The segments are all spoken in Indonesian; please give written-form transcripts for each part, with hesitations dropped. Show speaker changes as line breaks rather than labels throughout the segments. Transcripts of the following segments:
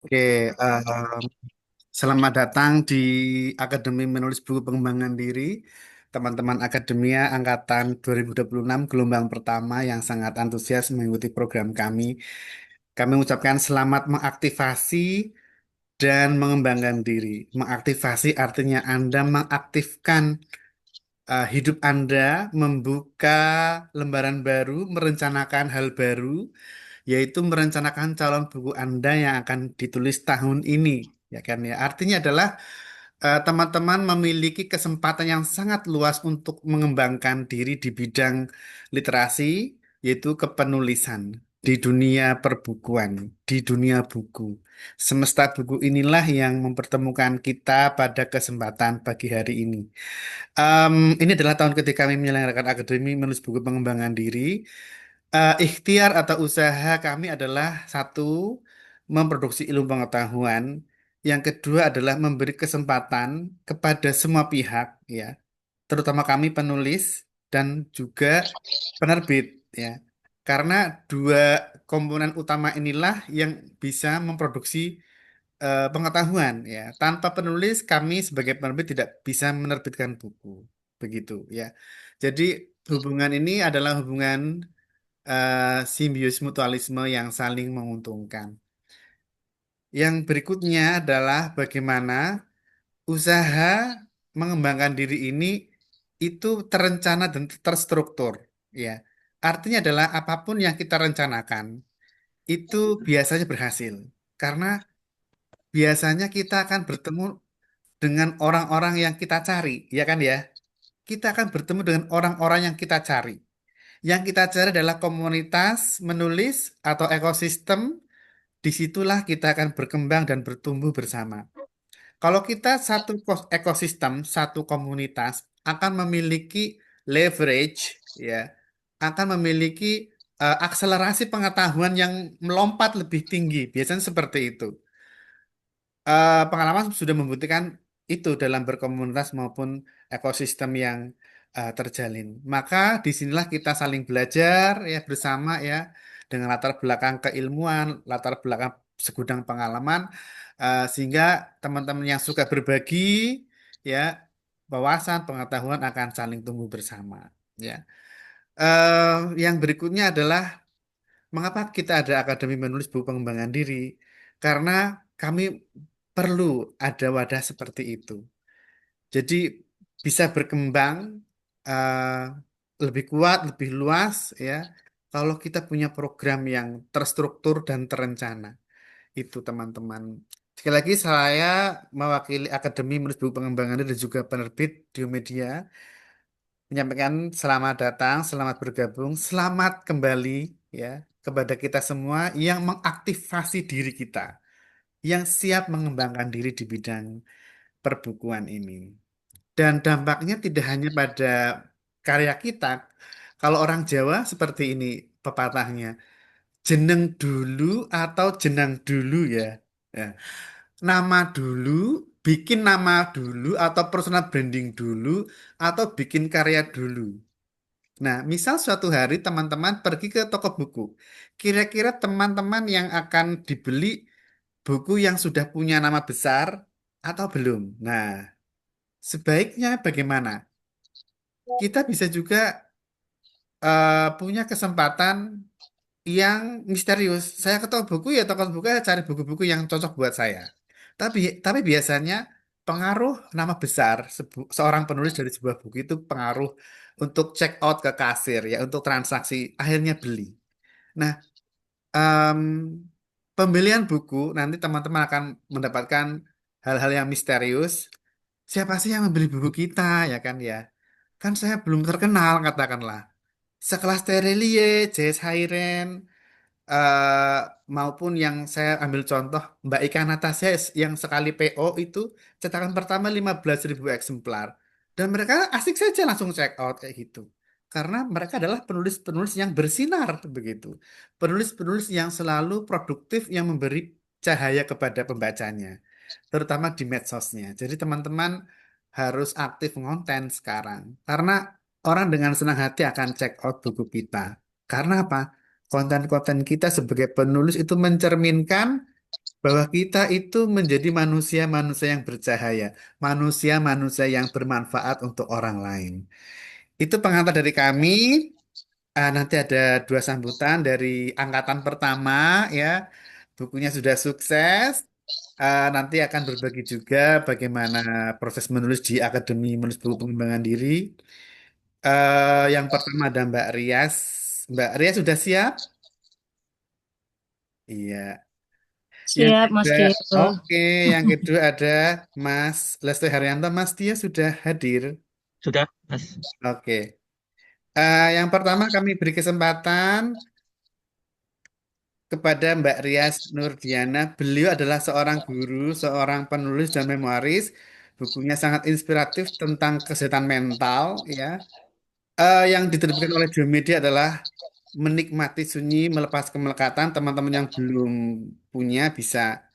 Oke, selamat datang di Akademi Menulis Buku Pengembangan Diri, teman-teman Akademia Angkatan 2026 gelombang pertama yang sangat antusias mengikuti program kami. Kami mengucapkan selamat mengaktifasi dan mengembangkan diri. Mengaktifasi artinya Anda mengaktifkan hidup Anda, membuka lembaran baru, merencanakan hal baru, yaitu merencanakan calon buku Anda yang akan ditulis tahun ini, ya kan ya. Artinya adalah teman-teman memiliki kesempatan yang sangat luas untuk mengembangkan diri di bidang literasi, yaitu kepenulisan di dunia perbukuan, di dunia buku. Semesta buku inilah yang mempertemukan kita pada kesempatan pagi hari ini. Ini adalah tahun ketika kami menyelenggarakan Akademi Menulis Buku Pengembangan Diri. Ikhtiar atau usaha kami adalah satu, memproduksi ilmu pengetahuan. Yang kedua adalah memberi kesempatan kepada semua pihak, ya, terutama kami penulis dan juga penerbit, ya. Karena dua komponen utama inilah yang bisa memproduksi pengetahuan, ya. Tanpa penulis, kami sebagai penerbit tidak bisa menerbitkan buku, begitu, ya. Jadi hubungan ini adalah hubungan simbiosis mutualisme yang saling menguntungkan. Yang berikutnya adalah bagaimana usaha mengembangkan diri ini itu terencana dan terstruktur, ya. Artinya adalah apapun yang kita rencanakan itu biasanya berhasil karena biasanya kita akan bertemu dengan orang-orang yang kita cari, ya kan ya? Kita akan bertemu dengan orang-orang yang kita cari. Yang kita cari adalah komunitas menulis atau ekosistem. Disitulah kita akan berkembang dan bertumbuh bersama. Kalau kita satu ekosistem, satu komunitas akan memiliki leverage, ya, akan memiliki akselerasi pengetahuan yang melompat lebih tinggi. Biasanya seperti itu. Pengalaman sudah membuktikan itu dalam berkomunitas maupun ekosistem yang terjalin. Maka disinilah kita saling belajar ya bersama ya dengan latar belakang keilmuan, latar belakang segudang pengalaman, sehingga teman-teman yang suka berbagi ya wawasan pengetahuan akan saling tumbuh bersama. Ya. Yang berikutnya adalah mengapa kita ada Akademi Menulis Buku Pengembangan Diri? Karena kami perlu ada wadah seperti itu. Jadi bisa berkembang lebih kuat, lebih luas ya. Kalau kita punya program yang terstruktur dan terencana. Itu teman-teman. Sekali lagi saya mewakili Akademi Menulis Buku Pengembangan Diri dan juga penerbit Diomedia menyampaikan selamat datang, selamat bergabung, selamat kembali ya kepada kita semua yang mengaktifasi diri kita, yang siap mengembangkan diri di bidang perbukuan ini. Dan dampaknya tidak hanya pada karya kita. Kalau orang Jawa seperti ini pepatahnya, jeneng dulu atau jenang dulu ya. Ya. Nama dulu, bikin nama dulu atau personal branding dulu atau bikin karya dulu. Nah, misal suatu hari teman-teman pergi ke toko buku. Kira-kira teman-teman yang akan dibeli buku yang sudah punya nama besar atau belum? Nah, sebaiknya bagaimana? Kita bisa juga punya kesempatan yang misterius. Saya ke toko buku ya toko buku ya cari buku-buku yang cocok buat saya. Tapi biasanya pengaruh nama besar seorang penulis dari sebuah buku itu pengaruh untuk check out ke kasir ya untuk transaksi akhirnya beli. Nah, em, pembelian buku nanti teman-teman akan mendapatkan hal-hal yang misterius. Siapa sih yang membeli buku kita ya kan ya? Kan saya belum terkenal katakanlah. Sekelas Terelie, J.S. Hayren, eh, maupun yang saya ambil contoh Mbak Ika Natasha yang sekali PO itu cetakan pertama 15.000 eksemplar. Dan mereka asik saja langsung check out kayak gitu. Karena mereka adalah penulis-penulis yang bersinar begitu. Penulis-penulis yang selalu produktif yang memberi cahaya kepada pembacanya, terutama di medsosnya. Jadi teman-teman harus aktif ngonten sekarang. Karena orang dengan senang hati akan check out buku kita. Karena apa? Konten-konten kita sebagai penulis itu mencerminkan bahwa kita itu menjadi manusia-manusia yang bercahaya, manusia-manusia yang bermanfaat untuk orang lain. Itu pengantar dari kami. Nanti ada dua sambutan dari angkatan pertama ya. Bukunya sudah sukses. Nanti akan berbagi juga bagaimana proses menulis di Akademi Menulis Buku Pengembangan Diri. Yang pertama ada Mbak Rias. Mbak Rias sudah siap? Iya. Yang
Siap, Mas
kedua,
Dio.
oke. Yang kedua ada Mas Lesti Haryanto. Mas dia sudah hadir.
Sudah, Mas.
Oke. Yang pertama kami beri kesempatan kepada Mbak Rias Nurdiana. Beliau adalah seorang guru, seorang penulis dan memoaris. Bukunya sangat inspiratif tentang kesehatan mental, ya. Yang diterbitkan oleh Gramedia adalah Menikmati Sunyi, Melepas Kemelekatan. Teman-teman yang belum punya bisa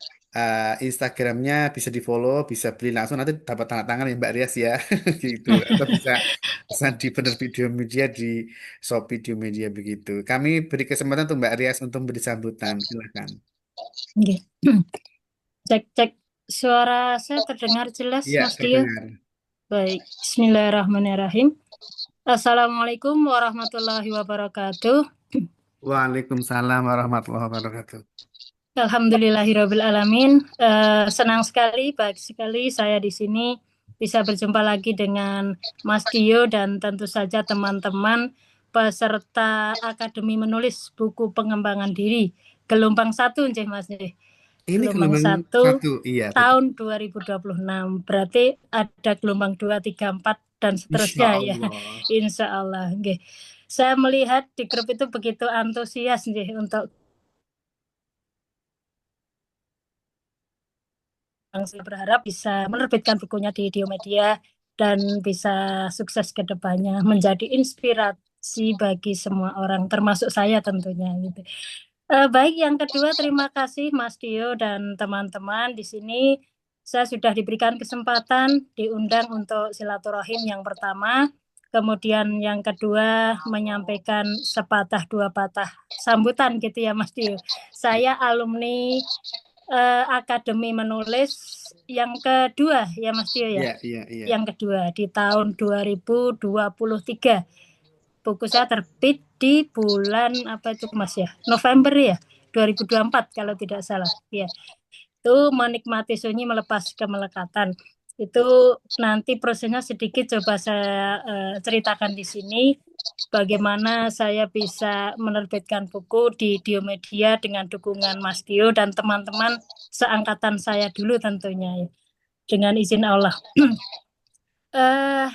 Instagramnya bisa di-follow, bisa beli langsung nanti dapat tanda tangan ya Mbak Rias ya, gitu. Atau bisa pesan di penerbit Media di Shopee Media begitu. Kami beri kesempatan untuk Mbak Rias untuk beri sambutan. Silakan.
Oke. Cek, cek. Suara saya terdengar jelas,
Iya,
Mas Dio?
terdengar.
Baik, Bismillahirrahmanirrahim. Assalamualaikum warahmatullahi wabarakatuh.
Waalaikumsalam warahmatullahi wabarakatuh.
Alhamdulillahirrahmanirrahim. Senang sekali, baik sekali saya di sini bisa berjumpa lagi dengan Mas Dio dan tentu saja teman-teman peserta Akademi Menulis Buku Pengembangan Diri. Gelombang satu, Nggih, Mas.
Ini
Gelombang
gelombang
satu
satu, iya betul.
tahun 2026. Berarti ada gelombang 2, 3, 4, dan
Insya
seterusnya ya.
Allah.
Insya Allah. Nggih. Saya melihat di grup itu begitu antusias nggih untuk saya berharap bisa menerbitkan bukunya di Diomedia dan bisa sukses ke depannya, menjadi inspirasi bagi semua orang, termasuk saya tentunya gitu. Baik, yang kedua terima kasih Mas Dio dan teman-teman di sini. Saya sudah diberikan kesempatan diundang untuk silaturahim yang pertama, kemudian yang kedua menyampaikan sepatah dua patah sambutan gitu ya Mas Dio. Saya alumni Akademi Menulis yang kedua ya Mas Dio ya.
Iya, iya, iya.
Yang kedua di tahun 2023. Buku saya terbit di bulan apa itu Mas ya? November ya, 2024 kalau tidak salah. Ya. Itu Menikmati Sunyi Melepas Kemelekatan. Itu nanti prosesnya sedikit coba saya ceritakan di sini bagaimana saya bisa menerbitkan buku di Diomedia dengan dukungan Mas Dio dan teman-teman seangkatan saya dulu tentunya ya. Dengan izin Allah. eh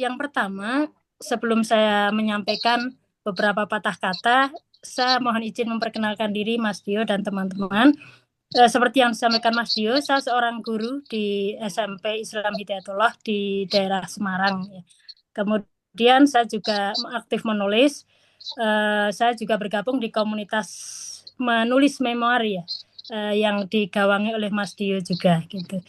yang pertama, sebelum saya menyampaikan beberapa patah kata, saya mohon izin memperkenalkan diri Mas Dio dan teman-teman. Seperti yang disampaikan Mas Dio, saya seorang guru di SMP Islam Hidayatullah di daerah Semarang. Kemudian saya juga aktif menulis. Saya juga bergabung di komunitas menulis memori ya, yang digawangi oleh Mas Dio juga gitu.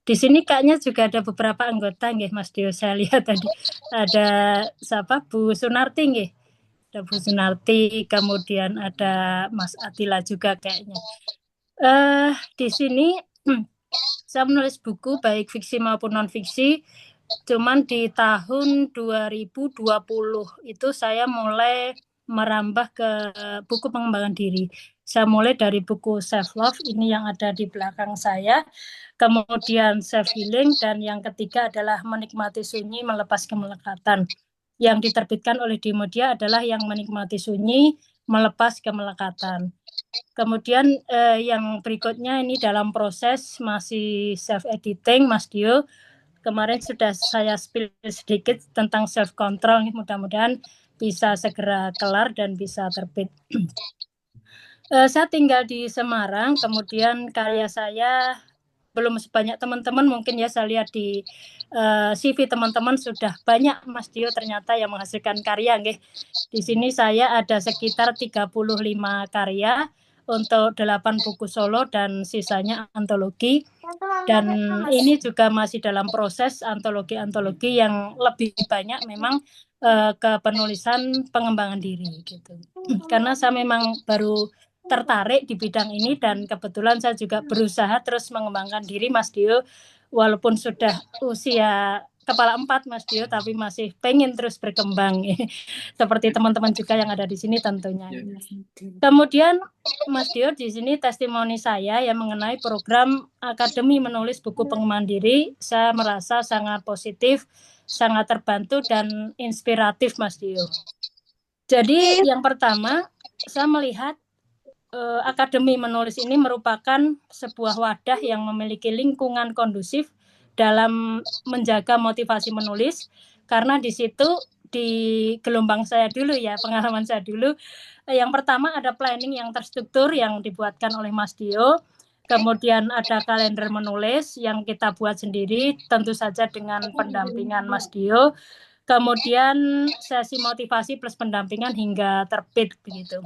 Di sini kayaknya juga ada beberapa anggota nggih Mas Dio, saya lihat tadi ada siapa Bu Sunarti nggih. Ada Bu Sunarti, kemudian ada Mas Atila juga kayaknya. Di sini saya menulis buku baik fiksi maupun non fiksi. Cuman di tahun 2020 itu saya mulai merambah ke buku pengembangan diri. Saya mulai dari buku self love ini yang ada di belakang saya, kemudian self healing, dan yang ketiga adalah menikmati sunyi melepas kemelekatan. Yang diterbitkan oleh Dimodia adalah yang menikmati sunyi melepas kemelekatan. Kemudian yang berikutnya ini dalam proses masih self editing Mas Dio. Kemarin sudah saya spill sedikit tentang self control, mudah-mudahan bisa segera kelar dan bisa terbit. Saya tinggal di Semarang, kemudian karya saya belum sebanyak teman-teman mungkin ya, saya lihat di CV teman-teman sudah banyak Mas Dio ternyata yang menghasilkan karya nggih. Di sini saya ada sekitar 35 karya untuk 8 buku solo dan sisanya antologi. Dan ini juga masih dalam proses antologi-antologi yang lebih banyak memang ke penulisan pengembangan diri gitu. Karena saya memang baru tertarik di bidang ini dan kebetulan saya juga berusaha terus mengembangkan diri Mas Dio walaupun sudah usia kepala empat Mas Dio tapi masih pengen terus berkembang seperti teman-teman juga yang ada di sini tentunya. Kemudian Mas Dio di sini testimoni saya yang mengenai program Akademi Menulis Buku Pengembangan Diri, saya merasa sangat positif, sangat terbantu dan inspiratif Mas Dio. Jadi yang pertama saya melihat Akademi Menulis ini merupakan sebuah wadah yang memiliki lingkungan kondusif dalam menjaga motivasi menulis karena di situ di gelombang saya dulu ya, pengalaman saya dulu, yang pertama ada planning yang terstruktur yang dibuatkan oleh Mas Dio, kemudian ada kalender menulis yang kita buat sendiri tentu saja dengan pendampingan Mas Dio, kemudian sesi motivasi plus pendampingan hingga terbit begitu.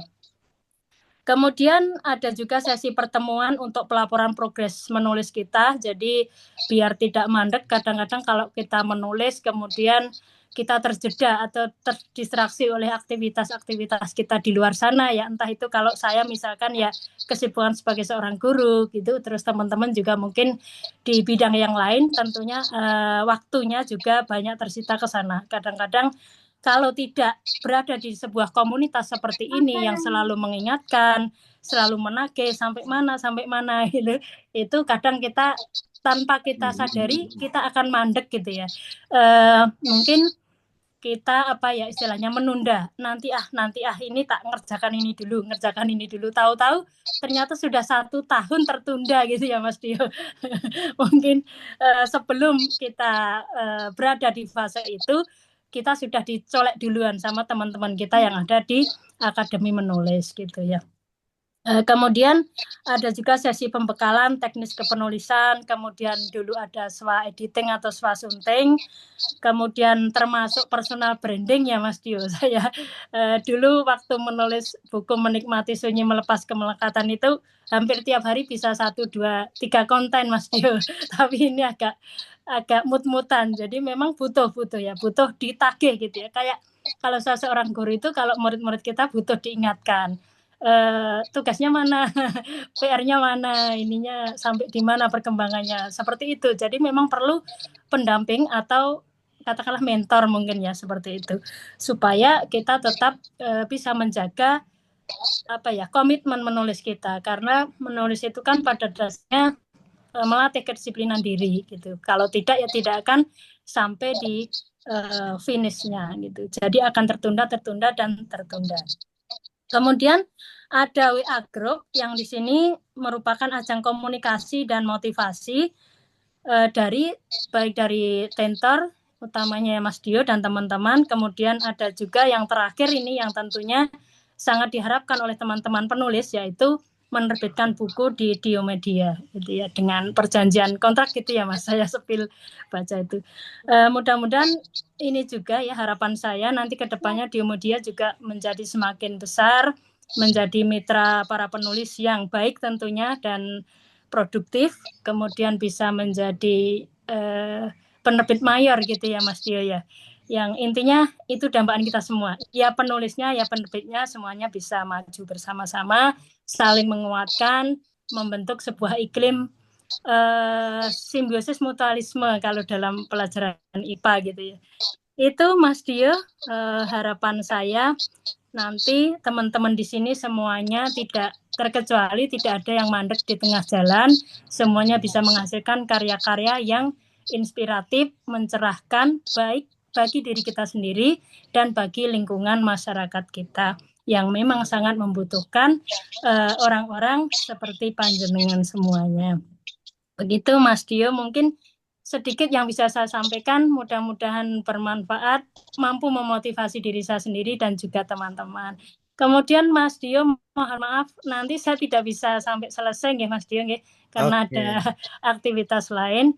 Kemudian ada juga sesi pertemuan untuk pelaporan progres menulis kita. Jadi biar tidak mandek, kadang-kadang kalau kita menulis kemudian kita terjeda atau terdistraksi oleh aktivitas-aktivitas kita di luar sana ya. Entah itu kalau saya misalkan ya kesibukan sebagai seorang guru gitu, terus teman-teman juga mungkin di bidang yang lain tentunya waktunya juga banyak tersita ke sana. Kadang-kadang kalau tidak berada di sebuah komunitas seperti ini yang selalu mengingatkan, selalu menagih sampai mana gitu, itu kadang kita tanpa kita sadari kita akan mandek gitu ya. Mungkin kita apa ya istilahnya menunda nanti ini tak ngerjakan ini dulu tahu-tahu ternyata sudah 1 tahun tertunda gitu ya Mas Dio. Mungkin sebelum kita berada di fase itu kita sudah dicolek duluan sama teman-teman kita yang ada di Akademi Menulis gitu ya. Kemudian ada juga sesi pembekalan teknis kepenulisan, kemudian dulu ada swa editing atau swa sunting, kemudian termasuk personal branding ya Mas Dio. Saya dulu waktu menulis buku Menikmati Sunyi Melepas Kemelekatan itu hampir tiap hari bisa 1, 2, 3 konten Mas Dio. Tapi ini agak mut-mutan. Jadi memang butuh ya, butuh ditagih gitu ya. Kayak kalau saya seorang guru itu kalau murid-murid kita butuh diingatkan. Tugasnya mana, PR-nya mana, ininya sampai di mana perkembangannya, seperti itu. Jadi memang perlu pendamping atau katakanlah mentor mungkin ya seperti itu, supaya kita tetap bisa menjaga apa ya komitmen menulis kita, karena menulis itu kan pada dasarnya melatih kedisiplinan diri gitu. Kalau tidak ya tidak akan sampai di finishnya gitu. Jadi akan tertunda dan tertunda. Kemudian ada WA Group yang di sini merupakan ajang komunikasi dan motivasi dari baik dari tentor utamanya Mas Dio dan teman-teman. Kemudian ada juga yang terakhir ini yang tentunya sangat diharapkan oleh teman-teman penulis, yaitu menerbitkan buku di Diomedia gitu ya, dengan perjanjian kontrak gitu ya Mas, saya sepil baca itu. Mudah-mudahan ini juga ya harapan saya nanti ke depannya Diomedia juga menjadi semakin besar, menjadi mitra para penulis yang baik tentunya dan produktif, kemudian bisa menjadi penerbit mayor gitu ya Mas Dio ya. Yang intinya itu dambaan kita semua. Ya penulisnya, ya penerbitnya, semuanya bisa maju bersama-sama, saling menguatkan, membentuk sebuah iklim simbiosis mutualisme kalau dalam pelajaran IPA gitu ya. Itu Mas Dio harapan saya nanti teman-teman di sini semuanya tidak terkecuali tidak ada yang mandek di tengah jalan, semuanya bisa menghasilkan karya-karya yang inspiratif, mencerahkan, baik bagi diri kita sendiri dan bagi lingkungan masyarakat kita yang memang sangat membutuhkan orang-orang seperti panjenengan semuanya. Begitu Mas Dio, mungkin sedikit yang bisa saya sampaikan, mudah-mudahan bermanfaat, mampu memotivasi diri saya sendiri dan juga teman-teman. Kemudian Mas Dio, mohon maaf, nanti saya tidak bisa sampai selesai ya Mas Dio, karena ada aktivitas lain.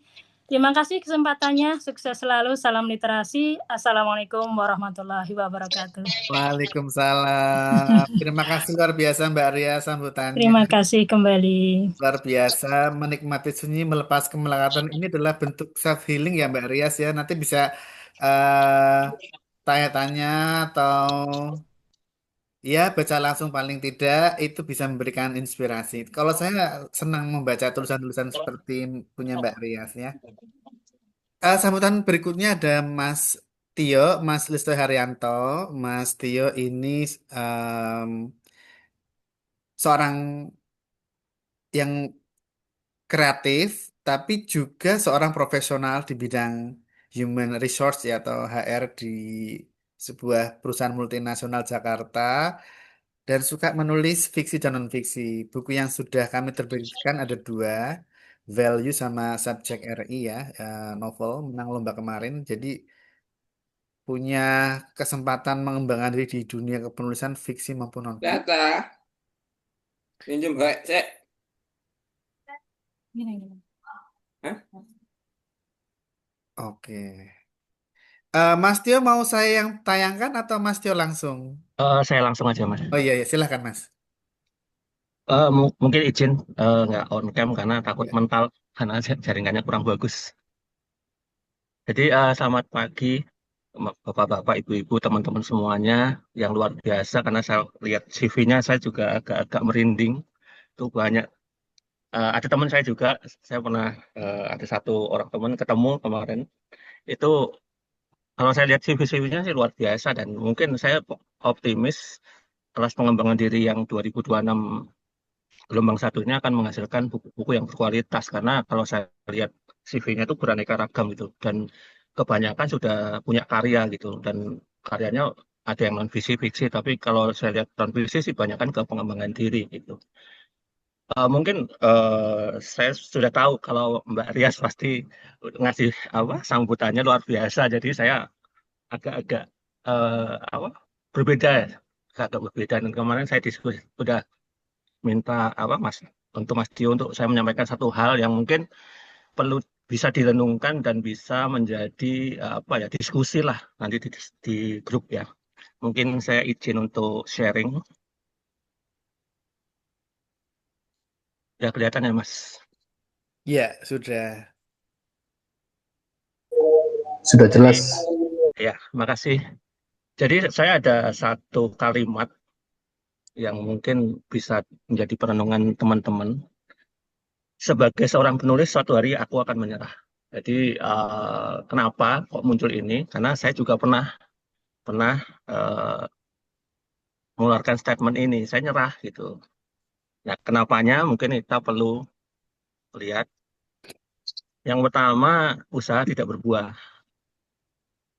Terima kasih kesempatannya, sukses selalu, salam literasi, Assalamualaikum warahmatullahi wabarakatuh.
Waalaikumsalam. Terima kasih luar biasa Mbak Ria sambutannya.
Terima kasih kembali.
Luar biasa, menikmati sunyi, melepas kemelekatan ini adalah bentuk self healing ya Mbak Rias ya. Nanti bisa eh, tanya-tanya atau Ya, baca langsung paling tidak itu bisa memberikan inspirasi. Kalau saya senang membaca tulisan-tulisan seperti punya Mbak Rias ya. Sambutan berikutnya ada Mas Tio, Mas Listo Haryanto. Mas Tio ini em, seorang yang kreatif, tapi juga seorang profesional di bidang human resource ya atau HR di sebuah perusahaan multinasional Jakarta dan suka menulis fiksi dan non-fiksi. Buku yang sudah kami terbitkan ada dua, Value sama Subjek RI ya, novel menang lomba kemarin. Jadi punya kesempatan mengembangkan diri di dunia kepenulisan fiksi maupun non-fiksi.
Data, pinjam baik, cek. Hah?
Oke. Mas Tio mau saya yang tayangkan atau Mas Tio langsung?
Saya langsung aja, Mas.
Oh iya, iya, silahkan Mas.
Mungkin izin nggak on cam karena takut
Ya.
mental karena jaringannya kurang bagus. Jadi selamat pagi, bapak-bapak, ibu-ibu, teman-teman semuanya yang luar biasa karena saya lihat CV-nya saya juga agak-agak merinding. Itu banyak. Ada teman saya juga, saya pernah ada satu orang teman ketemu kemarin. Itu kalau saya lihat CV-CV-nya sih luar biasa dan mungkin saya optimis kelas pengembangan diri yang 2026 gelombang satunya akan menghasilkan buku-buku yang berkualitas karena kalau saya lihat CV-nya itu beraneka ragam gitu dan kebanyakan sudah punya karya gitu dan karyanya ada yang non fiksi fiksi tapi kalau saya lihat non fiksi sih banyak kan ke pengembangan diri gitu. Mungkin saya sudah tahu kalau Mbak Rias pasti ngasih apa sambutannya luar biasa jadi saya agak-agak apa berbeda ya agak berbeda dan kemarin saya diskusi sudah minta apa Mas untuk Mas Dio untuk saya menyampaikan satu hal yang mungkin perlu bisa direnungkan dan bisa menjadi apa ya diskusi lah nanti di grup ya. Mungkin saya izin untuk sharing. Ya kelihatan ya Mas.
Ya, sudah.
Sudah
Jadi
jelas.
ya makasih. Jadi saya ada satu kalimat yang mungkin bisa menjadi perenungan teman-teman. Sebagai seorang penulis, suatu hari aku akan menyerah. Jadi kenapa kok muncul ini? Karena saya juga pernah pernah eh, mengeluarkan statement ini, saya nyerah gitu. Nah, kenapanya mungkin kita perlu lihat. Yang pertama, usaha tidak berbuah.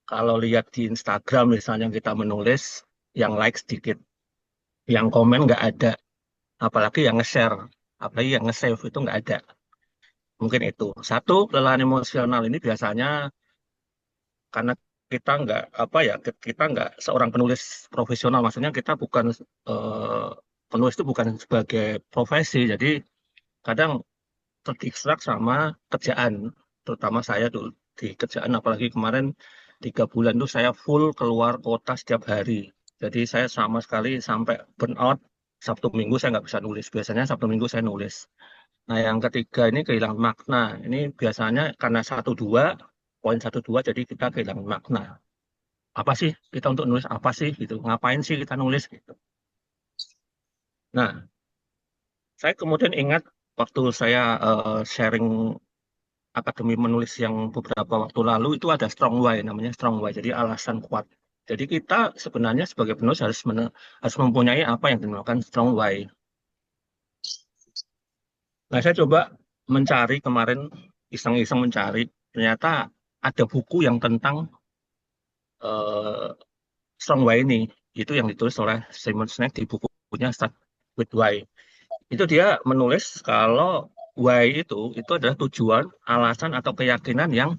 Kalau lihat di Instagram misalnya kita menulis, yang like sedikit, yang komen nggak ada, apalagi yang nge-share, apalagi yang nge-save itu nggak ada. Mungkin itu. Satu, kelelahan emosional ini biasanya karena kita nggak apa ya, kita nggak seorang penulis profesional, maksudnya kita bukan eh, penulis itu bukan sebagai profesi, jadi kadang terdistrak sama kerjaan, terutama saya tuh di kerjaan, apalagi kemarin 3 bulan tuh saya full keluar kota setiap hari. Jadi saya sama sekali sampai burnout, Sabtu Minggu saya nggak bisa nulis. Biasanya Sabtu Minggu saya nulis. Nah yang ketiga ini kehilangan makna. Ini biasanya karena satu dua, poin satu dua, jadi kita kehilangan makna. Apa sih kita untuk nulis apa sih gitu? Ngapain sih kita nulis gitu? Nah, saya kemudian ingat waktu saya sharing akademi menulis yang beberapa waktu lalu itu ada strong why namanya strong why jadi alasan kuat jadi kita sebenarnya sebagai penulis harus mempunyai apa yang dinamakan strong why. Nah saya coba mencari kemarin iseng-iseng mencari ternyata ada buku yang tentang eh, strong why ini itu yang ditulis oleh Simon Sinek di bukunya Start with Why. Itu dia menulis kalau why itu adalah tujuan, alasan atau keyakinan yang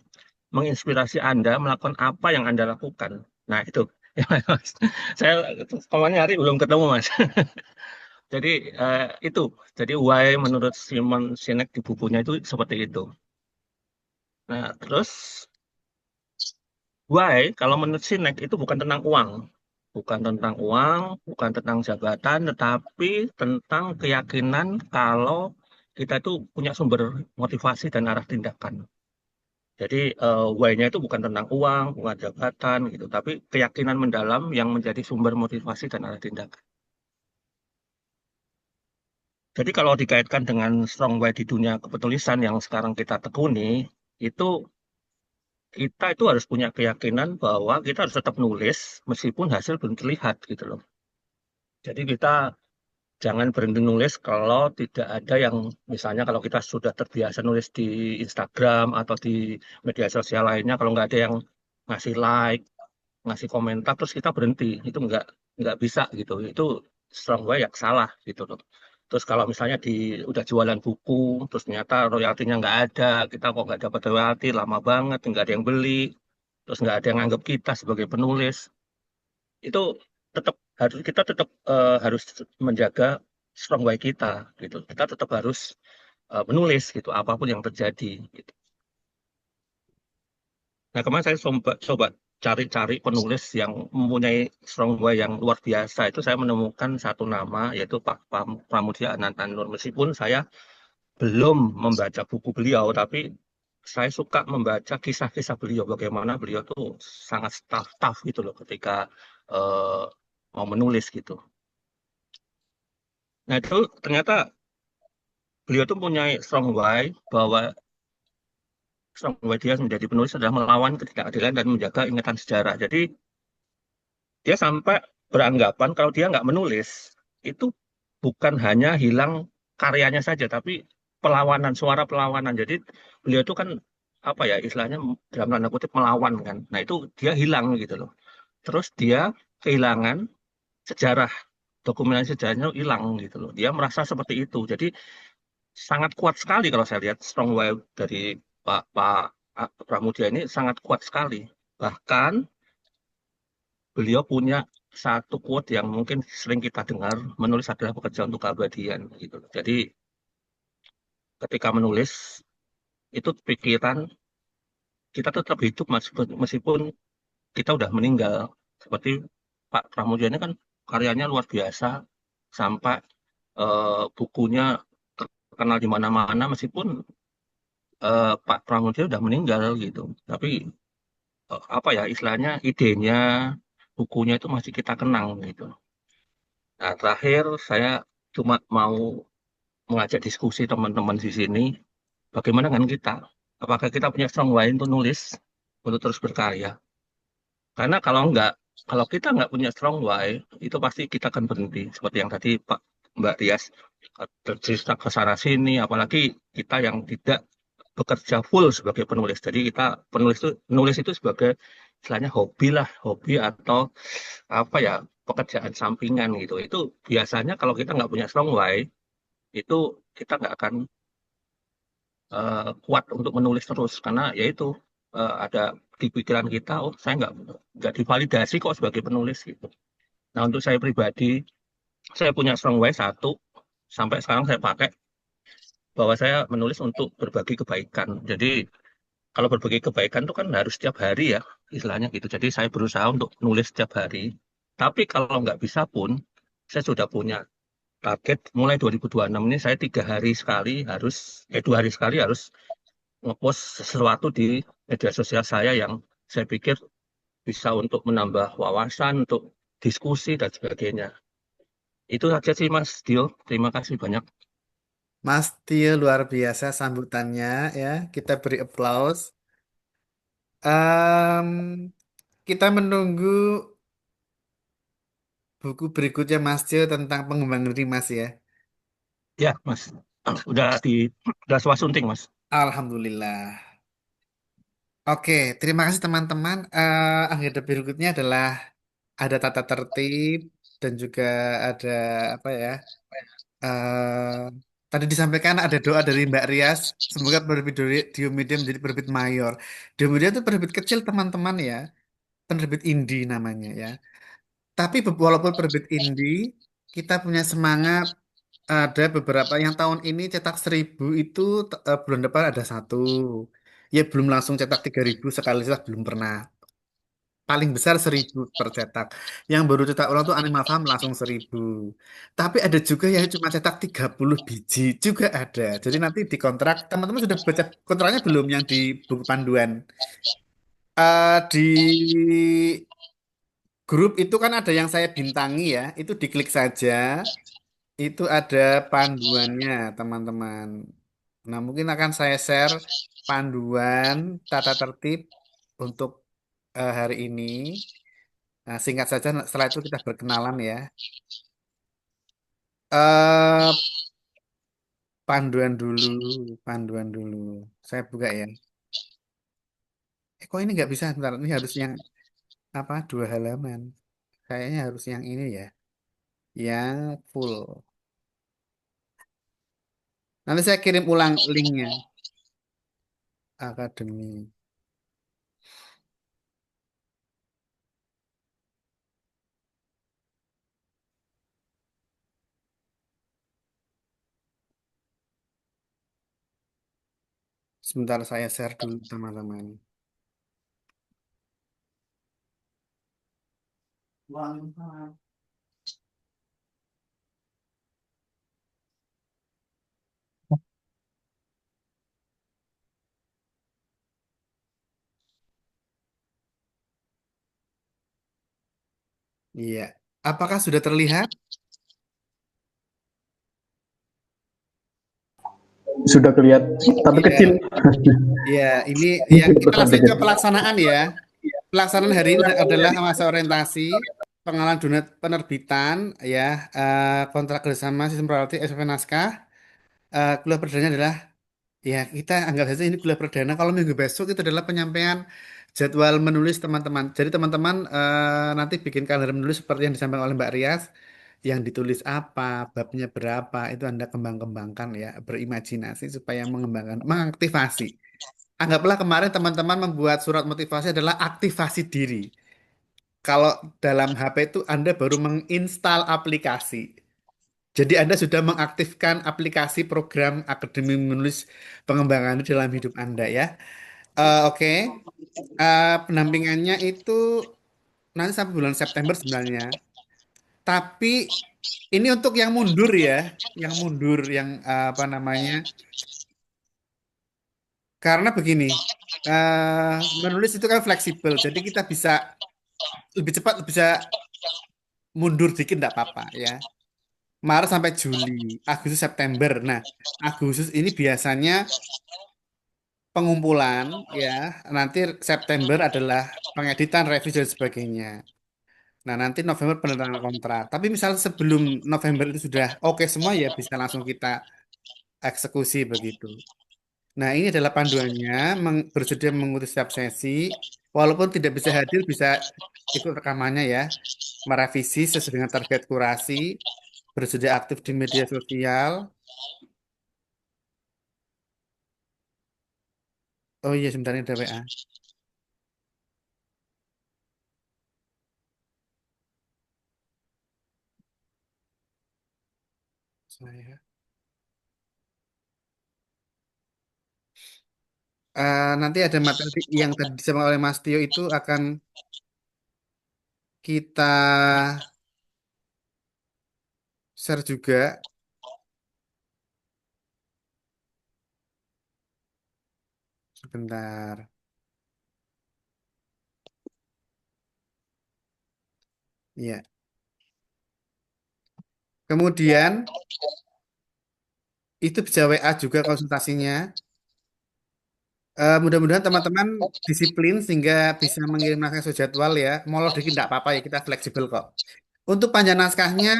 menginspirasi Anda melakukan apa yang Anda lakukan. Nah, itu. Saya kemarin hari belum ketemu, Mas. Jadi, itu. Jadi, why menurut Simon Sinek di bukunya itu seperti itu. Nah, terus, why kalau menurut Sinek itu bukan tentang uang. Bukan tentang uang, bukan tentang jabatan, tetapi tentang keyakinan kalau kita itu punya sumber motivasi dan arah tindakan. Jadi why-nya itu bukan tentang uang, bukan jabatan gitu, tapi keyakinan mendalam yang menjadi sumber motivasi dan arah tindakan. Jadi kalau dikaitkan dengan strong way di dunia kepenulisan yang sekarang kita tekuni, itu kita itu harus punya keyakinan bahwa kita harus tetap nulis meskipun hasil belum terlihat gitu loh. Jadi kita jangan berhenti nulis kalau tidak ada yang, misalnya kalau kita sudah terbiasa nulis di Instagram atau di media sosial lainnya, kalau nggak ada yang ngasih like, ngasih komentar, terus kita berhenti, itu nggak bisa gitu. Itu strong way yang salah gitu loh. Terus kalau misalnya udah jualan buku, terus ternyata royaltinya nggak ada, kita kok nggak dapat royalti, lama banget, nggak ada yang beli, terus nggak ada yang nganggap kita sebagai penulis, itu tetap kita tetap harus menjaga strong way kita gitu. Kita tetap harus menulis gitu apapun yang terjadi gitu. Nah, kemarin saya coba cari-cari penulis yang mempunyai strong way yang luar biasa. Itu saya menemukan satu nama, yaitu Pak Pramudia Anantanur. Meskipun saya belum membaca buku beliau, tapi saya suka membaca kisah-kisah beliau. Bagaimana beliau tuh sangat tough gitu loh ketika eh, mau menulis gitu. Nah, itu ternyata beliau tuh punya strong way, bahwa strong way dia menjadi penulis adalah melawan ketidakadilan dan menjaga ingatan sejarah. Jadi dia sampai beranggapan kalau dia nggak menulis, itu bukan hanya hilang karyanya saja, tapi perlawanan, suara perlawanan. Jadi beliau itu kan apa ya istilahnya, dalam tanda kutip melawan kan. Nah itu dia hilang gitu loh. Terus dia kehilangan sejarah, dokumentasi sejarahnya hilang gitu loh. Dia merasa seperti itu. Jadi sangat kuat sekali kalau saya lihat strong will dari Pak Pak Pramudia ini sangat kuat sekali. Bahkan beliau punya satu quote yang mungkin sering kita dengar, menulis adalah pekerjaan untuk keabadian gitu. Jadi ketika menulis itu pikiran kita tetap hidup meskipun kita udah meninggal. Seperti Pak Pramudia ini kan karyanya luar biasa, sampai bukunya terkenal di mana-mana meskipun Pak Pramudia udah meninggal gitu. Tapi apa ya istilahnya, idenya, bukunya itu masih kita kenang gitu. Nah, terakhir saya cuma mau mengajak diskusi teman-teman di sini, bagaimana dengan kita? Apakah kita punya strong way untuk nulis, untuk terus berkarya? Karena kalau kita nggak punya strong way, itu pasti kita akan berhenti. Seperti yang tadi Mbak Rias cerita ke sana sini, apalagi kita yang tidak bekerja full sebagai penulis. Jadi kita nulis itu sebagai istilahnya hobi lah, hobi atau apa ya, pekerjaan sampingan gitu. Itu biasanya kalau kita nggak punya strong way, itu kita nggak akan kuat untuk menulis terus, karena yaitu ada di pikiran kita, oh saya nggak divalidasi kok sebagai penulis gitu. Nah untuk saya pribadi, saya punya strong way satu, sampai sekarang saya pakai, bahwa saya menulis untuk berbagi kebaikan. Jadi kalau berbagi kebaikan itu kan harus setiap hari ya istilahnya gitu. Jadi saya berusaha untuk nulis setiap hari. Tapi kalau nggak bisa pun, saya sudah punya target mulai 2026 ini, saya 3 hari sekali harus, 2 hari sekali harus ngepost sesuatu di media sosial saya yang saya pikir bisa untuk menambah wawasan, untuk diskusi dan sebagainya. Itu saja sih Mas Dio. Terima kasih banyak.
Mas Tio luar biasa sambutannya ya. Kita beri applause. Em, kita menunggu buku berikutnya Mas Tio tentang pengembangan diri Mas ya.
Ya Mas, udah swastunting Mas.
Alhamdulillah. Oke, terima kasih teman-teman. Agenda berikutnya adalah ada tata tertib dan juga ada apa ya? eh Tadi disampaikan ada doa dari Mbak Rias. Semoga penerbit Diomedia menjadi penerbit mayor. Diomedia itu penerbit kecil teman-teman ya. Penerbit indie namanya ya. Tapi walaupun penerbit indie, kita punya semangat. Ada beberapa yang tahun ini cetak 1.000 itu bulan depan ada satu. Ya belum langsung cetak 3.000 sekali cetak belum pernah. Paling besar 1.000 per cetak. Yang baru cetak ulang tuh Animal Farm langsung 1.000. Tapi ada juga yang cuma cetak 30 biji juga ada. Jadi nanti di kontrak, teman-teman sudah baca kontraknya belum yang di buku panduan? Di grup itu kan ada yang saya bintangi ya, itu diklik saja. Itu ada panduannya, teman-teman. Nah, mungkin akan saya share panduan tata tertib untuk hari ini. Nah, singkat saja, setelah itu kita berkenalan ya. eh Panduan dulu, panduan dulu. Saya buka ya. Kok ini nggak bisa? Bentar, ini harus yang apa? 2 halaman. Kayaknya harus yang ini ya, yang full. Nanti saya kirim ulang linknya. Akademi. Sebentar saya share dulu teman-teman. Iya. Apakah sudah terlihat?
Sudah kelihatan, tapi kecil.
Iya. Iya, ini yang
Mungkin
kita
besar
langsung ke
dikit.
pelaksanaan ya. Pelaksanaan hari ini adalah masa orientasi, pengenalan dunia penerbitan, ya, kontrak kerjasama sistem royalti SPP naskah. Kuliah perdananya adalah, ya, kita anggap saja ini kuliah perdana. Kalau minggu besok itu adalah penyampaian jadwal menulis teman-teman. Jadi teman-teman nanti bikin kalender menulis seperti yang disampaikan oleh Mbak Rias. Yang ditulis apa, babnya berapa, itu Anda kembang-kembangkan ya, berimajinasi supaya mengembangkan, mengaktifasi. Anggaplah kemarin teman-teman membuat surat motivasi adalah aktivasi diri. Kalau dalam HP itu Anda baru menginstal aplikasi. Jadi Anda sudah mengaktifkan aplikasi program Akademi Menulis Pengembangan di dalam hidup Anda ya. Oke. Pendampingannya itu nanti sampai bulan September sebenarnya. Tapi ini untuk yang mundur ya, yang mundur, yang apa namanya? Karena begini, menulis itu kan fleksibel, jadi kita bisa lebih cepat, bisa mundur dikit nggak apa-apa ya. Maret sampai Juli, Agustus September. Nah, Agustus ini biasanya pengumpulan ya. Nanti September adalah pengeditan, revisi dan sebagainya. Nah, nanti November penandatanganan kontrak. Tapi misal sebelum November itu sudah oke semua ya bisa langsung kita eksekusi begitu. Nah, ini adalah panduannya, bersedia mengikuti setiap sesi. Walaupun tidak bisa hadir, bisa ikut rekamannya ya. Merevisi sesuai dengan target kurasi, bersedia aktif di media sosial. Oh iya, sebentar ini ada WA. Saya. Nanti ada materi yang tadi disampaikan oleh Mas Tio itu akan kita share juga. Sebentar. Iya. Kemudian itu bisa WA juga konsultasinya. Mudah-mudahan teman-teman disiplin sehingga bisa mengirim naskah sesuai jadwal ya. Molor dikit tidak apa-apa ya, kita fleksibel kok. Untuk panjang naskahnya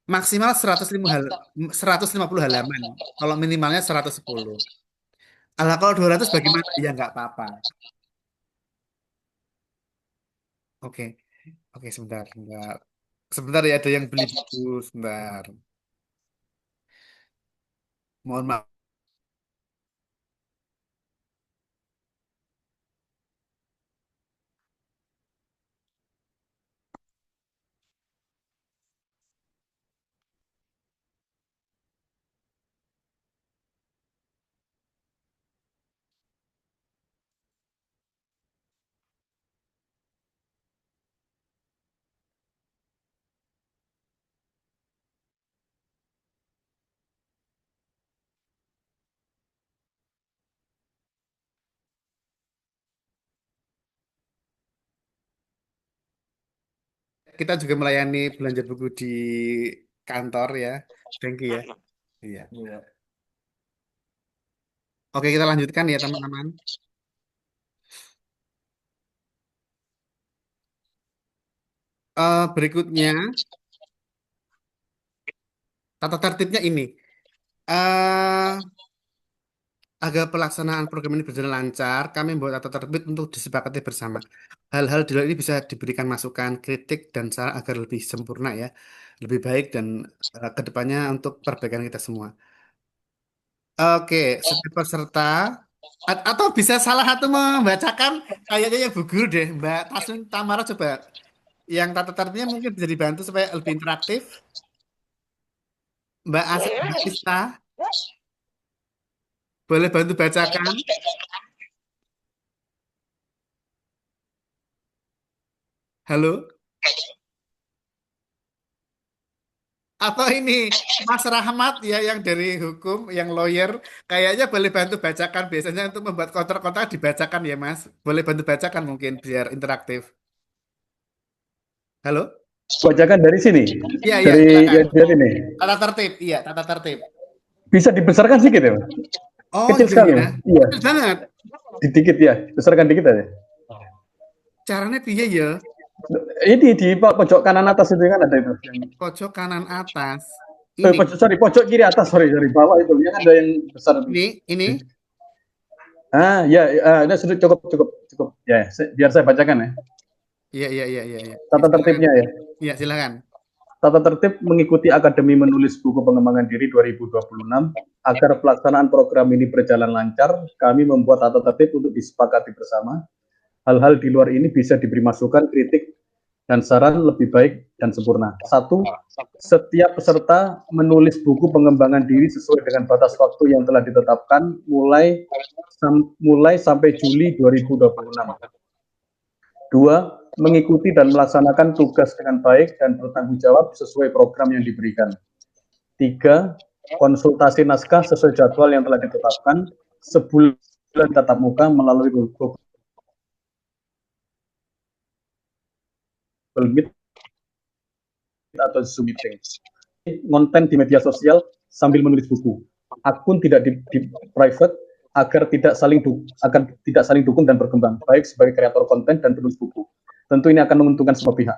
maksimal 150 halaman. Kalau minimalnya 110. Alah, kalau 200 bagaimana? Ya nggak apa-apa. Oke, oke, sebentar, sebentar. Sebentar ya, ada yang beli buku. Sebentar. Mohon maaf. Kita juga melayani belanja buku di kantor ya. Thank you ya. Iya. Oke, kita lanjutkan ya teman-teman. Berikutnya, tata tertibnya ini. eh Agar pelaksanaan program ini berjalan lancar, kami membuat tata tertib untuk disepakati bersama. Hal-hal di luar ini bisa diberikan masukan, kritik, dan saran agar lebih sempurna ya, lebih baik dan ke depannya untuk perbaikan kita semua. Oke, setiap peserta atau bisa salah satu membacakan kayaknya yang Bu Guru deh, Mbak Taslim Tamara coba yang tata tertibnya mungkin bisa dibantu supaya lebih interaktif. Mbak Ista, boleh bantu bacakan? Halo? Atau ini Mas Rahmat ya yang dari hukum, yang lawyer, kayaknya boleh bantu bacakan biasanya untuk membuat kontrak-kontrak dibacakan ya Mas. Boleh bantu bacakan mungkin biar interaktif. Halo?
Bacakan dari sini,
Iya iya
dari
silakan.
yang lihat ini.
Tata tertib, iya tata tertib.
Bisa dibesarkan sedikit ya, Mas?
Oh
Kecil
iya
sekali,
ya,
Mas. Iya,
kecil banget.
dikit ya, besarkan dikit aja.
Caranya piye ya?
Ini di pojok kanan atas itu kan ada itu.
Pojok kanan atas. Ini,
Pojok kiri atas, sorry, dari bawah itu. Yang ada yang besar.
ini.
Ini sudah cukup. Ya, biar saya bacakan ya.
Iya.
Tata tertibnya ya.
Iya silakan.
Tata tertib mengikuti Akademi Menulis Buku Pengembangan Diri 2026. Agar pelaksanaan program ini berjalan lancar, kami membuat tata tertib untuk disepakati bersama. Hal-hal di luar ini bisa diberi masukan, kritik, dan saran lebih baik dan sempurna. 1. Setiap peserta menulis buku pengembangan diri sesuai dengan batas waktu yang telah ditetapkan mulai sampai Juli 2026. 2. Mengikuti dan melaksanakan tugas dengan baik dan bertanggung jawab sesuai program yang diberikan. 3. Konsultasi naskah sesuai jadwal yang telah ditetapkan sebulan tatap muka melalui Google Meet atau Zoom meeting. Konten di media sosial sambil menulis buku. Akun tidak di private agar tidak saling dukung dan berkembang, baik sebagai kreator konten dan penulis buku. Tentu ini akan menguntungkan semua pihak.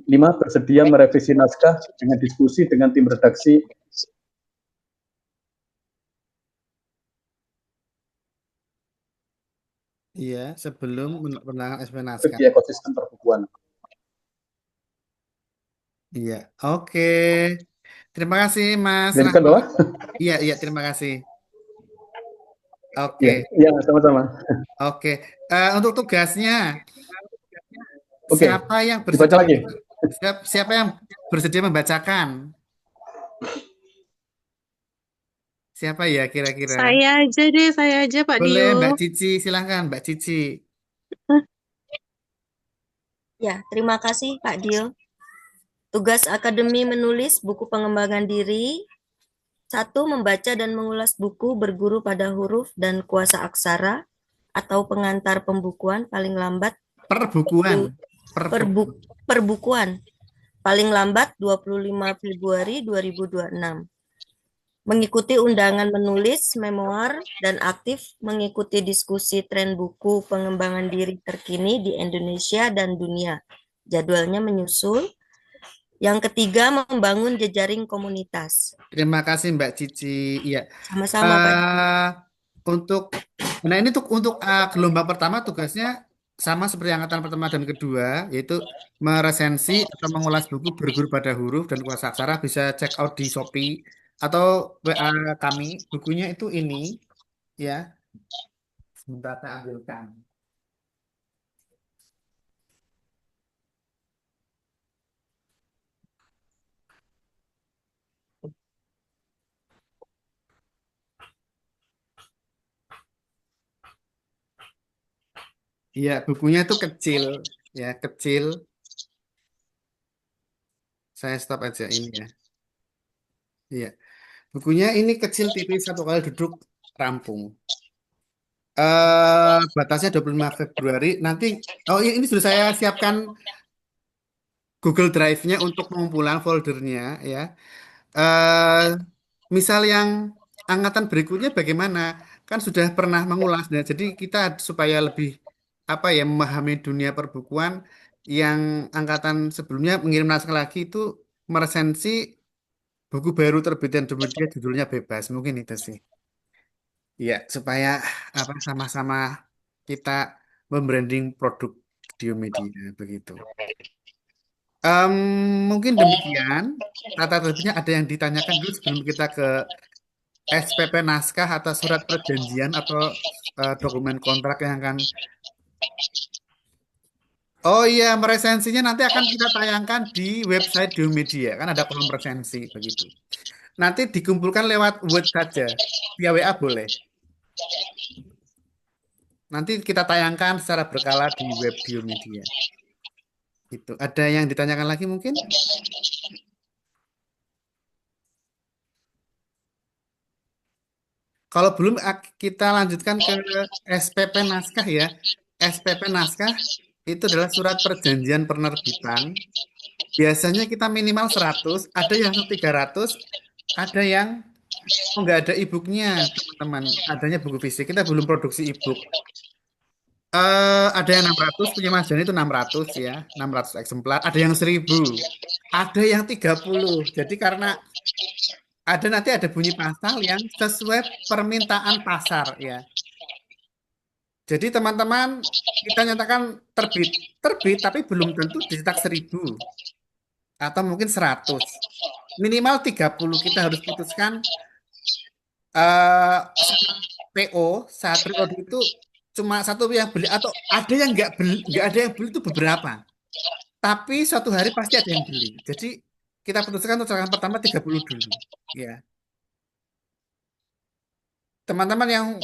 5. Bersedia merevisi naskah dengan diskusi dengan tim redaksi
Iya, sebelum penangan SP naskah.
di ekosistem perbukuan.
Iya, oke. Terima kasih Mas
Dilanjutkan
Rahmat.
bawah?
Iya, terima kasih. Oke.
Iya, sama-sama.
Oke. Untuk tugasnya,
Oke,
siapa yang
dibaca
bersedia
lagi.
siapa yang bersedia membacakan? Siapa ya kira-kira?
Saya aja Pak
Boleh
Dio.
Mbak Cici, silahkan Mbak Cici.
Ya, terima kasih Pak Dio. Tugas Akademi menulis buku pengembangan diri. 1. Membaca dan mengulas buku berguru pada huruf dan kuasa aksara atau pengantar pembukuan paling lambat perbukuan paling lambat 25 Februari 2026. Mengikuti undangan menulis memoir dan aktif mengikuti diskusi tren buku pengembangan diri terkini di Indonesia dan dunia. Jadwalnya menyusul. Yang ketiga, membangun jejaring komunitas.
Terima kasih Mbak Cici. Iya.
Sama-sama Pak.
Ini untuk gelombang pertama tugasnya sama seperti angkatan pertama dan kedua, yaitu meresensi atau mengulas buku berguru pada huruf dan kuasa aksara. Bisa check out di Shopee atau WA kami. Bukunya itu ini, ya. Sebentar saya ambilkan. Iya, bukunya itu kecil, ya kecil. Saya stop aja ini ya. Iya, bukunya ini kecil tipis, satu kali duduk rampung. Batasnya 25 Februari. Nanti, ini sudah saya siapkan Google Drive-nya untuk pengumpulan foldernya ya. eh misal yang angkatan berikutnya bagaimana? Kan sudah pernah mengulas, dan jadi kita supaya lebih apa ya memahami dunia perbukuan yang angkatan sebelumnya mengirim naskah lagi itu meresensi buku baru terbitan Diomedia judulnya Bebas. Mungkin itu sih. Ya, supaya apa sama-sama kita membranding produk Diomedia begitu. Em, Mungkin demikian. Tata tertibnya ada yang ditanyakan dulu sebelum kita ke SPP naskah atau surat perjanjian atau dokumen kontrak yang akan. Oh iya, resensinya nanti akan kita tayangkan di website Diomedia. Kan ada kolom resensi begitu. Nanti dikumpulkan lewat Word saja. Via WA boleh. Nanti kita tayangkan secara berkala di web Diomedia. Itu. Ada yang ditanyakan lagi mungkin? Kalau belum kita lanjutkan ke SPP naskah ya. SPP naskah itu adalah surat perjanjian penerbitan. Biasanya kita minimal 100, ada yang 300, ada yang nggak ada e-booknya, teman-teman. Adanya buku fisik. Kita belum produksi e-book. Ada yang 600, punya Mas Joni itu 600 ya, 600 eksemplar. Ada yang 1000, ada yang 30. Jadi karena nanti ada bunyi pasal yang sesuai permintaan pasar ya. Jadi teman-teman kita nyatakan terbit, terbit tapi belum tentu dicetak 1000 atau mungkin 100. Minimal 30 kita harus putuskan saat PO, saat pre-order itu cuma satu yang beli atau ada yang nggak ada yang beli itu beberapa. Tapi suatu hari pasti ada yang beli. Jadi kita putuskan untuk cetakan pertama 30 dulu. Ya. Teman-teman yang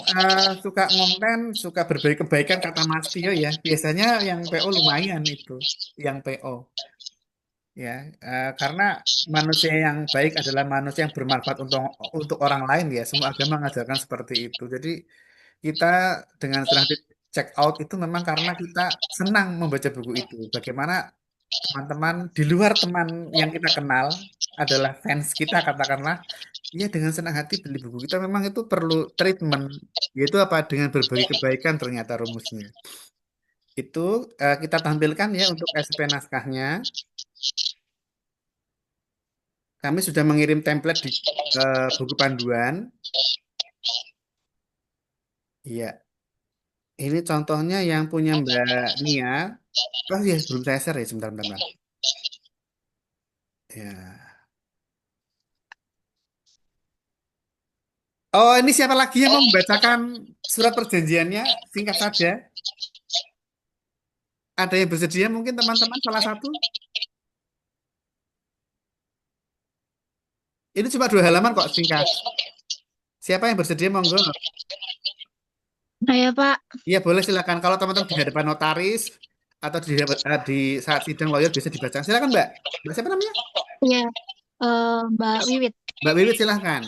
suka ngonten, suka berbagi kebaikan kata Mas Tio ya, biasanya yang PO lumayan itu, yang PO. Ya, karena manusia yang baik adalah manusia yang bermanfaat untuk orang lain ya. Semua agama mengajarkan seperti itu. Jadi kita dengan senang hati check out itu memang karena kita senang membaca buku itu. Bagaimana teman-teman di luar teman yang kita kenal adalah fans kita katakanlah, ya dengan senang hati beli buku kita memang itu perlu treatment, yaitu apa dengan berbagi kebaikan ternyata rumusnya. Itu kita tampilkan ya untuk SP naskahnya. Kami sudah mengirim template di buku panduan. Iya, ini contohnya yang punya Mbak Nia. Oh ya, belum saya share ya, sebentar. Ya. Oh, ini siapa lagi yang mau membacakan surat perjanjiannya? Singkat saja. Ada yang bersedia mungkin teman-teman salah satu? Ini cuma 2 halaman kok, singkat. Siapa yang bersedia monggo?
Saya Pak,
Iya boleh silakan. Kalau teman-teman di hadapan notaris atau di saat sidang lawyer bisa dibaca. Silakan Mbak. Mbak siapa namanya?
ya Mbak Wiwit,
Mbak Wiwit silakan.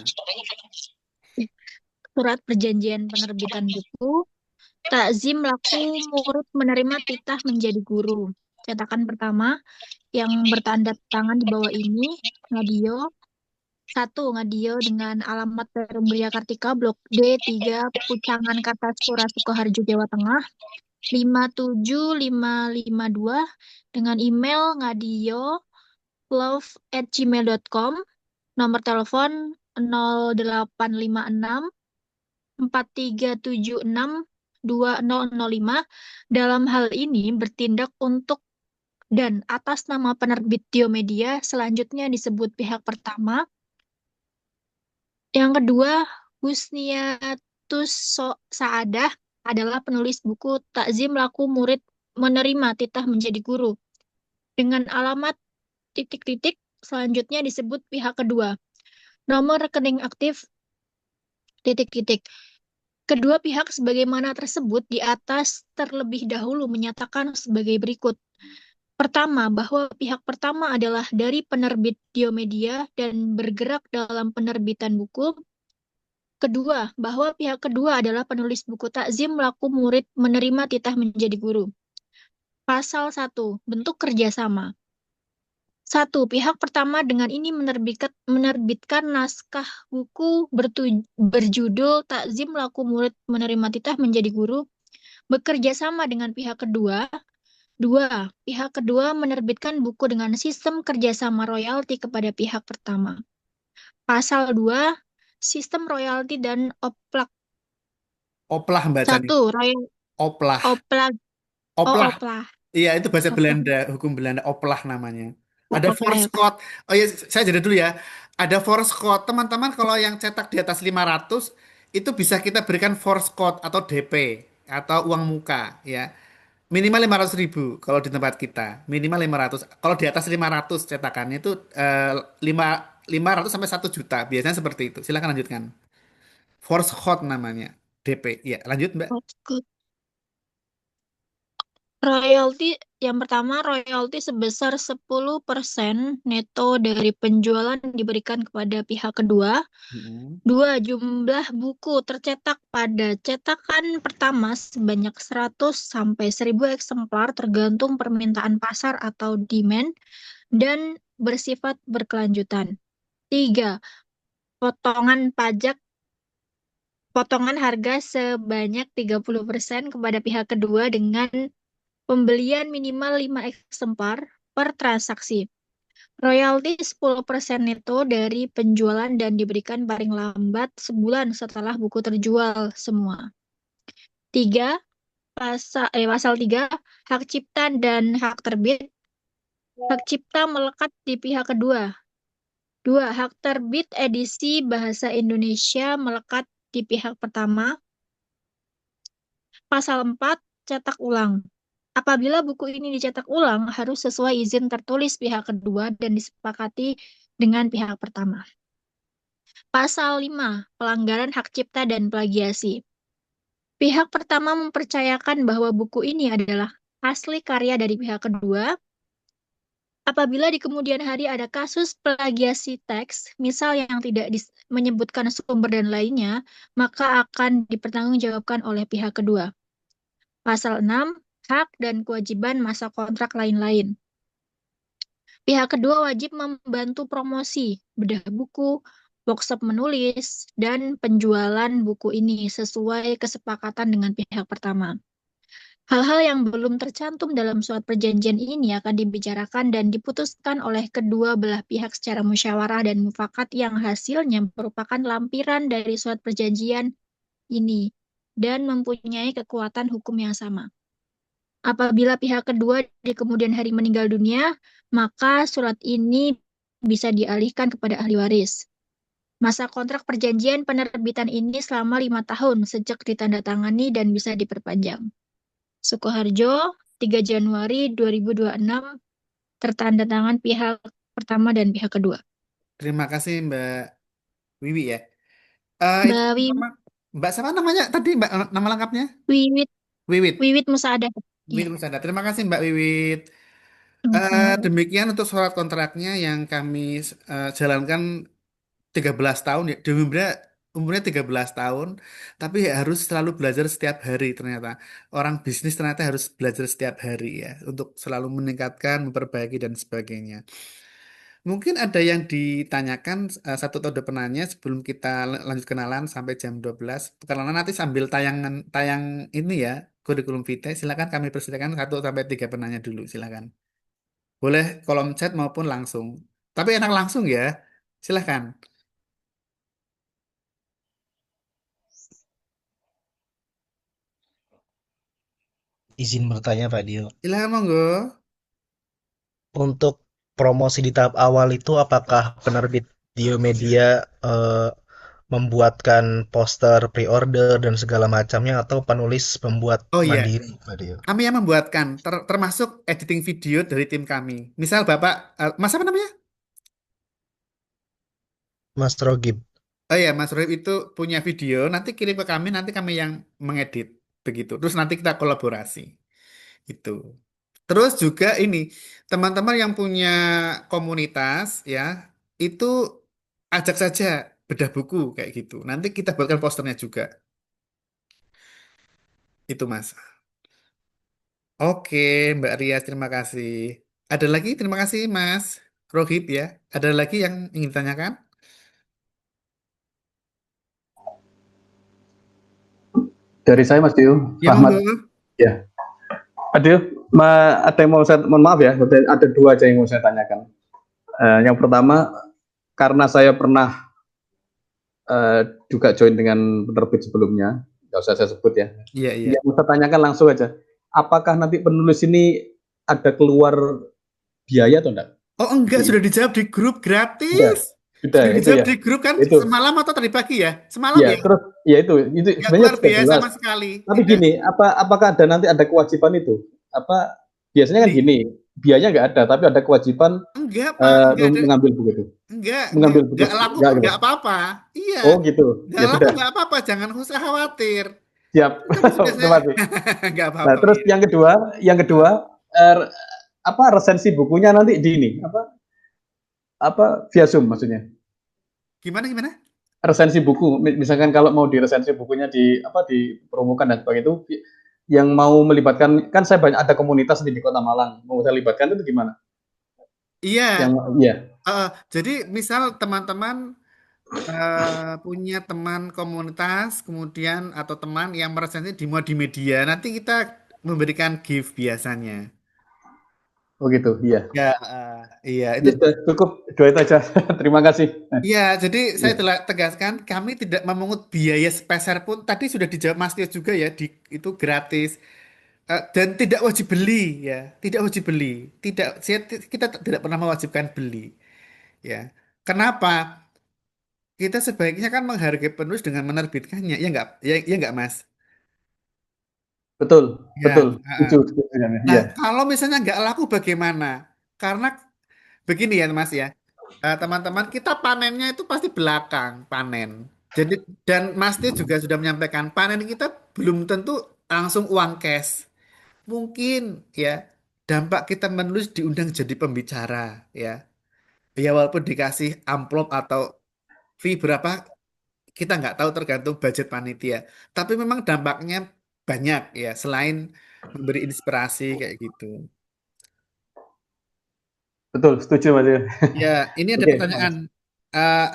surat perjanjian penerbitan buku, takzim laku murid menerima titah menjadi guru. Cetakan pertama yang bertanda tangan di bawah ini, Ngadio. 1. Ngadio dengan alamat Perum Gria Kartika, Blok D, 3, Pucangan Kartasura, Sukoharjo, Jawa Tengah. 57552 dengan email ngadio@gmail.com, nomor telepon 0856 4376 2005. Dalam hal ini bertindak untuk dan atas nama penerbit Diomedia, selanjutnya disebut pihak pertama. Yang kedua, Husniatus Saadah adalah penulis buku Takzim Laku Murid Menerima Titah Menjadi Guru. Dengan alamat ... selanjutnya disebut pihak kedua. Nomor rekening aktif ... Kedua pihak sebagaimana tersebut di atas terlebih dahulu menyatakan sebagai berikut. Pertama, bahwa pihak pertama adalah dari penerbit Diomedia dan bergerak dalam penerbitan buku. Kedua, bahwa pihak kedua adalah penulis buku Takzim Laku Murid Menerima Titah Menjadi Guru. Pasal 1. Bentuk kerjasama. 1. Pihak pertama dengan ini menerbitkan naskah buku berjudul Takzim Laku Murid Menerima Titah Menjadi Guru bekerja sama dengan pihak kedua. 2. Pihak kedua menerbitkan buku dengan sistem kerjasama royalti kepada pihak pertama. Pasal 2. Sistem royalti dan oplak.
Oplah bacanya.
1.
Oplah.
Oplak.
Oplah.
Oplah.
Iya, itu bahasa
Oplah.
Belanda, hukum Belanda, oplah namanya. Ada
Oke,
force
oke.
code. Oh ya, saya jadi dulu ya. Ada force code. Teman-teman kalau yang cetak di atas 500 itu bisa kita berikan force code atau DP atau uang muka ya. Minimal 500.000 kalau di tempat kita. Minimal 500. Kalau di atas 500 cetakannya itu 5 500 sampai 1 juta. Biasanya seperti itu. Silakan lanjutkan. Force code namanya. DP. Ya, lanjut, Mbak.
Oke. Royalti yang pertama, royalti sebesar 10% neto dari penjualan diberikan kepada pihak kedua.
Mm-mm.
2. Jumlah buku tercetak pada cetakan pertama sebanyak 100 sampai 1000 eksemplar tergantung permintaan pasar atau demand dan bersifat berkelanjutan. 3. Potongan pajak potongan harga sebanyak 30% kepada pihak kedua dengan pembelian minimal 5 eksemplar per transaksi. Royalti 10% neto dari penjualan dan diberikan paling lambat sebulan setelah buku terjual semua. 3. Pasal 3. Hak cipta dan hak terbit. Hak cipta melekat di pihak kedua. 2. Hak terbit edisi bahasa Indonesia melekat di pihak pertama. Pasal 4. Cetak ulang. Apabila buku ini dicetak ulang, harus sesuai izin tertulis pihak kedua dan disepakati dengan pihak pertama. Pasal 5. Pelanggaran hak cipta dan plagiasi. Pihak pertama mempercayakan bahwa buku ini adalah asli karya dari pihak kedua. Apabila di kemudian hari ada kasus plagiasi teks, misal yang tidak menyebutkan sumber dan lainnya, maka akan dipertanggungjawabkan oleh pihak kedua. Pasal 6. Hak dan kewajiban masa kontrak lain-lain. Pihak kedua wajib membantu promosi, bedah buku, workshop menulis, dan penjualan buku ini sesuai kesepakatan dengan pihak pertama. Hal-hal yang belum tercantum dalam surat perjanjian ini akan dibicarakan dan diputuskan oleh kedua belah pihak secara musyawarah dan mufakat yang hasilnya merupakan lampiran dari surat perjanjian ini dan mempunyai kekuatan hukum yang sama. Apabila pihak kedua di kemudian hari meninggal dunia, maka surat ini bisa dialihkan kepada ahli waris. Masa kontrak perjanjian penerbitan ini selama 5 tahun sejak ditandatangani dan bisa diperpanjang. Sukoharjo, 3 Januari 2026, tertanda tangan pihak pertama dan pihak kedua.
Terima kasih Mbak Wiwi ya. Itu
Mbak
Mbak siapa namanya tadi Mbak nama lengkapnya?
Wiwit,
Wiwit.
Wiwit Musada.
Wiwit
Iya.
Musanda. Terima kasih Mbak Wiwit.
Sama-sama.
Demikian untuk surat kontraknya yang kami jalankan 13 tahun ya. Umurnya 13 tahun, tapi harus selalu belajar setiap hari ternyata. Orang bisnis ternyata harus belajar setiap hari ya untuk selalu meningkatkan, memperbaiki dan sebagainya. Mungkin ada yang ditanyakan satu atau dua penanya sebelum kita lanjut kenalan sampai jam 12. Karena nanti sambil tayang ini ya, kurikulum vitae, silakan kami persediakan satu sampai tiga penanya dulu, silakan. Boleh kolom chat maupun langsung. Tapi enak langsung ya. Silakan.
Izin bertanya Pak Dio.
Silakan monggo.
Untuk promosi di tahap awal itu apakah penerbit Dio Media membuatkan poster pre-order dan segala macamnya atau penulis membuat
Oh iya,
mandiri Pak Dio?
kami yang membuatkan termasuk editing video dari tim kami. Misal Bapak Mas apa namanya?
Mas Rogib.
Oh ya, Mas Rohib itu punya video, nanti kirim ke kami, nanti kami yang mengedit begitu. Terus nanti kita kolaborasi. Itu. Terus juga ini, teman-teman yang punya komunitas ya, itu ajak saja bedah buku kayak gitu. Nanti kita buatkan posternya juga. Itu Mas. Oke, Mbak Ria, terima kasih. Ada lagi? Terima kasih, Mas. Rohit ya. Ada lagi yang ingin ditanyakan?
Dari saya Mas Dio,
Ya
Rahmat.
monggo.
Ya. Aduh, ada yang mau saya, mohon maaf ya, ada dua aja yang mau saya tanyakan. Yang pertama, karena saya pernah juga join dengan penerbit sebelumnya, nggak usah saya sebut ya.
Iya, iya.
Yang mau saya tanyakan langsung aja, apakah nanti penulis ini ada keluar biaya atau enggak?
Oh enggak, sudah dijawab di grup
Sudah,
gratis.
sudah
Sudah
itu
dijawab
ya.
di grup kan
Itu.
semalam atau tadi pagi ya? Semalam
Ya,
ya?
terus ya itu
Nggak
sebenarnya
keluar
sudah
biaya
jelas.
sama sekali.
Tapi
Tidak.
gini, apakah nanti ada kewajiban itu? Apa biasanya kan
Di,
gini, biayanya nggak ada, tapi ada kewajiban
enggak Pak, enggak ada.
mengambil buku itu,
Enggak
mengambil buku
laku
nggak
pun
gitu.
enggak apa-apa. Iya,
Oh gitu,
enggak
ya
laku
sudah,
enggak apa-apa, jangan usah khawatir.
siap,
Tapi sudah saya
otomatis.
enggak
Nah,
apa-apa
terus
ya.
yang kedua, eh, apa resensi bukunya nanti di ini, apa via Zoom maksudnya?
Gimana gimana?
Resensi buku, misalkan kalau mau diresensi bukunya dipromokan dan sebagainya itu, yang mau melibatkan, kan saya banyak ada komunitas di Kota Malang, mau saya libatkan itu gimana?
Iya,
Yang iya,
jadi misal teman-teman punya teman komunitas, kemudian atau teman yang meresensi di media, nanti kita memberikan gift biasanya.
oh gitu, iya.
Ya, iya itu.
Ya, cukup dua itu aja. Terima kasih.
Iya, jadi saya
Iya,
telah tegaskan kami tidak memungut biaya sepeser pun. Tadi sudah dijawab Mas Tio juga ya, itu gratis. Dan tidak wajib beli ya, tidak wajib beli. Tidak, kita tidak pernah mewajibkan beli ya. Kenapa? Kita sebaiknya kan menghargai penulis dengan menerbitkannya, ya enggak? Ya enggak, Mas?
betul,
Ya.
betul.
Heeh.
Setuju, setuju dengan ya.
Nah,
Iya,
kalau misalnya nggak laku bagaimana? Karena begini ya, Mas ya. Teman-teman, kita panennya itu pasti belakang panen. Jadi dan Mas Tio juga sudah menyampaikan panen kita belum tentu langsung uang cash. Mungkin ya dampak kita menulis diundang jadi pembicara ya. Ya walaupun dikasih amplop atau fee berapa kita nggak tahu tergantung budget panitia. Tapi memang dampaknya banyak ya selain memberi inspirasi kayak gitu.
betul, setuju Mas.
Ya, ini ada
Oke,
pertanyaan.
makasih.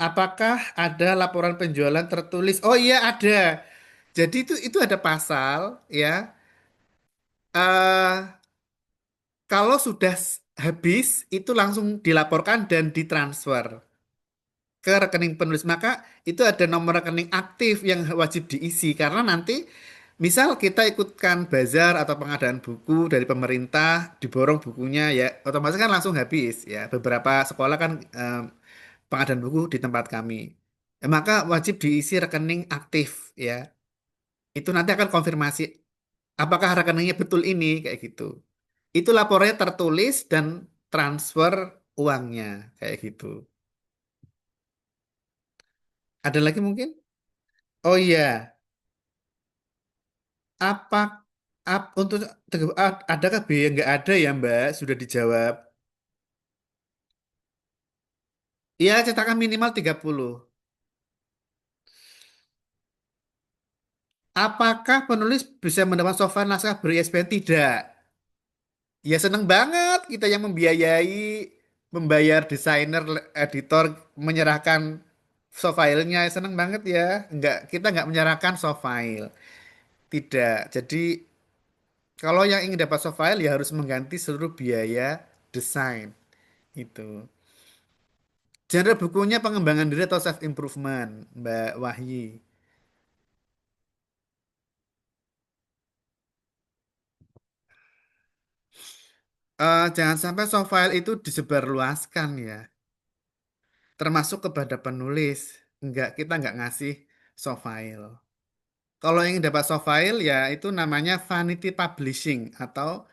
Apakah ada laporan penjualan tertulis? Oh iya ada. Jadi itu ada pasal ya. eh Kalau sudah habis itu langsung dilaporkan dan ditransfer ke rekening penulis. Maka itu ada nomor rekening aktif yang wajib diisi karena nanti misal kita ikutkan bazar atau pengadaan buku dari pemerintah, diborong bukunya ya, otomatis kan langsung habis ya. Beberapa sekolah kan pengadaan buku di tempat kami. Maka wajib diisi rekening aktif ya. Itu nanti akan konfirmasi apakah rekeningnya betul ini kayak gitu. Itu laporannya tertulis dan transfer uangnya kayak gitu. Ada lagi mungkin? Oh iya, apa untuk adakah biaya nggak ada ya Mbak? Sudah dijawab. Iya, cetakan minimal 30. Apakah penulis bisa mendapat software naskah ber-ISBN? Tidak. Ya seneng banget kita yang membiayai, membayar desainer, editor, menyerahkan soft filenya. Seneng banget ya. Kita nggak menyerahkan soft file. Tidak. Jadi kalau yang ingin dapat soft file ya harus mengganti seluruh biaya desain. Itu. Genre bukunya pengembangan diri atau self improvement, Mbak Wahyi. Jangan sampai soft file itu disebarluaskan ya, termasuk kepada penulis. Kita nggak ngasih soft file. Kalau ingin dapat soft file ya itu namanya vanity publishing atau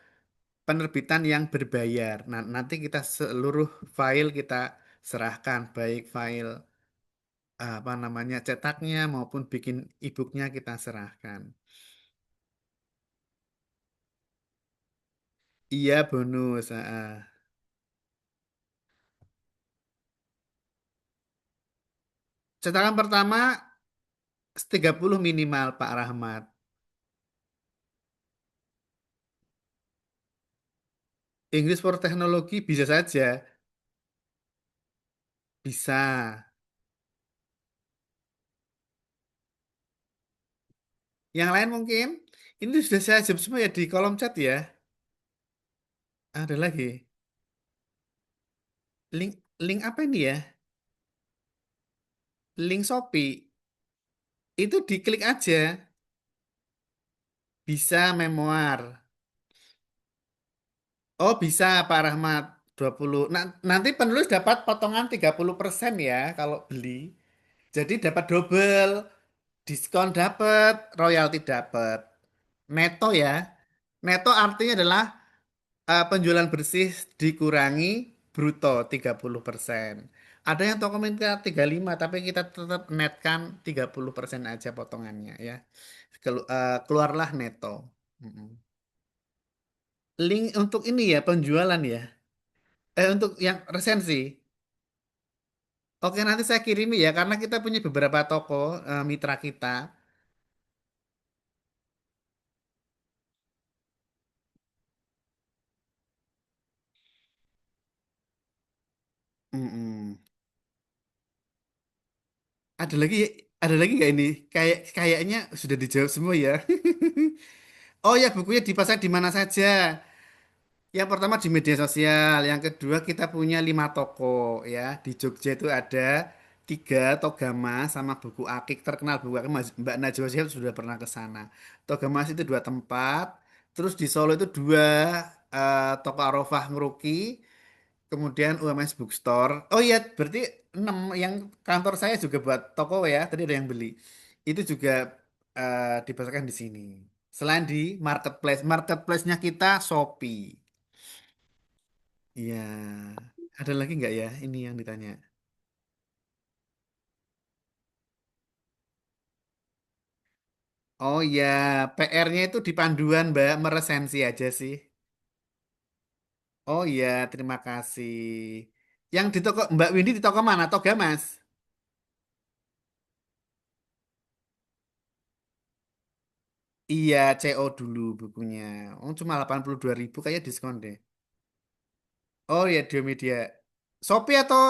penerbitan yang berbayar. Nah, nanti kita seluruh file kita serahkan, baik file apa namanya cetaknya maupun bikin e-booknya kita serahkan. Iya bonus. Cetakan pertama 30 minimal Pak Rahmat. Inggris for teknologi bisa saja. Bisa. Yang lain mungkin? Ini sudah saya jawab semua ya di kolom chat ya. Ada lagi. Link link apa ini ya? Link Shopee. Itu diklik aja. Bisa memoir. Oh bisa Pak Rahmat. 20. Nah, nanti penulis dapat potongan 30% ya kalau beli. Jadi dapat double. Diskon dapat, royalti dapat. Neto ya. Neto artinya adalah penjualan bersih dikurangi bruto 30%. Ada yang toko minta 35, tapi kita tetap netkan 30% aja potongannya ya. Keluarlah neto. Mm-mm. Link untuk ini ya penjualan ya. Untuk yang resensi. Oke nanti saya kirimi ya karena kita punya beberapa toko mitra kita. Mm-mm. Ada lagi ada lagi nggak ini? Kayaknya sudah dijawab semua ya. Oh ya bukunya dipasang di mana saja? Yang pertama di media sosial, yang kedua kita punya 5 toko ya. Di Jogja itu ada 3 Togama sama buku Akik terkenal buku Akik Mbak Najwa Shihab sudah pernah ke sana. Togamas itu 2 tempat, terus di Solo itu 2 toko Arofah Ngeruki, kemudian UMS Bookstore. Oh iya, berarti 6 yang kantor saya juga buat toko ya. Tadi ada yang beli. Itu juga dipasarkan di sini. Selain di marketplace, marketplace-nya kita Shopee. Iya. Ada lagi nggak ya ini yang ditanya? Oh iya, PR-nya itu di panduan Mbak, meresensi aja sih. Oh iya, terima kasih. Yang di toko Mbak Windy di toko mana? Toga Mas? Iya, CO dulu bukunya. Oh, cuma 82.000 kayaknya diskon deh. Oh iya, Media. Shopee atau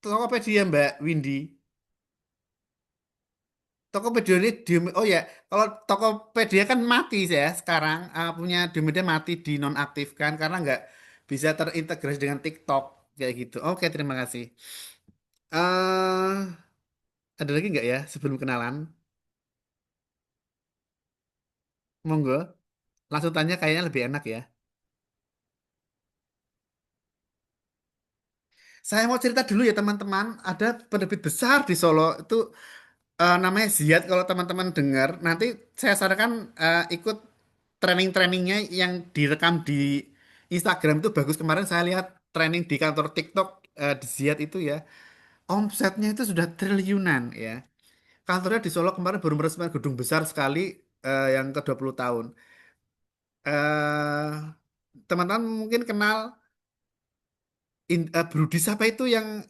Tokopedia Mbak Windy? Tokopedia ini oh ya, kalau Tokopedia kan mati ya sekarang. Punya Media mati dinonaktifkan karena nggak bisa terintegrasi dengan TikTok kayak gitu. Oke, terima kasih. eh ada lagi nggak ya sebelum kenalan? Monggo, langsung tanya kayaknya lebih enak ya. Saya mau cerita dulu ya teman-teman. Ada penerbit besar di Solo itu namanya Ziad. Kalau teman-teman dengar, nanti saya sarankan ikut training-trainingnya yang direkam di Instagram itu bagus. Kemarin saya lihat training di kantor TikTok di Ziad itu ya. Omsetnya itu sudah triliunan ya. Kantornya di Solo kemarin baru meresmikan gedung besar sekali yang ke 20 tahun. eh Teman-teman mungkin kenal Brudi siapa itu yang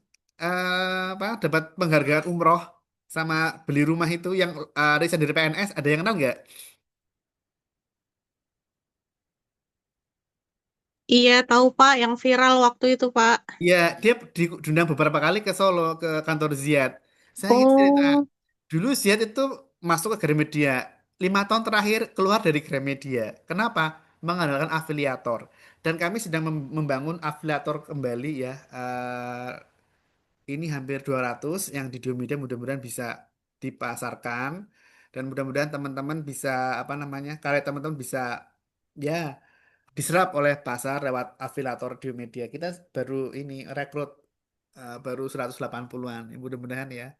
apa dapat penghargaan umroh sama beli rumah itu yang resign dari PNS, ada yang kenal nggak?
Iya, tahu Pak, yang viral waktu itu Pak.
Iya, dia diundang beberapa kali ke Solo ke kantor Ziad. Saya ingin cerita,
Oh,
dulu Ziad itu masuk ke Gramedia. 5 tahun terakhir keluar dari Gramedia. Kenapa? Mengandalkan afiliator. Dan kami sedang membangun afiliator kembali ya. Ini hampir 200 yang di Diomedia mudah-mudahan bisa dipasarkan. Dan mudah-mudahan teman-teman bisa, apa namanya, karya teman-teman bisa ya diserap oleh pasar lewat afiliator Diomedia. Kita baru ini rekrut baru 180-an. Mudah-mudahan ya.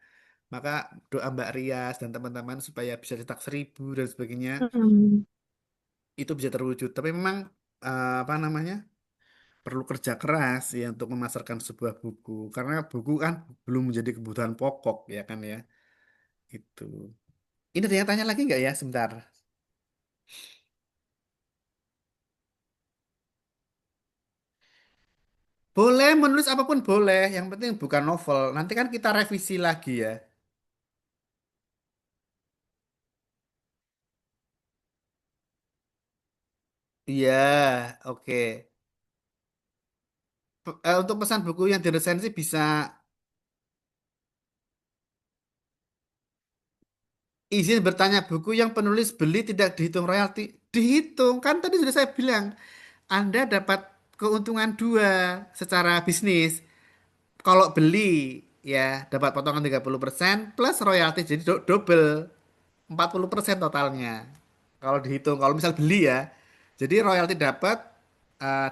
Maka doa Mbak Rias dan teman-teman supaya bisa cetak 1.000 dan sebagainya
hmm.
itu bisa terwujud. Tapi memang apa namanya perlu kerja keras ya untuk memasarkan sebuah buku karena buku kan belum menjadi kebutuhan pokok ya kan ya itu. Ini ada yang tanya lagi nggak ya sebentar? Boleh menulis apapun boleh, yang penting bukan novel. Nanti kan kita revisi lagi ya. Iya, oke. Untuk pesan buku yang diresensi bisa Izin bertanya, buku yang penulis beli tidak dihitung royalti. Dihitung, kan tadi sudah saya bilang. Anda dapat keuntungan dua secara bisnis. Kalau beli, ya dapat potongan 30% plus royalti, jadi double 40% totalnya. Kalau dihitung, kalau misal beli ya. Jadi royalti dapat,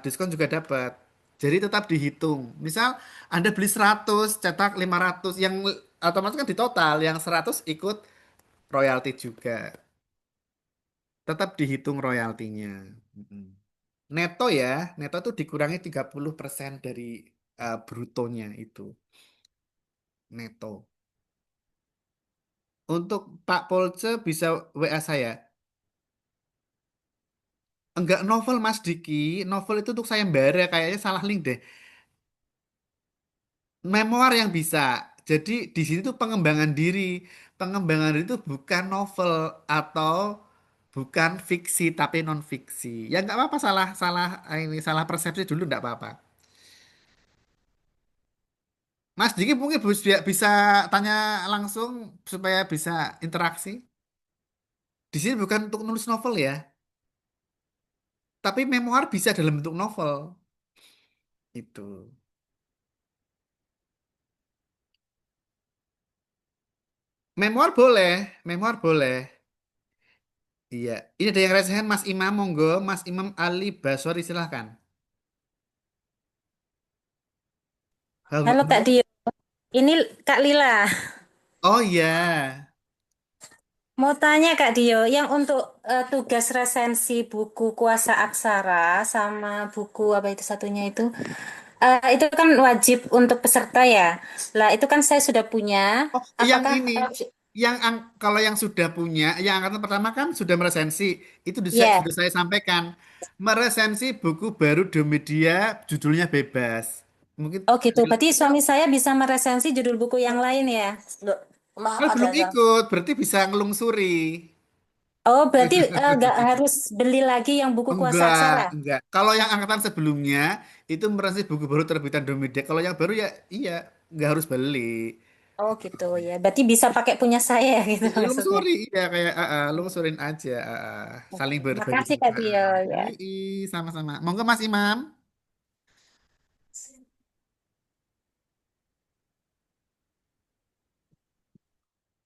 diskon juga dapat. Jadi tetap dihitung. Misal Anda beli 100, cetak 500, yang otomatis kan di total, yang 100 ikut royalti juga. Tetap dihitung royaltinya. Mm-mm. Neto ya, neto itu dikurangi 30% dari brutonya itu. Neto. Untuk Pak Polce bisa WA saya. Enggak novel Mas Diki, novel itu untuk sayembara, kayaknya salah link deh. Memoir yang bisa. Jadi di sini tuh pengembangan diri. Pengembangan diri itu bukan novel atau bukan fiksi tapi non fiksi. Ya nggak apa-apa, salah salah ini salah persepsi dulu nggak apa-apa. Mas Diki mungkin bisa tanya langsung supaya bisa interaksi. Di sini bukan untuk nulis novel ya, tapi memoir bisa dalam bentuk novel. Itu. Memoir boleh, memoir boleh. Iya, ini ada yang resehan Mas Imam, monggo. Mas Imam Ali Basori, silahkan. Halo,
Halo Kak
halo.
Dio, ini Kak Lila.
Oh iya.
Mau tanya Kak Dio, yang untuk tugas resensi buku Kuasa Aksara sama buku apa itu satunya itu kan wajib untuk peserta ya. Lah itu kan saya sudah punya.
Oh, yang
Apakah
ini, kalau yang sudah punya, yang angkatan pertama kan sudah meresensi, itu
ya?
sudah saya sampaikan. Meresensi buku baru Domedia, judulnya Bebas. Mungkin
Oh gitu. Berarti suami saya bisa meresensi judul buku yang lain ya. Loh, maaf
kalau
ada
belum
yang.
ikut, berarti bisa ngelungsuri.
Oh berarti nggak harus beli lagi yang buku Kuasa
Enggak,
Aksara.
enggak. Kalau yang angkatan sebelumnya itu merasa buku baru terbitan Domedia. Kalau yang baru ya iya, enggak harus beli.
Oh gitu ya. Berarti bisa pakai punya saya gitu maksudnya.
Lungsuri ya kayak lungsurin aja, saling berbagi
Makasih Kak Tio
manfaat.
ya.
Yoi, sama-sama. Monggo Mas Imam,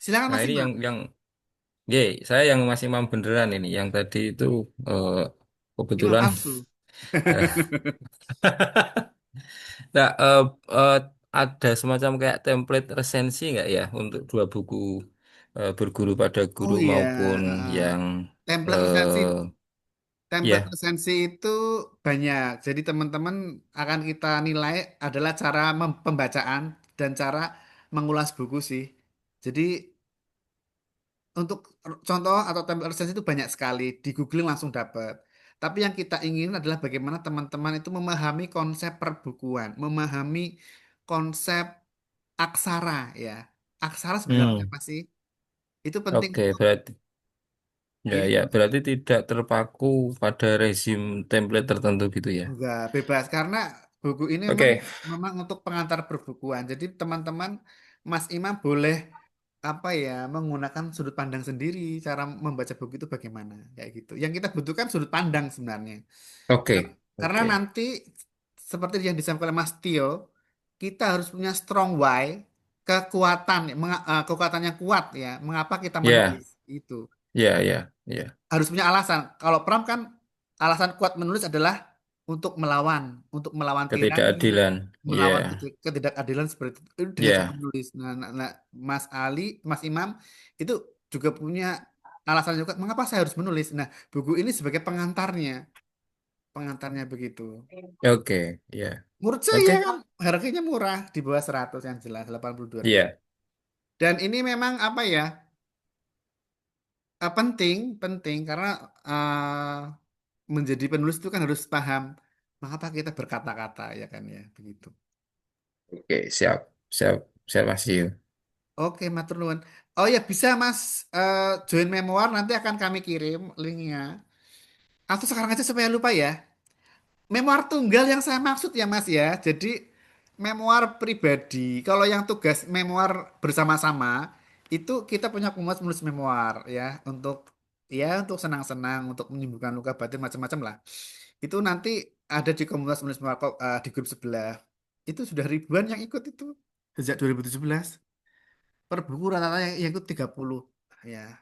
silakan
Nah,
Mas
ini
Imam.
saya yang masih imam beneran ini. Yang tadi itu eh,
Imam
kebetulan
palsu.
eh, nah, ada semacam kayak template resensi nggak ya untuk dua buku berguru pada
Oh
guru
iya,
maupun yang
template resensi,
eh, ya,
itu banyak. Jadi teman-teman akan kita nilai adalah cara pembacaan dan cara mengulas buku sih. Jadi untuk contoh atau template resensi itu banyak sekali. Di googling langsung dapat. Tapi yang kita ingin adalah bagaimana teman-teman itu memahami konsep perbukuan, memahami konsep aksara ya. Aksara sebenarnya
hmm,
apa sih? Itu penting
oke,
untuk ini
berarti tidak terpaku pada rezim template tertentu gitu ya.
enggak bebas karena buku ini memang
Oke,
memang untuk pengantar perbukuan. Jadi teman-teman Mas Imam boleh apa ya menggunakan sudut pandang sendiri cara membaca buku itu bagaimana kayak gitu. Yang kita butuhkan sudut pandang sebenarnya.
oke,
Karena
oke,
nanti seperti yang disampaikan oleh Mas Tio, kita harus punya strong why, kekuatan, kekuatan yang kuat ya. Mengapa kita
ya,
menulis itu?
ya, ya, ya,
Harus punya alasan. Kalau Pram kan alasan kuat menulis adalah untuk melawan tirani,
ketidakadilan, ya,
melawan ketidakadilan seperti itu dengan cara
ya,
menulis. Mas Ali, Mas Imam itu juga punya alasan juga mengapa saya harus menulis. Nah, buku ini sebagai pengantarnya begitu.
oke, ya,
Menurut saya
oke,
kan harganya murah di bawah 100 yang jelas 82.000.
ya,
Dan ini memang apa ya? Penting, penting karena menjadi penulis itu kan harus paham mengapa kita berkata-kata ya kan ya begitu.
oke, siap, siap, siap Mas Yu.
Oke, matur nuwun. Oh ya bisa Mas join memoir nanti akan kami kirim linknya. Atau sekarang aja supaya lupa ya. Memoir tunggal yang saya maksud ya Mas ya. Jadi memoir pribadi. Kalau yang tugas memoir bersama-sama Itu kita punya komunitas menulis memoir ya untuk senang-senang, untuk menyembuhkan luka batin macam-macam lah. Itu nanti ada di komunitas menulis memoir kok, di grup sebelah. Itu sudah ribuan yang ikut itu sejak 2017. Per buku rata-rata yang ikut 30. Ya,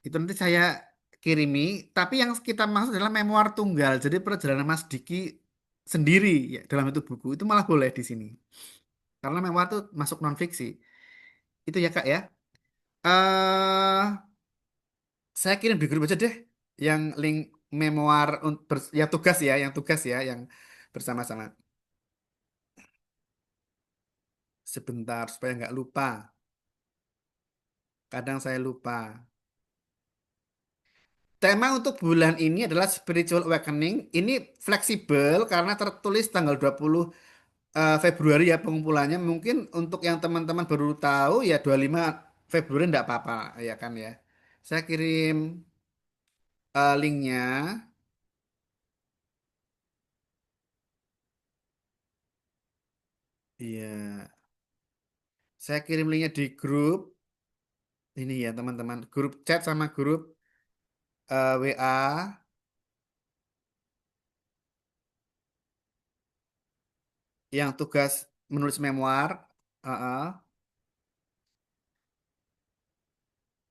itu nanti saya kirimi, tapi yang kita maksud adalah memoir tunggal. Jadi perjalanan Mas Diki sendiri ya dalam itu buku itu malah boleh di sini. Karena memoir itu masuk non fiksi. Itu ya Kak ya. eh saya kirim di grup aja deh yang link memoir ya tugas ya, yang tugas ya, yang bersama-sama. Sebentar supaya nggak lupa. Kadang saya lupa. Tema untuk bulan ini adalah Spiritual Awakening. Ini fleksibel karena tertulis tanggal 20 Februari ya pengumpulannya. Mungkin untuk yang teman-teman baru tahu ya 25 Februari enggak apa-apa ya kan ya. Saya kirim linknya. Iya, saya kirim linknya di grup ini ya teman-teman. Grup chat sama grup WA yang tugas menulis memoir.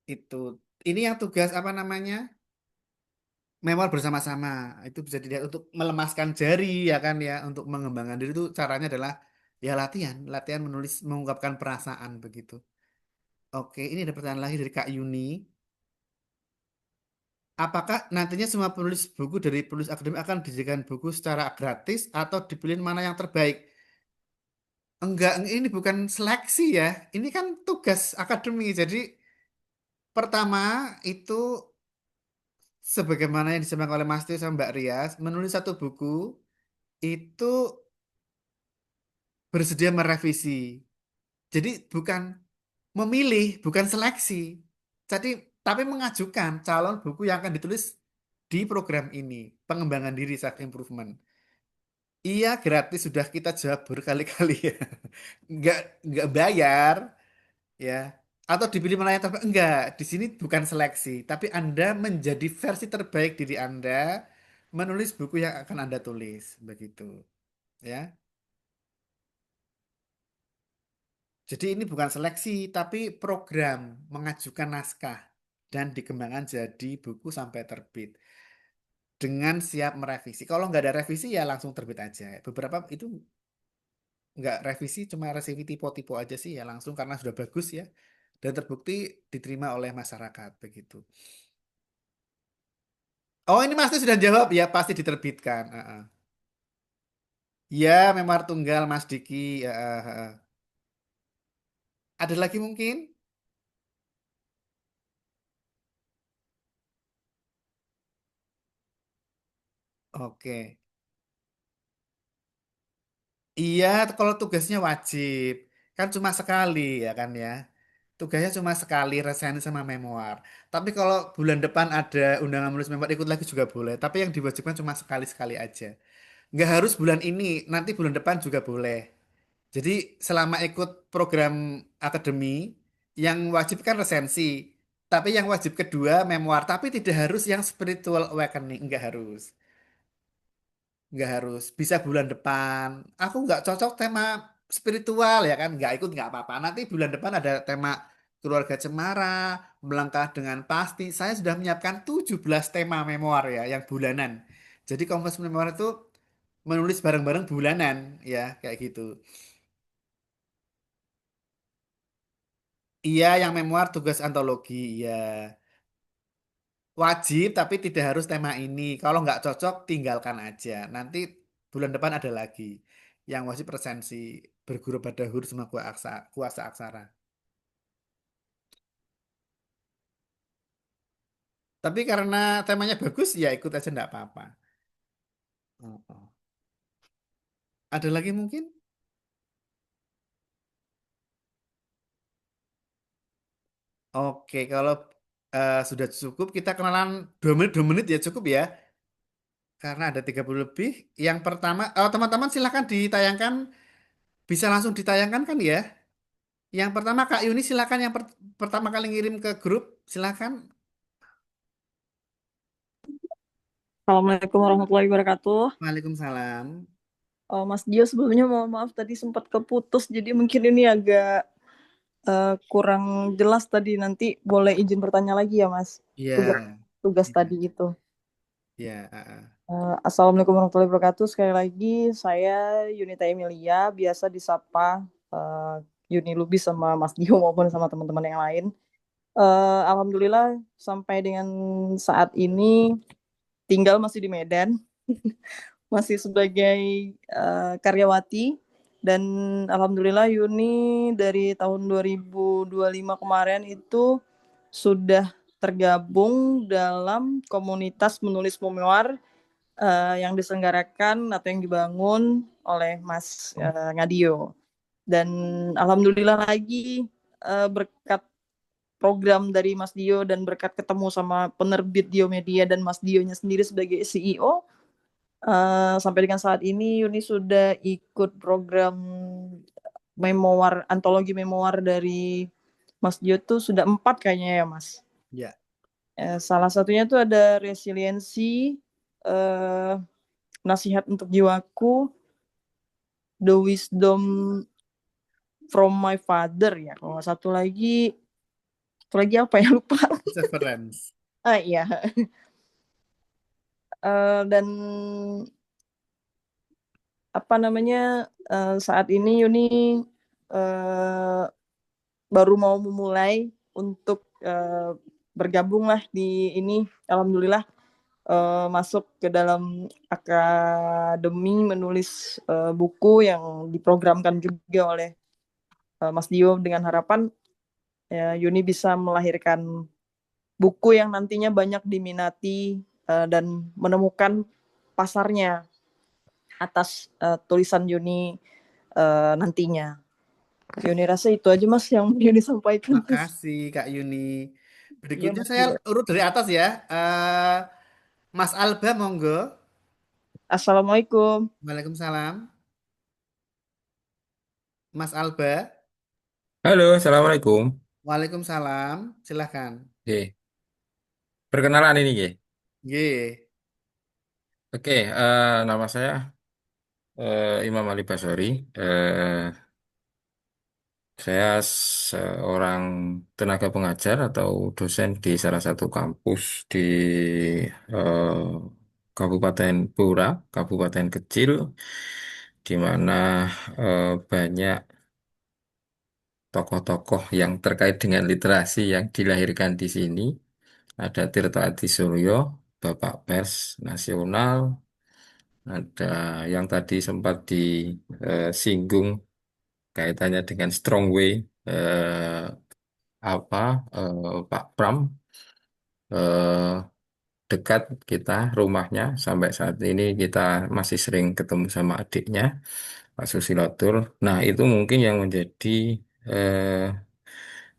Itu. Ini yang tugas apa namanya? Memoir bersama-sama. Itu bisa dilihat untuk melemaskan jari ya kan ya, untuk mengembangkan diri itu caranya adalah ya latihan, latihan menulis mengungkapkan perasaan begitu. Oke, ini ada pertanyaan lagi dari Kak Yuni. Apakah nantinya semua penulis buku dari penulis akademik akan dijadikan buku secara gratis atau dipilih mana yang terbaik? Enggak, ini bukan seleksi ya. Ini kan tugas akademi. Jadi pertama itu sebagaimana yang disampaikan oleh Mas Tio sama Mbak Rias, menulis satu buku itu bersedia merevisi. Jadi bukan memilih, bukan seleksi. Jadi tapi mengajukan calon buku yang akan ditulis di program ini, pengembangan diri self improvement. Iya, gratis sudah kita jawab berkali-kali ya. Nggak nggak bayar ya. Atau dipilih mana yang terbaik? Enggak, di sini bukan seleksi, tapi Anda menjadi versi terbaik diri Anda menulis buku yang akan Anda tulis, begitu. Ya. Jadi ini bukan seleksi, tapi program mengajukan naskah dan dikembangkan jadi buku sampai terbit dengan siap merevisi. Kalau nggak ada revisi ya langsung terbit aja. Beberapa itu nggak revisi, cuma revisi typo-typo aja sih ya langsung karena sudah bagus ya dan terbukti diterima oleh masyarakat begitu. Oh ini Mas Tis sudah jawab ya pasti diterbitkan. Ya memang tunggal Mas Diki. Ada lagi mungkin? Oke. Iya, kalau tugasnya wajib. Kan cuma sekali ya kan ya. Tugasnya cuma sekali resain sama memoir. Tapi kalau bulan depan ada undangan menulis memoir ikut lagi juga boleh. Tapi yang diwajibkan cuma sekali-sekali aja. Nggak harus bulan ini, nanti bulan depan juga boleh. Jadi selama ikut program akademi, yang wajib kan resensi. Tapi yang wajib kedua memoir. Tapi tidak harus yang spiritual awakening. Nggak harus. Nggak harus bisa bulan depan aku nggak cocok tema spiritual ya kan nggak ikut nggak apa-apa nanti bulan depan ada tema keluarga cemara melangkah dengan pasti saya sudah menyiapkan 17 tema memoir ya yang bulanan jadi kompas memoir itu menulis bareng-bareng bulanan ya kayak gitu iya yang memoir tugas antologi ya wajib tapi tidak harus tema ini kalau nggak cocok tinggalkan aja nanti bulan depan ada lagi yang wajib presensi berguru pada huruf sama kuasa aksara tapi karena temanya bagus ya ikut aja nggak apa-apa. Oh, oh. Ada lagi mungkin oke kalau sudah cukup kita kenalan 2 menit ya cukup ya karena ada 30 lebih yang pertama teman-teman silahkan ditayangkan bisa langsung ditayangkan kan ya Yang pertama Kak Yuni silakan yang pertama kali ngirim ke grup, silakan.
Assalamualaikum warahmatullahi wabarakatuh.
Waalaikumsalam.
Mas Dio, sebelumnya mohon maaf tadi sempat keputus, jadi mungkin ini agak kurang jelas tadi. Nanti boleh izin bertanya lagi ya, Mas.
Iya.
Tugas
Iya.
tadi itu.
Iya.
Assalamualaikum warahmatullahi wabarakatuh. Sekali lagi, saya Yunita Emilia, biasa disapa Yuni Lubis sama Mas Dio maupun sama teman-teman yang lain. Alhamdulillah sampai dengan saat ini tinggal masih di Medan, masih sebagai karyawati, dan alhamdulillah Yuni dari tahun 2025 kemarin itu sudah tergabung dalam komunitas menulis memoir yang diselenggarakan atau yang dibangun oleh Mas Ngadio. Dan alhamdulillah lagi berkat program dari Mas Dio dan berkat ketemu sama penerbit Dio Media dan Mas Dionya sendiri sebagai CEO, sampai dengan saat ini Yuni sudah ikut program memoir, antologi memoir dari Mas Dio tuh sudah 4 kayaknya ya Mas.
Ya.
Salah satunya tuh ada resiliensi, nasihat untuk jiwaku, the wisdom from my father ya. Kalau satu lagi apa ya, lupa.
Severance.
Iya. Dan apa namanya, saat ini Yuni baru mau memulai untuk bergabung lah di ini, alhamdulillah masuk ke dalam akademi menulis buku yang diprogramkan juga oleh Mas Dio, dengan harapan Yuni bisa melahirkan buku yang nantinya banyak diminati dan menemukan pasarnya atas tulisan Yuni nantinya. Yuni rasa itu aja Mas yang Yuni sampaikan.
Makasih Kak Yuni. Berikutnya
Mas
saya
Dio.
urut dari atas ya. Mas Alba monggo.
Assalamualaikum.
Waalaikumsalam. Mas Alba.
Halo, Assalamualaikum.
Waalaikumsalam. Silahkan.
Oke, perkenalan ini, Ge.
Ye.
Oke, nama saya Imam Ali Basori. Saya seorang tenaga pengajar atau dosen di salah satu kampus di eh, Kabupaten Pura, kabupaten kecil, di mana banyak tokoh-tokoh yang terkait dengan literasi yang dilahirkan di sini. Ada Tirta Adi Suryo, Bapak Pers Nasional, ada yang tadi sempat disinggung kaitannya dengan Strong Way, apa Pak Pram, eh, dekat kita rumahnya sampai saat ini kita masih sering ketemu sama adiknya Pak Susilotur. Nah itu mungkin yang menjadi eh,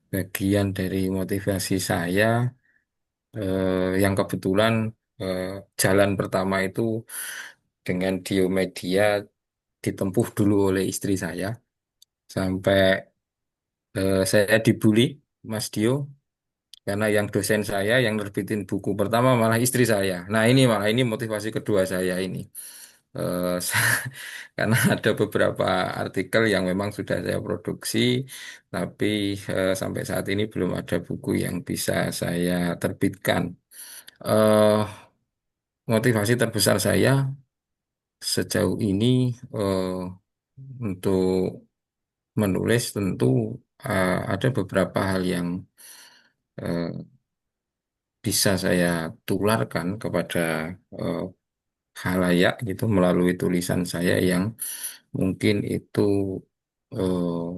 bagian dari motivasi saya, yang kebetulan eh, jalan pertama itu dengan Diomedia ditempuh dulu oleh istri saya sampai saya dibully Mas Dio karena yang dosen saya yang nerbitin buku pertama malah istri saya. Nah ini malah ini motivasi kedua saya ini. Eh, karena ada beberapa artikel yang memang sudah saya produksi, tapi sampai saat ini belum ada buku yang bisa saya terbitkan. eh Motivasi terbesar saya sejauh ini untuk menulis tentu ada beberapa hal yang eh, bisa saya tularkan kepada eh, khalayak gitu melalui tulisan saya yang mungkin itu eh,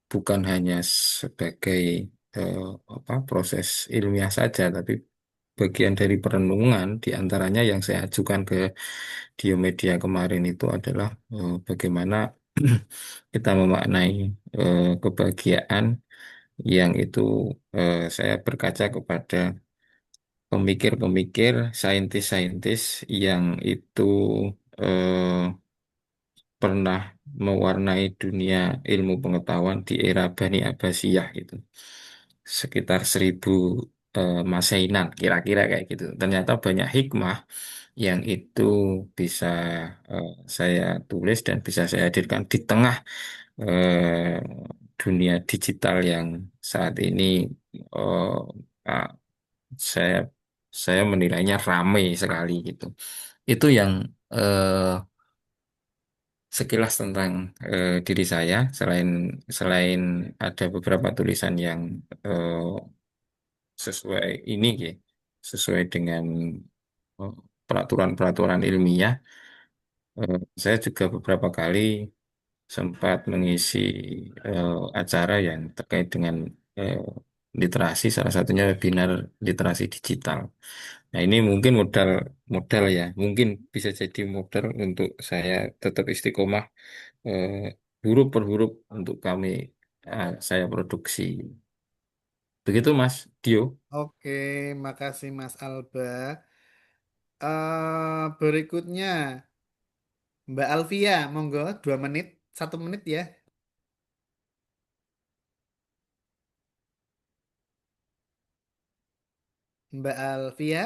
bukan hanya sebagai eh, proses ilmiah saja, tapi bagian dari perenungan di antaranya yang saya ajukan ke Diomedia kemarin itu adalah bagaimana kita memaknai kebahagiaan yang itu saya berkaca kepada pemikir-pemikir, saintis-saintis yang itu eh, pernah mewarnai dunia ilmu pengetahuan di era Bani Abbasiyah gitu. Sekitar 1000 Masainan kira-kira kayak gitu. Ternyata banyak hikmah yang itu bisa saya tulis dan bisa saya hadirkan di tengah eh, dunia digital yang saat ini eh, ah, saya saya menilainya ramai sekali gitu. Itu yang eh, sekilas tentang diri saya. Selain selain ada beberapa tulisan yang eh, sesuai ini, gitu, sesuai dengan eh, peraturan-peraturan ilmiah. Saya juga beberapa kali sempat mengisi eh, acara yang terkait dengan eh, literasi, salah satunya webinar literasi digital. Nah, ini mungkin modal modal ya, mungkin bisa jadi modal untuk saya tetap istiqomah eh, huruf per huruf untuk saya produksi. Begitu Mas Dio.
Oke, makasih Mas Alba. Berikutnya Mbak Alvia, monggo 2 menit, 1 menit ya. Mbak Alvia,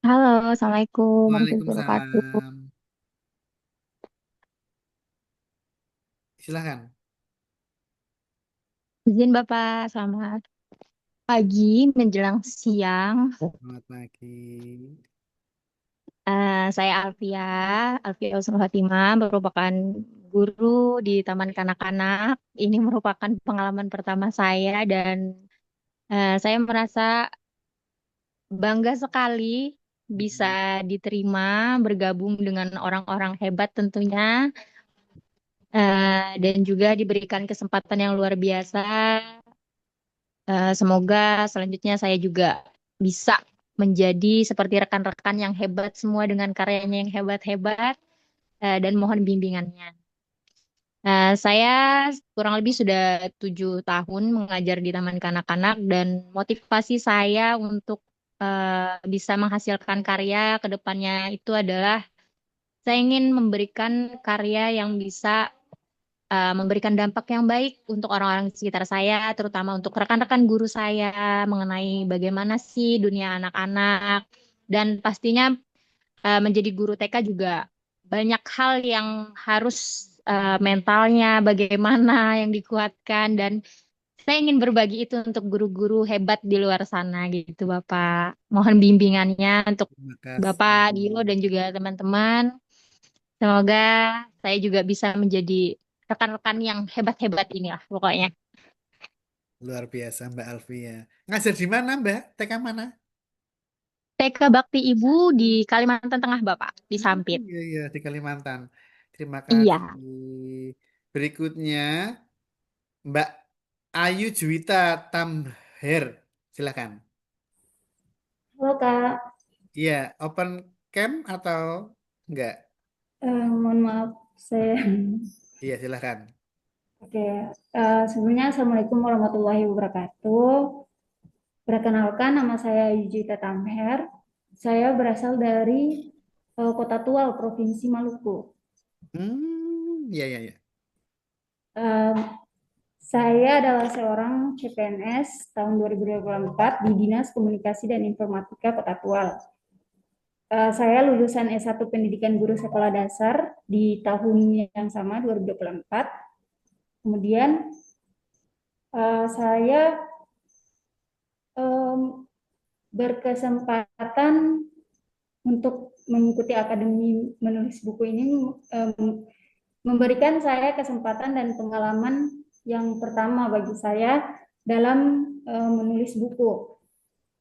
Halo, Assalamualaikum warahmatullahi wabarakatuh.
Waalaikumsalam. Silahkan.
Izin Bapak, selamat pagi menjelang siang.
Selamat pagi.
Saya Alfia Husnul Fatimah, merupakan guru di Taman Kanak-Kanak. Ini merupakan pengalaman pertama saya dan saya merasa bangga sekali bisa diterima bergabung dengan orang-orang hebat tentunya. Dan juga diberikan kesempatan yang luar biasa. Semoga selanjutnya saya juga bisa menjadi seperti rekan-rekan yang hebat semua dengan karyanya yang hebat-hebat dan mohon bimbingannya. Saya kurang lebih sudah 7 tahun mengajar di Taman Kanak-Kanak dan motivasi saya untuk bisa menghasilkan karya ke depannya itu adalah saya ingin memberikan karya yang bisa memberikan dampak yang baik untuk orang-orang di sekitar saya, terutama untuk rekan-rekan guru saya mengenai bagaimana sih dunia anak-anak. Dan pastinya menjadi guru TK juga banyak hal yang harus mentalnya bagaimana yang dikuatkan dan saya ingin berbagi itu untuk guru-guru hebat di luar sana gitu Bapak. Mohon bimbingannya untuk
Terima
Bapak
kasih.
Dio dan juga teman-teman. Semoga saya juga bisa menjadi rekan-rekan yang hebat-hebat inilah pokoknya.
Luar biasa Mbak Alvia. Ngajar di mana Mbak? TK mana?
TK Bakti Ibu di Kalimantan Tengah Bapak, di Sampit.
Iya, iya, di Kalimantan. Terima
Iya.
kasih. Berikutnya Mbak Ayu Juwita Tamher. Silakan.
Halo Kak.
Iya, open cam atau enggak?
Mohon maaf saya.
Iya, silakan.
Oke, sebelumnya Assalamualaikum warahmatullahi wabarakatuh. Perkenalkan nama saya Yujita Tamher. Saya berasal dari Kota Tual, Provinsi Maluku.
Iya, iya, iya.
Eh, Saya adalah seorang CPNS tahun 2024 di Dinas Komunikasi dan Informatika Kota Tual. Saya lulusan S1 Pendidikan Guru Sekolah Dasar di tahun yang sama 2024. Kemudian saya berkesempatan untuk mengikuti Akademi Menulis Buku ini memberikan saya kesempatan dan pengalaman yang pertama bagi saya dalam menulis buku.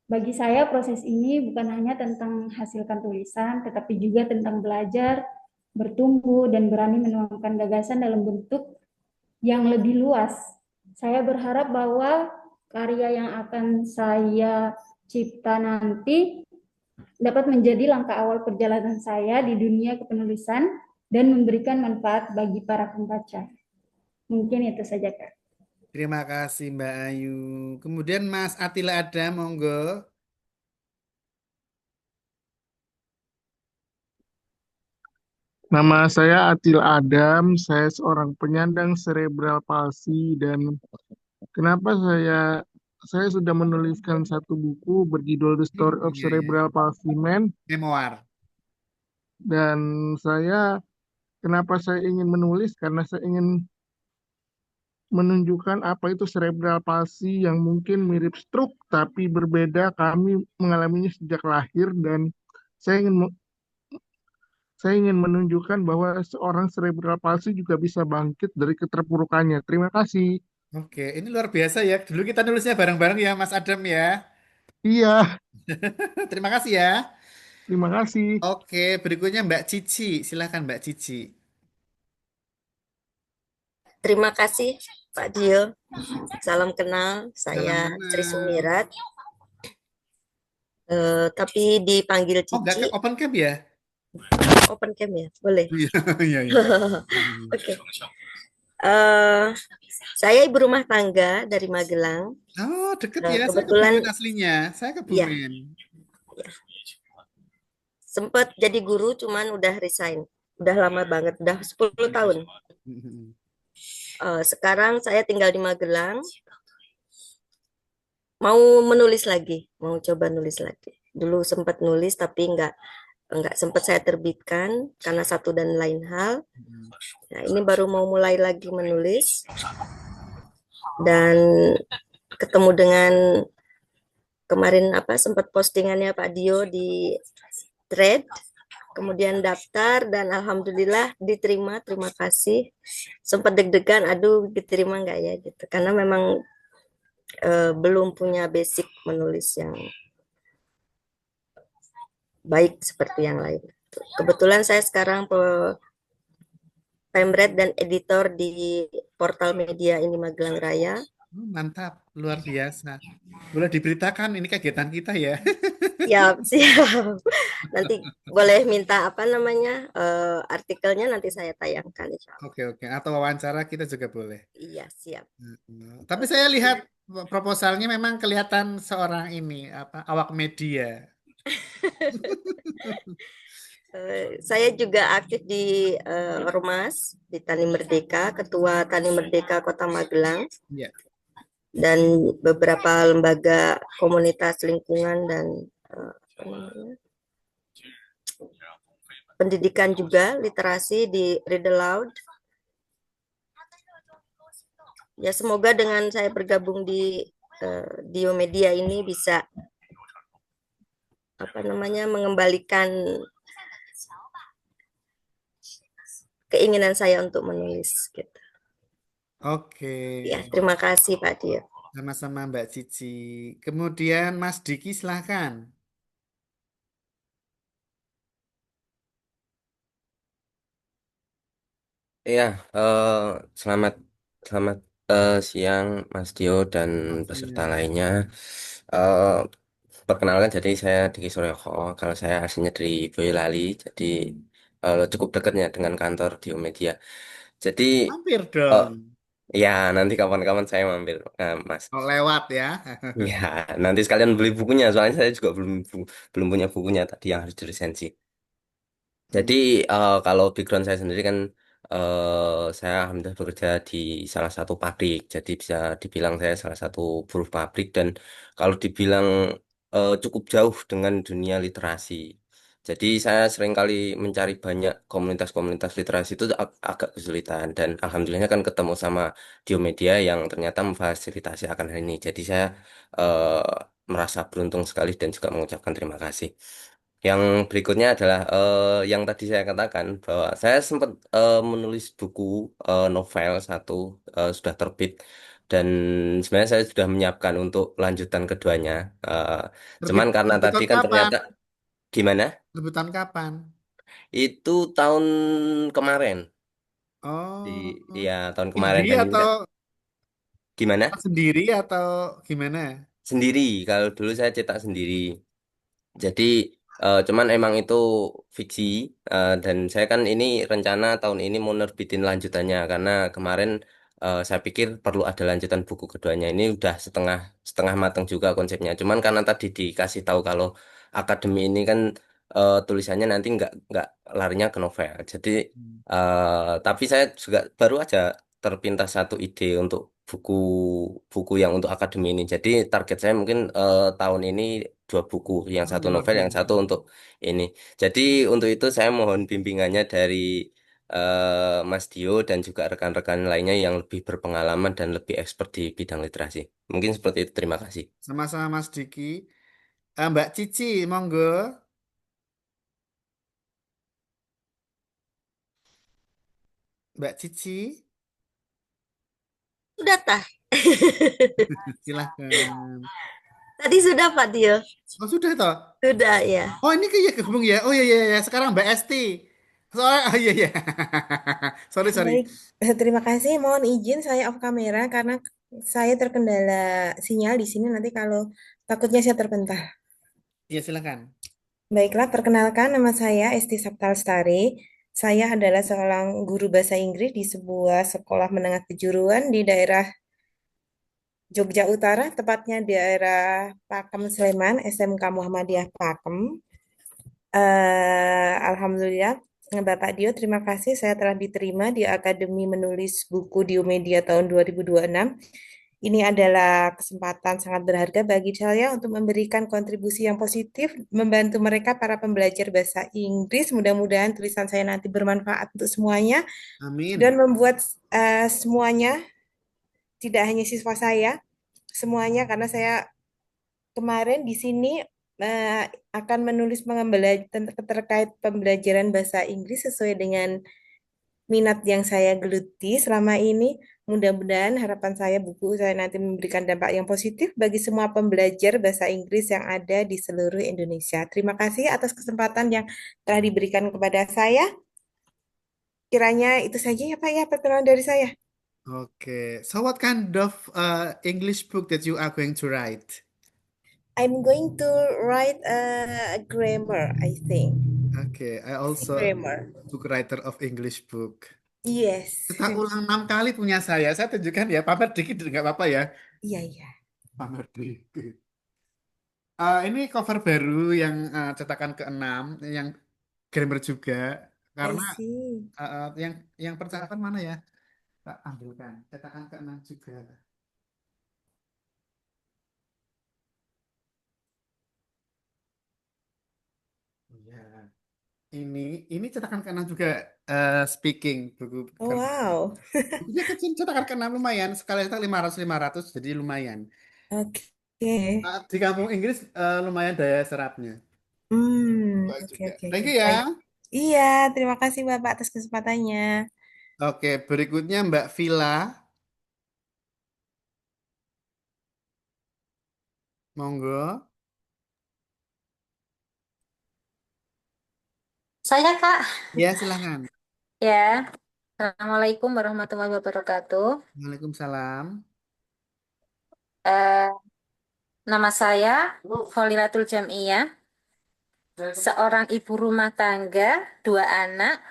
Bagi saya proses ini bukan hanya tentang menghasilkan tulisan, tetapi juga tentang belajar, bertumbuh, dan berani menuangkan gagasan dalam bentuk yang lebih luas. Saya berharap bahwa karya yang akan saya cipta nanti dapat menjadi langkah awal perjalanan saya di dunia kepenulisan dan memberikan manfaat bagi para pembaca. Mungkin itu saja, Kak.
Terima kasih Mbak Ayu. Kemudian Mas Atila ada, monggo.
Nama saya Atil Adam, saya seorang penyandang cerebral palsy dan kenapa saya sudah menuliskan satu buku berjudul The Story of
Iya, iya.
Cerebral Palsy Man
Memoir.
dan kenapa saya ingin menulis karena saya ingin menunjukkan apa itu cerebral palsy yang mungkin mirip stroke tapi berbeda. Kami mengalaminya sejak lahir dan saya ingin saya ingin menunjukkan bahwa seorang cerebral palsy juga bisa bangkit dari keterpurukannya. Terima kasih.
Oke, ini luar biasa ya. Dulu kita nulisnya bareng-bareng ya, Mas Adam ya.
Iya,
Terima kasih ya.
terima kasih.
Oke, berikutnya Mbak Cici. Silakan Mbak Cici.
Terima kasih Pak Dio. Salam kenal,
Salam
saya Sri
kenal.
Sumirat. Tapi dipanggil
Oh, nggak
Cici.
ke open camp ya?
Open cam ya, boleh.
Iya, iya, iya.
Oke. Saya ibu rumah tangga dari Magelang.
Oh, deket ya. Saya
Kebetulan
Kebumen aslinya. Saya
ya,
Kebumen.
sempat jadi guru, cuman udah resign. Udah lama banget, udah 10 tahun. Sekarang saya tinggal di Magelang. Mau menulis lagi, mau coba nulis lagi. Dulu sempat nulis tapi nggak sempat saya terbitkan karena satu dan lain hal. Nah, ini baru mau mulai lagi menulis dan ketemu dengan kemarin sempat postingannya Pak Dio di thread, kemudian daftar dan alhamdulillah diterima. Terima kasih. Sempat deg-degan, aduh diterima nggak ya gitu, karena memang belum punya basic menulis yang baik seperti yang lain. Kebetulan saya sekarang pemret dan editor di portal media ini Magelang Raya.
Mantap, luar biasa. Boleh diberitakan ini kegiatan kita ya.
Siap, siap. Nanti boleh minta artikelnya nanti saya tayangkan insya Allah.
Oke. Atau wawancara kita juga boleh.
Iya, siap.
Tapi saya lihat proposalnya memang kelihatan seorang ini awak media.
Saya juga aktif di Ormas di Tani Merdeka, Ketua Tani Merdeka Kota Magelang, dan beberapa lembaga komunitas lingkungan dan pendidikan juga, literasi di Read Aloud. Ya, semoga dengan saya bergabung di Dio Media ini bisa mengembalikan keinginan saya untuk menulis gitu.
Oke.
Ya, terima kasih Pak Dio.
Sama-sama Mbak Cici. Kemudian Mas Diki silahkan.
Iya, selamat selamat siang Mas Dio dan peserta lainnya. Eh, Perkenalkan, jadi saya Diki Suryoko. Kalau saya aslinya dari Boyolali, jadi cukup dekatnya dengan kantor Dio Media. Jadi,
Mampir
eh,
dong.
ya nanti kapan-kapan saya mampir, Mas.
Oh, lewat ya.
Ya, nanti sekalian beli bukunya. Soalnya saya juga belum punya bukunya tadi yang harus diresensi. Jadi kalau background saya sendiri kan saya alhamdulillah bekerja di salah satu pabrik. Jadi bisa dibilang saya salah satu buruh pabrik dan kalau dibilang cukup jauh dengan dunia literasi. Jadi saya seringkali mencari banyak komunitas-komunitas literasi itu agak kesulitan dan alhamdulillahnya kan ketemu sama Diomedia yang ternyata memfasilitasi akan hal ini. Jadi saya eh, merasa beruntung sekali dan juga mengucapkan terima kasih. Yang berikutnya adalah yang tadi saya katakan bahwa saya sempat menulis buku novel satu sudah terbit dan sebenarnya saya sudah menyiapkan untuk lanjutan keduanya. Eh,
Terbit,
Cuman karena tadi
terbitan
kan
kapan?
ternyata gimana?
Terbitan kapan?
Itu tahun kemarin di
Oh,
ya tahun kemarin
indie
dan ini
atau
gimana?
sendiri atau gimana?
Sendiri. Kalau dulu saya cetak sendiri. Jadi cuman emang itu fiksi dan saya kan ini rencana tahun ini mau nerbitin lanjutannya karena kemarin saya pikir perlu ada lanjutan buku keduanya. Ini udah setengah setengah matang juga konsepnya. Cuman karena tadi dikasih tahu kalau akademi ini kan tulisannya nanti nggak larinya ke novel. Jadi
Hmm.
tapi saya juga baru aja terpintas satu ide untuk buku yang untuk akademi ini. Jadi target saya mungkin tahun ini 2 buku, yang
Oh,
satu
luar
novel, yang
biasa.
satu untuk ini. Jadi untuk itu saya mohon bimbingannya dari Mas Dio dan juga rekan-rekan lainnya yang lebih berpengalaman dan lebih expert di bidang literasi. Mungkin seperti itu. Terima kasih.
Sama-sama Mas Diki. Mbak Cici, monggo. Mbak Cici,
Sudah tah?
silahkan.
Tadi sudah Pak Dio.
Oh, sudah toh?
Sudah ya.
Oh, ini kayak kehubung ya. Oh, iya, iya, iya. Sekarang Mbak Esti. Soalnya, oh, iya, iya. Sorry, sorry.
Baik, terima kasih. Mohon izin saya off kamera karena saya terkendala sinyal di sini nanti kalau takutnya saya terpental.
Iya, silakan.
Baiklah, perkenalkan nama saya Esti Saptalstari. Saya adalah seorang guru bahasa Inggris di sebuah sekolah menengah kejuruan di daerah Jogja Utara, tepatnya di daerah Pakem Sleman, SMK Muhammadiyah Pakem. Alhamdulillah, Bapak Dio, terima kasih saya telah diterima di Akademi Menulis Buku Diomedia tahun 2026. Ini adalah kesempatan sangat berharga bagi saya untuk memberikan kontribusi yang positif, membantu mereka para pembelajar bahasa Inggris. Mudah-mudahan tulisan saya nanti bermanfaat untuk semuanya dan
Amin.
membuat semuanya, tidak hanya siswa saya, semuanya karena saya kemarin di sini eh, akan menulis terkait pembelajaran bahasa Inggris sesuai dengan minat yang saya geluti selama ini. Mudah-mudahan harapan saya buku saya nanti memberikan dampak yang positif bagi semua pembelajar bahasa Inggris yang ada di seluruh Indonesia. Terima kasih atas kesempatan yang telah diberikan kepada saya. Kiranya itu saja ya Pak ya perkenalan dari saya.
Okay. So, what kind of English book that you are going to write?
I'm going to write a grammar, I think.
Okay. I also a
Grammar.
book writer of English book.
Yes.
Cetak ulang 6 kali punya saya. Saya tunjukkan ya. Pamer dikit nggak apa-apa ya.
Iya, iya.
Pamer dikit. Ini cover baru yang cetakan ke-6, yang grammar juga.
I
Karena
see.
yang percetakan mana ya? Tak ambilkan. Cetakan ke-6 juga. Ya. Ini cetakan ke-6 juga, speaking buku.
Oh, wow.
Bukunya kecil, cetakan ke-6 lumayan. Sekali cetak 500 jadi lumayan.
Oke.
Di kampung Inggris lumayan daya serapnya. Baik
Oke,
juga.
oke, oke.
Thank you ya.
Baik. Iya, terima kasih Bapak atas kesempatannya.
Oke, berikutnya Mbak Villa. Monggo.
Saya, Kak.
Ya, silakan.
Ya. Assalamualaikum warahmatullahi wabarakatuh.
Waalaikumsalam.
Eh, Nama saya Holilatul Jamiyah, seorang ibu rumah tangga, 2 anak,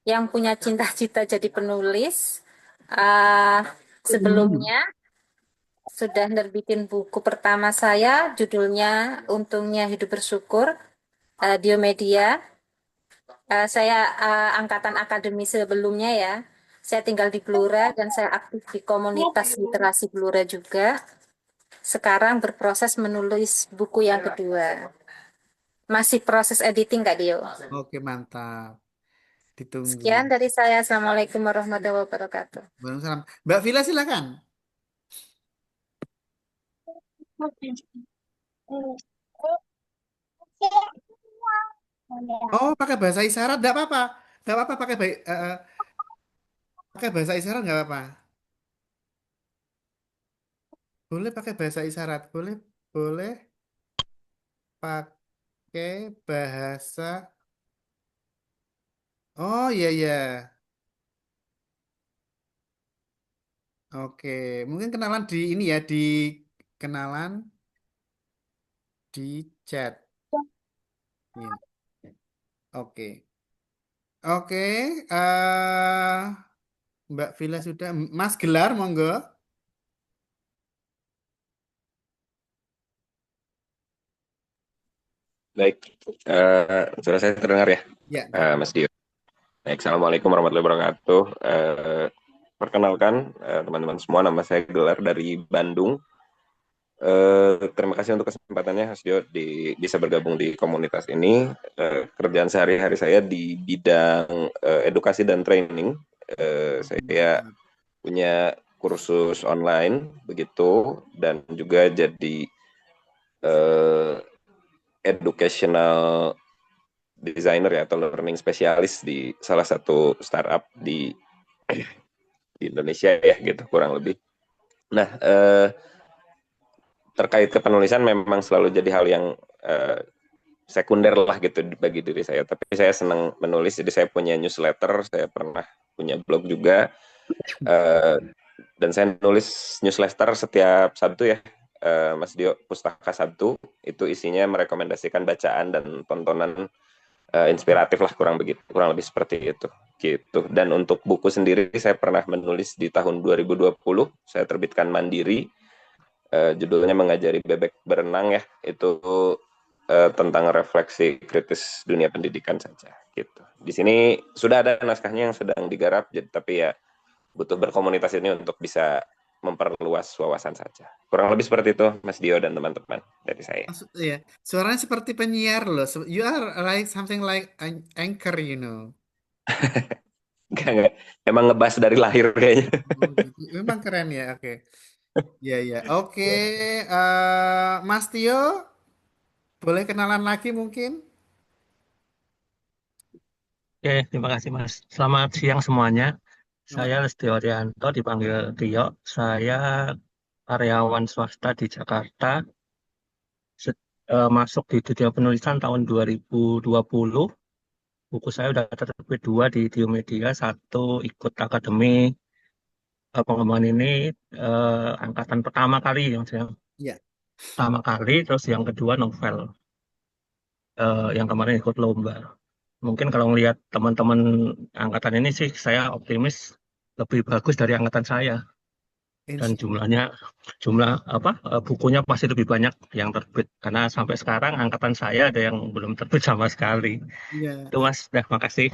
yang punya cita-cita jadi penulis. Eh, Sebelumnya sudah nerbitin buku pertama saya, judulnya Untungnya Hidup Bersyukur, Diomedia. Saya angkatan akademi sebelumnya ya. Saya tinggal di Blora dan saya aktif di komunitas literasi Blora juga. Sekarang berproses menulis buku yang kedua. Masih proses editing, Kak Dio.
Oke, mantap. Ditunggu.
Sekian dari saya. Assalamualaikum warahmatullahi wabarakatuh.
Waalaikumsalam. Mbak Villa, silakan. Oh, pakai bahasa isyarat, enggak apa-apa. Enggak apa-apa pakai bahasa isyarat enggak apa-apa. Boleh pakai bahasa isyarat, boleh boleh pakai bahasa. Oh, iya iya. Oke, mungkin kenalan di ini ya, di kenalan di chat. Iya. Oke. Oke, Mbak Villa sudah. Mas Gelar, monggo.
Baik, suara saya terdengar ya,
Ya,
Mas Dio. Baik, Assalamualaikum warahmatullahi wabarakatuh. Perkenalkan teman-teman semua, nama saya Gelar dari Bandung. Terima kasih untuk kesempatannya, Mas Dio, bisa bergabung di komunitas ini. Kerjaan sehari-hari saya di bidang edukasi dan training. Saya punya kursus online begitu, dan juga jadi educational designer ya, atau learning specialist di salah satu startup di Indonesia ya gitu kurang lebih. Nah, terkait kepenulisan memang selalu jadi hal yang sekunder lah gitu bagi diri saya. Tapi saya senang menulis, jadi saya punya newsletter, saya pernah punya blog juga, dan saya nulis newsletter setiap Sabtu ya, Mas Dio, Pustaka Sabtu, itu isinya merekomendasikan bacaan dan tontonan inspiratif lah, kurang lebih seperti itu gitu. Dan untuk buku sendiri saya pernah menulis di tahun 2020, saya terbitkan mandiri, judulnya Mengajari Bebek Berenang ya, itu tentang refleksi kritis dunia pendidikan saja gitu. Di sini sudah ada naskahnya yang sedang digarap, tapi ya butuh berkomunitas ini untuk bisa memperluas wawasan saja. Kurang lebih seperti itu, Mas Dio dan teman-teman dari saya.
ya. Suaranya seperti penyiar loh. You are like something like an anchor, you know.
Enggak. Emang ngebas dari lahir kayaknya.
Oh, gitu. Memang keren ya. Oke. Ya, ya. Oke. Mas Tio, boleh kenalan lagi mungkin?
Oke, terima kasih Mas. Selamat siang semuanya.
Selamat
Saya Lesti Orianto, dipanggil Tio. Saya karyawan swasta di Jakarta. Masuk di dunia penulisan tahun 2020. Buku saya udah terbit 2 di Diomedia, 1 ikut akademi pengembangan ini angkatan pertama kali yang saya
Ya.
pertama kali, terus yang kedua novel yang kemarin ikut lomba. Mungkin kalau melihat teman-teman angkatan ini sih saya optimis lebih bagus dari angkatan saya, dan jumlah bukunya pasti lebih banyak yang terbit, karena sampai sekarang angkatan saya ada yang belum terbit sama sekali.
Iya.
Itu Mas, makasih.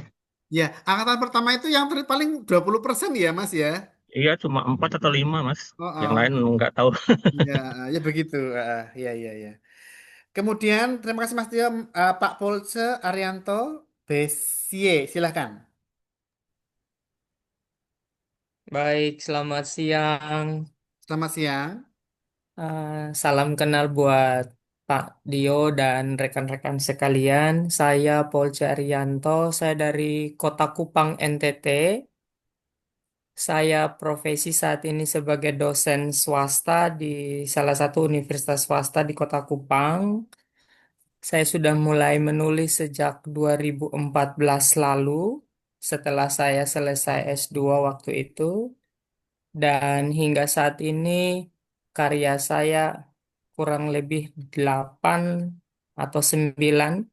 Ya, angkatan pertama itu yang paling 20% ya, Mas ya?
Iya, cuma 4 atau 5 Mas.
Oh,
Yang
oh.
lain nggak tahu.
Ya, ya begitu. Ya, ya, ya. Kemudian, terima kasih Mas Tio. Pak Polce Arianto, Besie, silahkan.
Baik, selamat siang.
Selamat siang.
Salam kenal buat Pak Dio dan rekan-rekan sekalian. Saya Polce Arianto, saya dari Kota Kupang, NTT. Saya profesi saat ini sebagai dosen swasta di salah satu universitas swasta di Kota Kupang. Saya sudah mulai menulis sejak 2014 lalu, setelah saya selesai S2 waktu itu. Dan hingga saat ini karya saya kurang lebih 8 atau 9.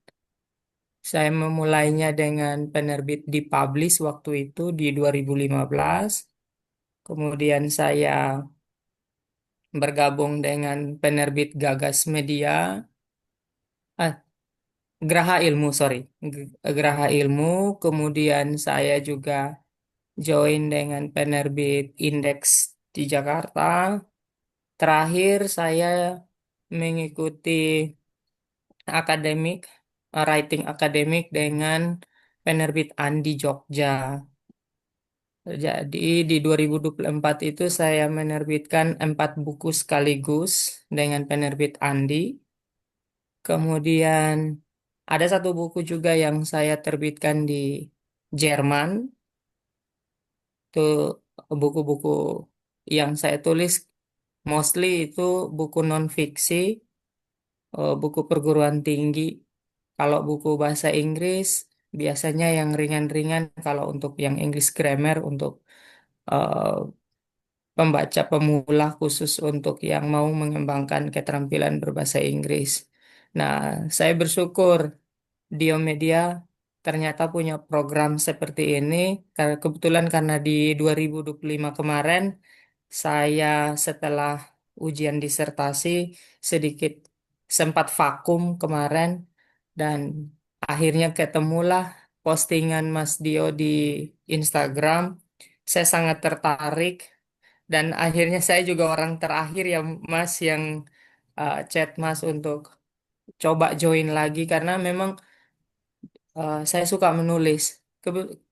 Saya memulainya dengan penerbit Dipublish waktu itu di 2015. Kemudian saya bergabung dengan penerbit Gagas Media, ah, Graha Ilmu, sorry, Graha Ilmu. Kemudian saya juga join dengan penerbit Indeks di Jakarta. Terakhir saya mengikuti akademik, writing akademik dengan penerbit Andi Jogja. Jadi di 2024 itu saya menerbitkan 4 buku sekaligus dengan penerbit Andi. Kemudian ada 1 buku juga yang saya terbitkan di Jerman. Itu buku-buku yang saya tulis mostly itu buku non-fiksi, buku perguruan tinggi. Kalau buku bahasa Inggris biasanya yang ringan-ringan, kalau untuk yang English grammar untuk eh, pembaca pemula khusus untuk yang mau mengembangkan keterampilan berbahasa Inggris. Nah, saya bersyukur Diomedia ternyata punya program seperti ini. Karena kebetulan karena di 2025 kemarin saya setelah ujian disertasi sedikit sempat vakum kemarin. dan akhirnya ketemulah postingan Mas Dio di Instagram. Saya sangat tertarik dan akhirnya saya juga orang terakhir ya Mas yang chat Mas untuk coba join lagi karena memang saya suka menulis.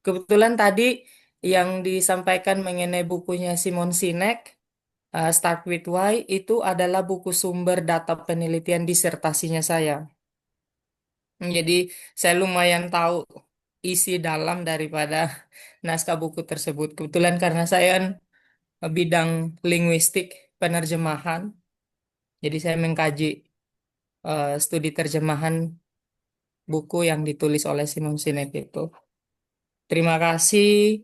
Kebetulan tadi yang disampaikan mengenai bukunya Simon Sinek, Start with Why, itu adalah buku sumber data penelitian disertasinya saya. Jadi saya lumayan tahu isi dalam daripada naskah buku tersebut. Kebetulan karena saya bidang linguistik penerjemahan, jadi saya mengkaji studi terjemahan buku yang ditulis oleh Simon Sinek itu. Terima kasih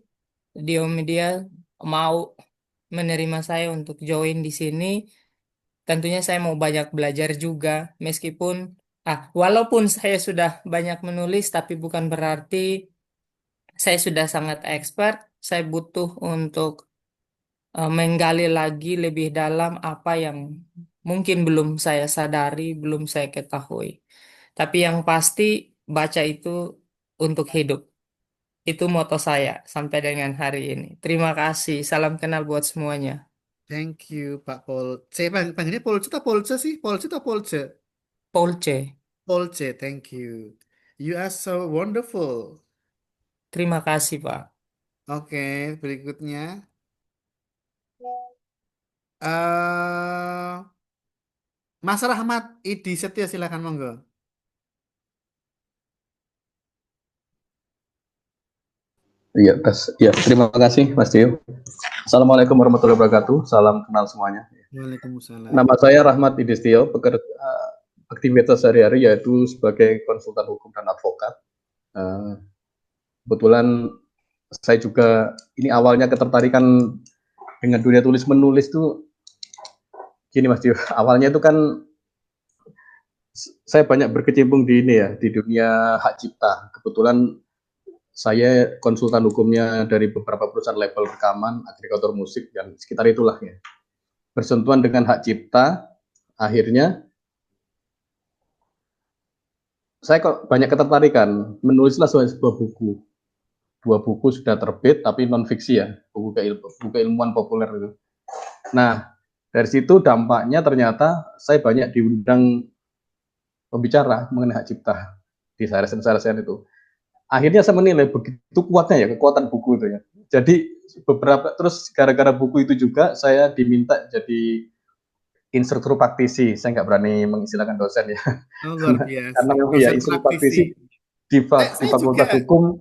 Dio Media mau menerima saya untuk join di sini. Tentunya saya mau banyak belajar juga, meskipun walaupun saya sudah banyak menulis, tapi bukan berarti saya sudah sangat expert. Saya butuh untuk menggali lagi lebih dalam apa yang mungkin belum saya sadari, belum saya ketahui. Tapi yang pasti baca itu untuk hidup. Itu moto saya sampai dengan hari ini. Terima kasih. Salam kenal buat semuanya.
Thank you, Pak Pol. Saya panggilnya Polce atau Polce sih? Polce atau Polce?
Polce.
Polce, thank you. You are so wonderful.
Terima kasih, Pak.
Oke, berikutnya. eh Mas Rahmat Idi Setio, silakan monggo.
Iya, terima kasih Mas Dio. Assalamualaikum warahmatullahi wabarakatuh. Salam kenal semuanya.
Waalaikumsalam.
Nama saya Rahmat Idistio, aktivitas sehari-hari yaitu sebagai konsultan hukum dan advokat. Kebetulan saya juga ini awalnya ketertarikan dengan dunia tulis menulis tuh gini Mas Dio. Awalnya itu kan saya banyak berkecimpung di ini ya, di dunia hak cipta. Kebetulan saya konsultan hukumnya dari beberapa perusahaan label rekaman, agregator musik, dan sekitar itulah ya. Bersentuhan dengan hak cipta, akhirnya saya kok banyak ketertarikan, menulislah sebuah buku. 2 buku sudah terbit, tapi non-fiksi ya, buku keilmuan populer itu. Nah, dari situ dampaknya ternyata saya banyak diundang pembicara mengenai hak cipta di saresen-saresen itu. Akhirnya saya menilai begitu kuatnya ya kekuatan buku itu ya. Jadi terus gara-gara buku itu juga saya diminta jadi instruktur praktisi. Saya nggak berani mengistilahkan dosen ya.
Oh, luar biasa.
Karena memang ya instruktur praktisi di Fakultas Hukum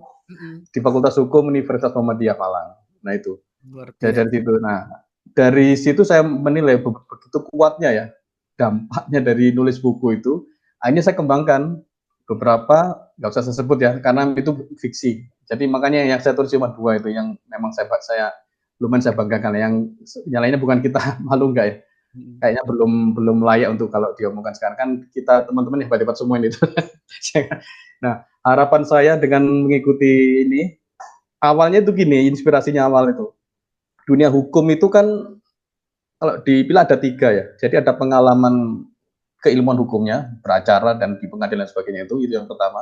di Fakultas Hukum Universitas Muhammadiyah Malang. Nah itu. Dari situ. Nah, dari situ saya menilai begitu kuatnya ya dampaknya dari nulis buku itu. Akhirnya saya kembangkan beberapa, nggak usah saya sebut ya, karena itu fiksi. Jadi makanya yang saya tulis cuma 2 itu yang memang saya lumayan saya banggakan. Yang lainnya bukan kita malu nggak ya? Kayaknya belum layak untuk kalau diomongkan sekarang kan kita teman-teman hebat-hebat semua ini. Nah, harapan saya dengan mengikuti ini awalnya itu gini, inspirasinya awal itu. Dunia hukum itu kan kalau dipilah ada 3 ya. Jadi ada pengalaman keilmuan hukumnya, beracara dan di pengadilan sebagainya itu yang pertama.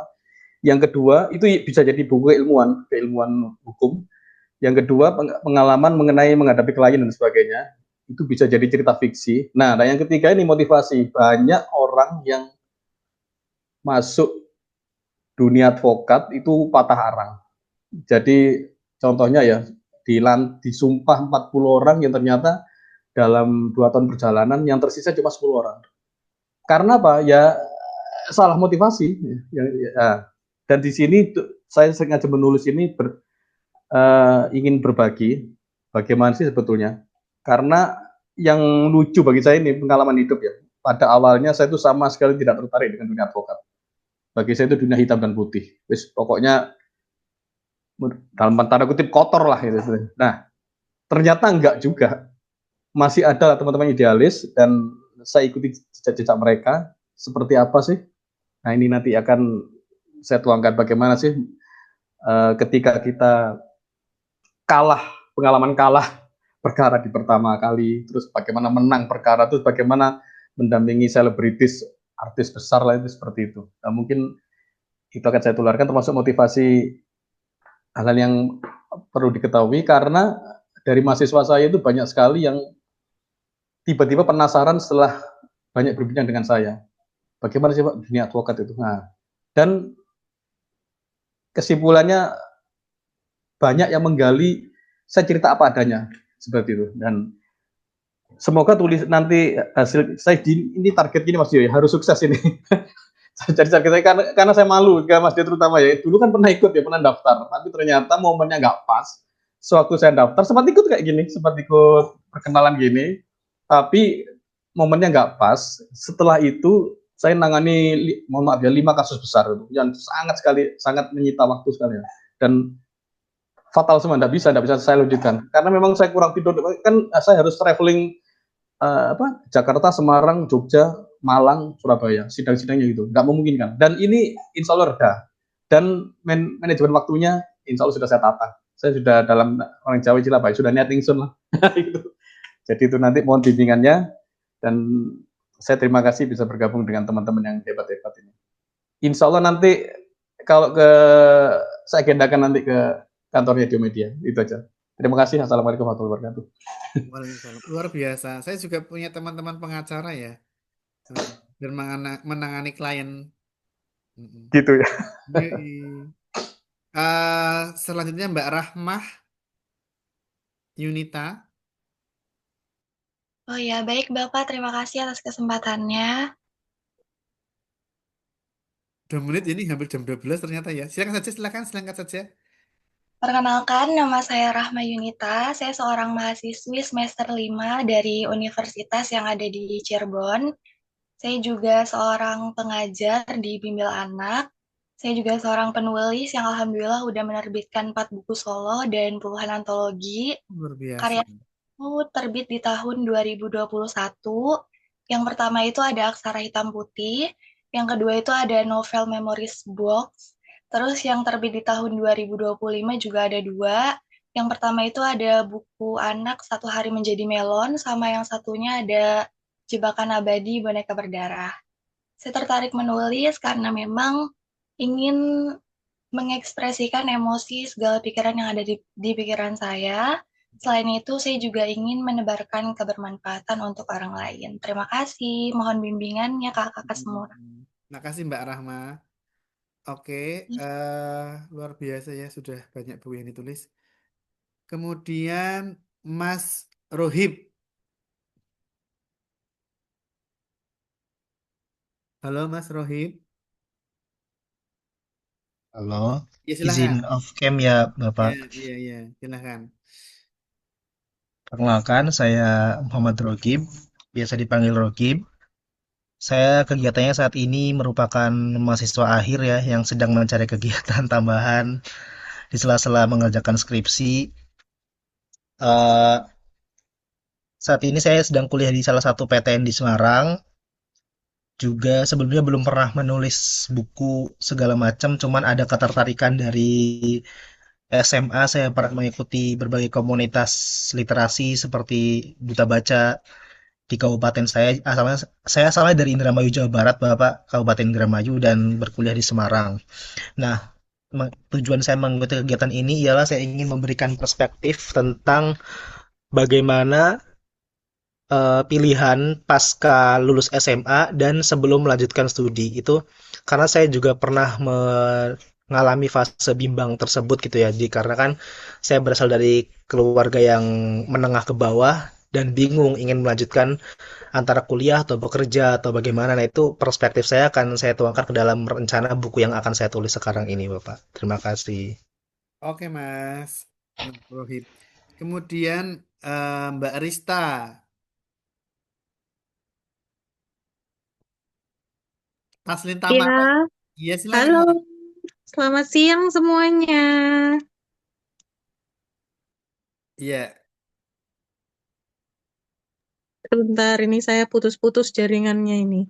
Yang kedua, itu bisa jadi buku keilmuan hukum. Yang kedua, pengalaman mengenai menghadapi klien dan sebagainya. Itu bisa jadi cerita fiksi. Nah, yang ketiga ini motivasi. Banyak orang yang masuk dunia advokat itu patah arang. Jadi contohnya ya, disumpah 40 orang yang ternyata dalam 2 tahun perjalanan yang tersisa cuma 10 orang. Karena apa? Ya salah motivasi. Dan di sini saya sengaja menulis ini ingin berbagi bagaimana sih sebetulnya. Karena yang lucu bagi saya ini pengalaman hidup ya. Pada awalnya saya itu sama sekali tidak tertarik dengan dunia advokat. Bagi saya itu dunia hitam dan putih. Pokoknya dalam tanda kutip kotor lah gitu. Nah, ternyata enggak juga. Masih ada teman-teman idealis dan saya ikuti jejak-jejak mereka seperti apa sih. Nah, ini nanti akan saya tuangkan bagaimana sih ketika kita pengalaman kalah perkara di pertama kali, terus bagaimana menang perkara, terus bagaimana mendampingi selebritis, artis besar lah itu seperti itu. Nah, mungkin Itu akan saya tularkan termasuk motivasi hal-hal yang perlu diketahui karena dari mahasiswa saya itu banyak sekali yang tiba-tiba penasaran setelah banyak berbincang dengan saya. Bagaimana sih Pak dunia advokat itu? Nah, dan kesimpulannya banyak yang menggali saya cerita apa adanya seperti itu dan semoga tulis nanti hasil saya ini target gini Mas Dio ya, harus sukses ini. Jadi target saya karena saya malu ke Mas Dio terutama ya. Dulu kan pernah ikut ya, pernah daftar, tapi ternyata momennya nggak pas. Sewaktu saya daftar sempat ikut kayak gini, sempat ikut perkenalan gini, tapi momennya nggak pas. Setelah itu saya nangani mohon maaf ya 5 kasus besar itu yang sangat menyita waktu sekali ya. Dan fatal semua, nggak bisa saya lanjutkan karena memang saya kurang tidur kan saya harus traveling Jakarta, Semarang, Jogja, Malang, Surabaya, sidang-sidangnya gitu, nggak memungkinkan. Dan ini insya Allah reda. Dan manajemen waktunya insya Allah sudah saya tata. Saya sudah dalam orang Jawa istilah baik, sudah niat ingsun lah. Gitu. Jadi itu nanti mohon bimbingannya dan saya terima kasih bisa bergabung dengan teman-teman yang hebat-hebat ini. Insya Allah nanti kalau saya agendakan nanti ke kantornya Diomedia, itu aja. Terima kasih. Assalamualaikum warahmatullahi wabarakatuh.
Waalaikumsalam. Luar biasa. Saya juga punya teman-teman pengacara ya. Dan menangani klien.
Gitu ya.
Selanjutnya Mbak Rahmah Yunita.
Oh ya, baik Bapak. Terima kasih atas kesempatannya.
2 menit ini hampir jam 12 ternyata ya. Silakan saja.
Perkenalkan, nama saya Rahma Yunita. Saya seorang mahasiswi semester 5 dari universitas yang ada di Cirebon. Saya juga seorang pengajar di Bimbel Anak. Saya juga seorang penulis yang alhamdulillah udah menerbitkan 4 buku solo dan puluhan antologi.
Luar biasa.
Karya itu terbit di tahun 2021. Yang pertama itu ada Aksara Hitam Putih. Yang kedua itu ada novel Memories Box. Terus yang terbit di tahun 2025 juga ada 2. Yang pertama itu ada buku anak Satu Hari Menjadi Melon, sama yang satunya ada Jebakan Abadi Boneka Berdarah. Saya tertarik menulis karena memang ingin mengekspresikan emosi segala pikiran yang ada di pikiran saya. Selain itu, saya juga ingin menebarkan kebermanfaatan untuk orang lain. Terima kasih. Mohon bimbingannya kakak-kakak semua.
Terima kasih Mbak Rahma. Oke, luar biasa ya, sudah banyak buku yang ditulis. Kemudian Mas Rohib. Halo Mas Rohib.
Halo,
Ya
izin
silahkan.
off cam ya Bapak.
Iya, silahkan.
Perkenalkan, saya Muhammad Rogib, biasa dipanggil Rogib. Saya kegiatannya saat ini merupakan mahasiswa akhir ya, yang sedang mencari kegiatan tambahan di sela-sela mengerjakan skripsi. Eh, Saat ini saya sedang kuliah di salah satu PTN di Semarang. Juga sebelumnya belum pernah menulis buku segala macam, cuman ada ketertarikan dari SMA. Saya pernah mengikuti berbagai komunitas literasi seperti Duta Baca di kabupaten saya. Saya asalnya dari Indramayu, Jawa Barat, Bapak, Kabupaten Indramayu, dan berkuliah di Semarang. Nah, tujuan saya mengikuti kegiatan ini ialah saya ingin memberikan perspektif tentang bagaimana pilihan pasca lulus SMA dan sebelum melanjutkan studi itu, karena saya juga pernah mengalami fase bimbang tersebut gitu ya, dikarenakan saya berasal dari keluarga yang menengah ke bawah dan bingung ingin melanjutkan antara kuliah atau bekerja atau bagaimana. Nah, itu perspektif saya akan saya tuangkan ke dalam rencana buku yang akan saya tulis sekarang ini, Bapak. Terima kasih.
Oke Mas Rohib. Kemudian Mbak Rista. Taslin
Ya,
Tamaran. Iya
halo.
silakan.
Selamat siang semuanya.
Iya.
Sebentar, ini saya putus-putus jaringannya ini.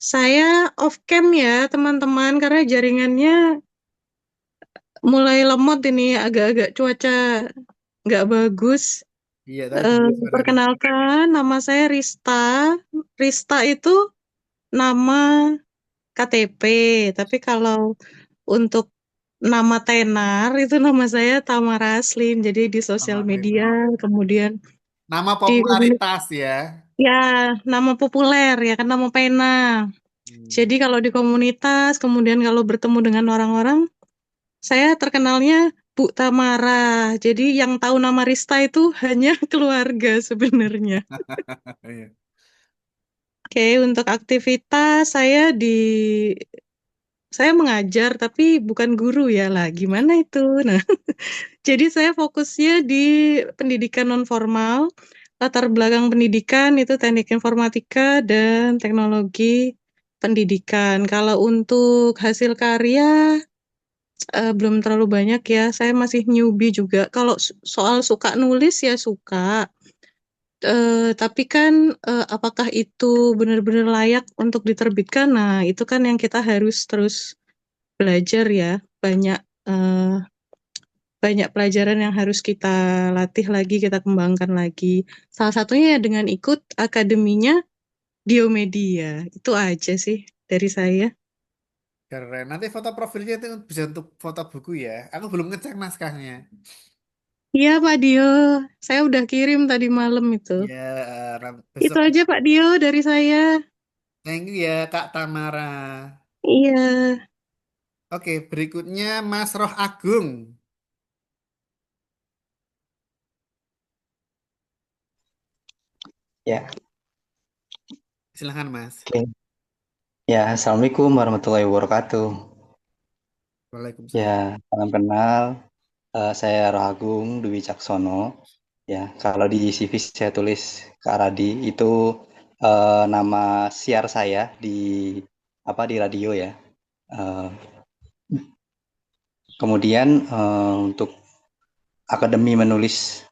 Saya off cam ya, teman-teman, karena jaringannya mulai lemot ini, agak-agak cuaca nggak bagus.
Iya, tapi jelas suara Rista.
Perkenalkan, nama saya Rista. Rista itu nama KTP, tapi kalau untuk nama tenar itu nama saya Tamara Aslim. Jadi di sosial
Sama
media,
Rina.
kemudian
Nama
di
popularitas ya.
ya nama populer ya kan nama pena. Jadi kalau di komunitas, kemudian kalau bertemu dengan orang-orang, saya terkenalnya Bu Tamara. Jadi yang tahu nama Rista itu hanya keluarga sebenarnya.
Iya.
Oke, untuk aktivitas saya mengajar tapi bukan guru ya lah. Gimana itu? Nah, jadi saya fokusnya di pendidikan non formal, latar belakang pendidikan itu teknik informatika dan teknologi pendidikan. Kalau untuk hasil karya belum terlalu banyak ya. Saya masih newbie juga. Kalau soal suka nulis ya suka. Tapi kan apakah itu benar-benar layak untuk diterbitkan? Nah, itu kan yang kita harus terus belajar ya. Banyak pelajaran yang harus kita latih lagi, kita kembangkan lagi. Salah satunya ya dengan ikut akademinya Diomedia. Itu aja sih dari saya.
Keren. Nanti foto profilnya itu bisa untuk foto buku ya. Aku belum ngecek naskahnya.
Iya Pak Dio, saya udah kirim tadi malam itu.
Ya,
Itu
besok.
aja Pak Dio dari saya.
Thank you ya Kak Tamara.
Iya.
Oke, berikutnya Mas Roh Agung.
Ya,
Silahkan Mas.
oke. Ya, Assalamualaikum warahmatullahi wabarakatuh.
Waalaikumsalam.
Ya, salam kenal. Saya Ragung Dwi Caksono. Ya, kalau di CV saya tulis Kak Radi itu nama siar saya di radio ya. Eh, kemudian untuk akademi menulis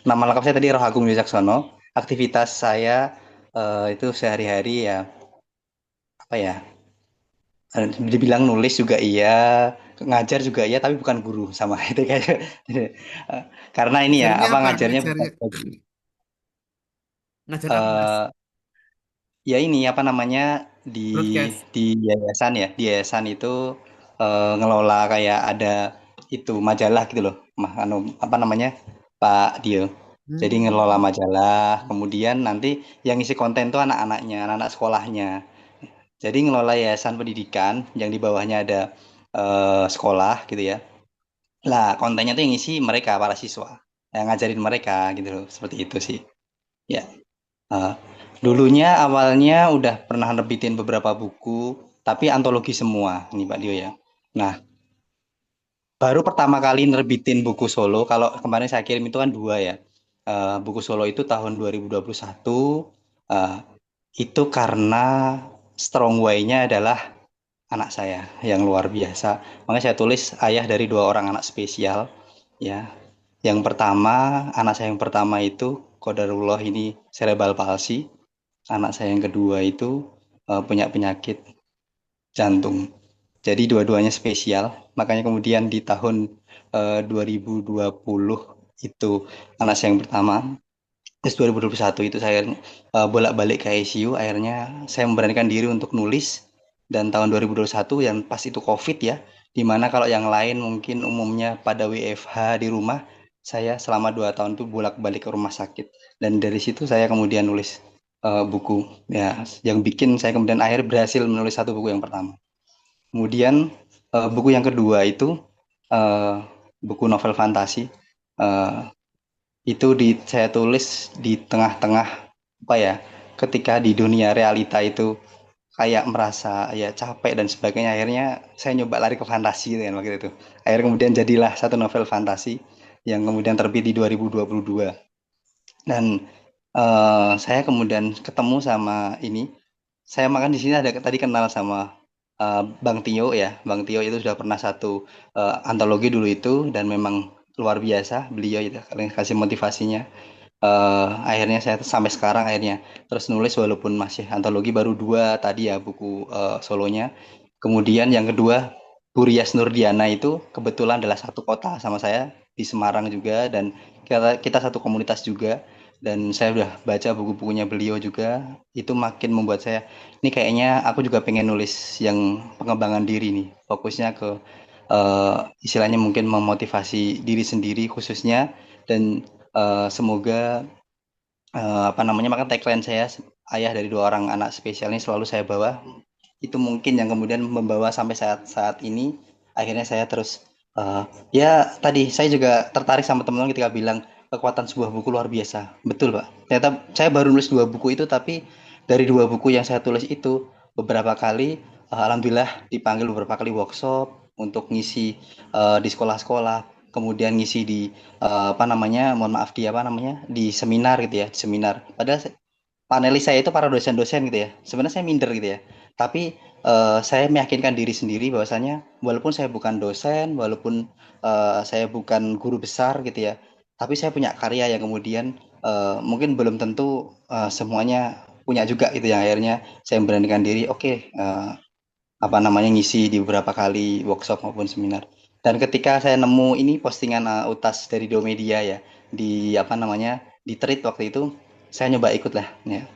nama lengkap saya tadi Ragung Dwi Caksono. Aktivitas saya itu sehari-hari ya apa ya? Dibilang nulis juga iya, ngajar juga iya, tapi bukan guru sama itu kayak karena ini ya
Ngajarnya
apa
apa?
ngajarnya bukan
Ngajar apa Mas?
ya ini apa namanya di
Broadcast.
yayasan ya, di yayasan itu ngelola kayak ada itu majalah gitu loh, apa namanya Pak Dio. Jadi ngelola majalah, kemudian nanti yang isi konten tuh anak-anaknya, anak-anak sekolahnya. Jadi ngelola yayasan pendidikan yang di bawahnya ada sekolah gitu ya. Lah kontennya tuh yang isi mereka para siswa, yang ngajarin mereka gitu loh, seperti itu sih. Ya, eh, dulunya awalnya udah pernah nerbitin beberapa buku, tapi antologi semua nih Pak Dio ya. Nah, baru pertama kali nerbitin buku solo. Kalau kemarin saya kirim itu kan dua ya. Buku solo itu tahun 2021. eh, itu karena strong way-nya adalah anak saya yang luar biasa. Makanya saya tulis ayah dari dua orang anak spesial. Ya, yang pertama anak saya yang pertama itu Qadarullah ini cerebral palsy. Anak saya yang kedua itu punya penyakit jantung. Jadi dua-duanya spesial. Makanya kemudian di tahun 2020 itu anak saya yang pertama. Terus 2021 itu saya bolak-balik ke ICU. Akhirnya saya memberanikan diri untuk nulis. Dan tahun 2021 yang pas itu COVID ya. Dimana kalau yang lain mungkin umumnya pada WFH di rumah. Saya selama 2 tahun itu bolak-balik ke rumah sakit. Dan dari situ saya kemudian nulis buku. Ya, yang bikin saya kemudian akhirnya berhasil menulis satu buku yang pertama. Kemudian buku yang kedua itu buku novel fantasi. Itu saya tulis di tengah-tengah apa ya, ketika di dunia realita itu kayak merasa ya capek dan sebagainya, akhirnya saya nyoba lari ke fantasi kan waktu itu. Akhirnya kemudian jadilah satu novel fantasi yang kemudian terbit di 2022. Dan saya kemudian ketemu sama ini. Saya makan di sini ada tadi kenal sama Bang Tio ya. Bang Tio itu sudah pernah satu antologi dulu itu dan memang luar biasa beliau itu kasih motivasinya. Akhirnya saya sampai sekarang akhirnya terus nulis walaupun masih antologi baru 2 tadi ya buku solonya. Kemudian yang kedua Bu Rias Nurdiana itu kebetulan adalah satu kota sama saya di Semarang juga, dan kita satu komunitas juga, dan saya udah baca buku-bukunya beliau juga. Itu makin membuat saya ini kayaknya aku juga pengen nulis yang pengembangan diri nih, fokusnya ke istilahnya mungkin memotivasi diri sendiri khususnya, dan semoga apa namanya, maka tagline saya ayah dari 2 orang anak spesial ini selalu saya bawa. Itu mungkin yang kemudian membawa sampai saat ini. Akhirnya saya terus ya tadi saya juga tertarik sama teman-teman ketika bilang kekuatan sebuah buku luar biasa. Betul, Pak. Ternyata saya baru nulis 2 buku itu, tapi dari 2 buku yang saya tulis itu beberapa kali alhamdulillah dipanggil beberapa kali workshop untuk ngisi di sekolah-sekolah, kemudian ngisi di apa namanya, mohon maaf, di apa namanya, di seminar gitu ya, di seminar. Padahal panelis saya itu para dosen-dosen gitu ya. Sebenarnya saya minder gitu ya. Tapi saya meyakinkan diri sendiri bahwasanya walaupun saya bukan dosen, walaupun saya bukan guru besar gitu ya, tapi saya punya karya yang kemudian mungkin belum tentu semuanya punya juga gitu ya. Akhirnya saya memberanikan diri, oke, apa namanya, ngisi di beberapa kali workshop maupun seminar. Dan ketika saya nemu ini postingan Utas dari Domedia ya, di apa namanya, di thread waktu itu, saya nyoba ikut lah ya.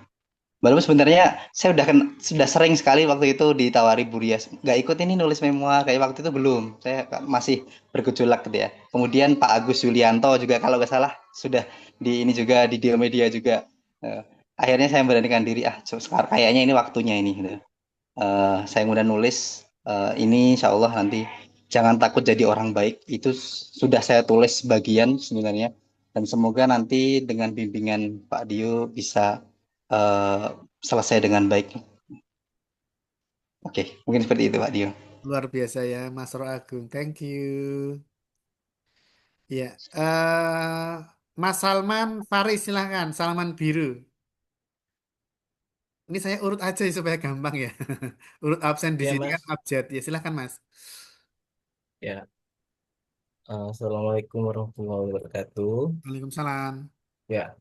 Walaupun sebenarnya saya sudah sering sekali waktu itu ditawari Bu Rias, nggak ikut ini nulis memoir, kayak waktu itu belum, saya masih bergejolak gitu ya. Kemudian Pak Agus Yulianto juga kalau nggak salah sudah di ini juga di Media juga. Akhirnya saya memberanikan diri, sekarang kayaknya ini waktunya ini gitu. Saya kemudian nulis ini, insya Allah nanti jangan takut jadi orang baik, itu sudah saya tulis bagian sebenarnya, dan semoga nanti dengan bimbingan Pak Dio bisa selesai dengan baik. Oke, mungkin seperti itu Pak Dio.
Luar biasa ya, Mas Roh Agung. Thank you. Ya, Mas Salman Faris silahkan. Salman Biru. Ini saya urut aja ya, supaya gampang ya. Urut absen di
Ya,
sini kan
Mas.
abjad. Ya, silahkan Mas.
Ya, Assalamualaikum warahmatullahi wabarakatuh.
Waalaikumsalam.
Ya,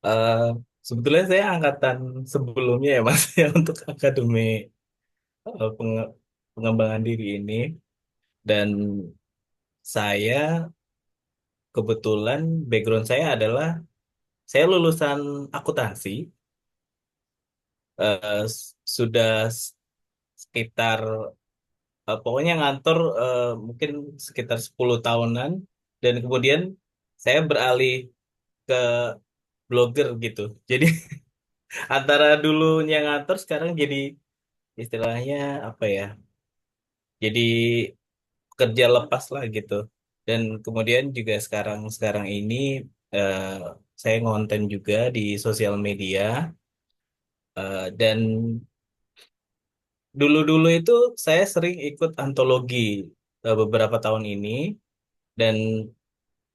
eh, sebetulnya saya angkatan sebelumnya ya, Mas, ya untuk akademi pengembangan diri ini. Dan saya kebetulan background saya adalah saya lulusan akuntansi. Sudah sekitar pokoknya ngantor mungkin sekitar 10 tahunan, dan kemudian saya beralih ke blogger gitu. Jadi antara dulunya ngantor sekarang jadi istilahnya apa ya? Jadi kerja lepas lah gitu. Dan kemudian juga sekarang sekarang ini eh, saya ngonten juga di sosial media. Dan dulu-dulu itu saya sering ikut antologi beberapa tahun ini, dan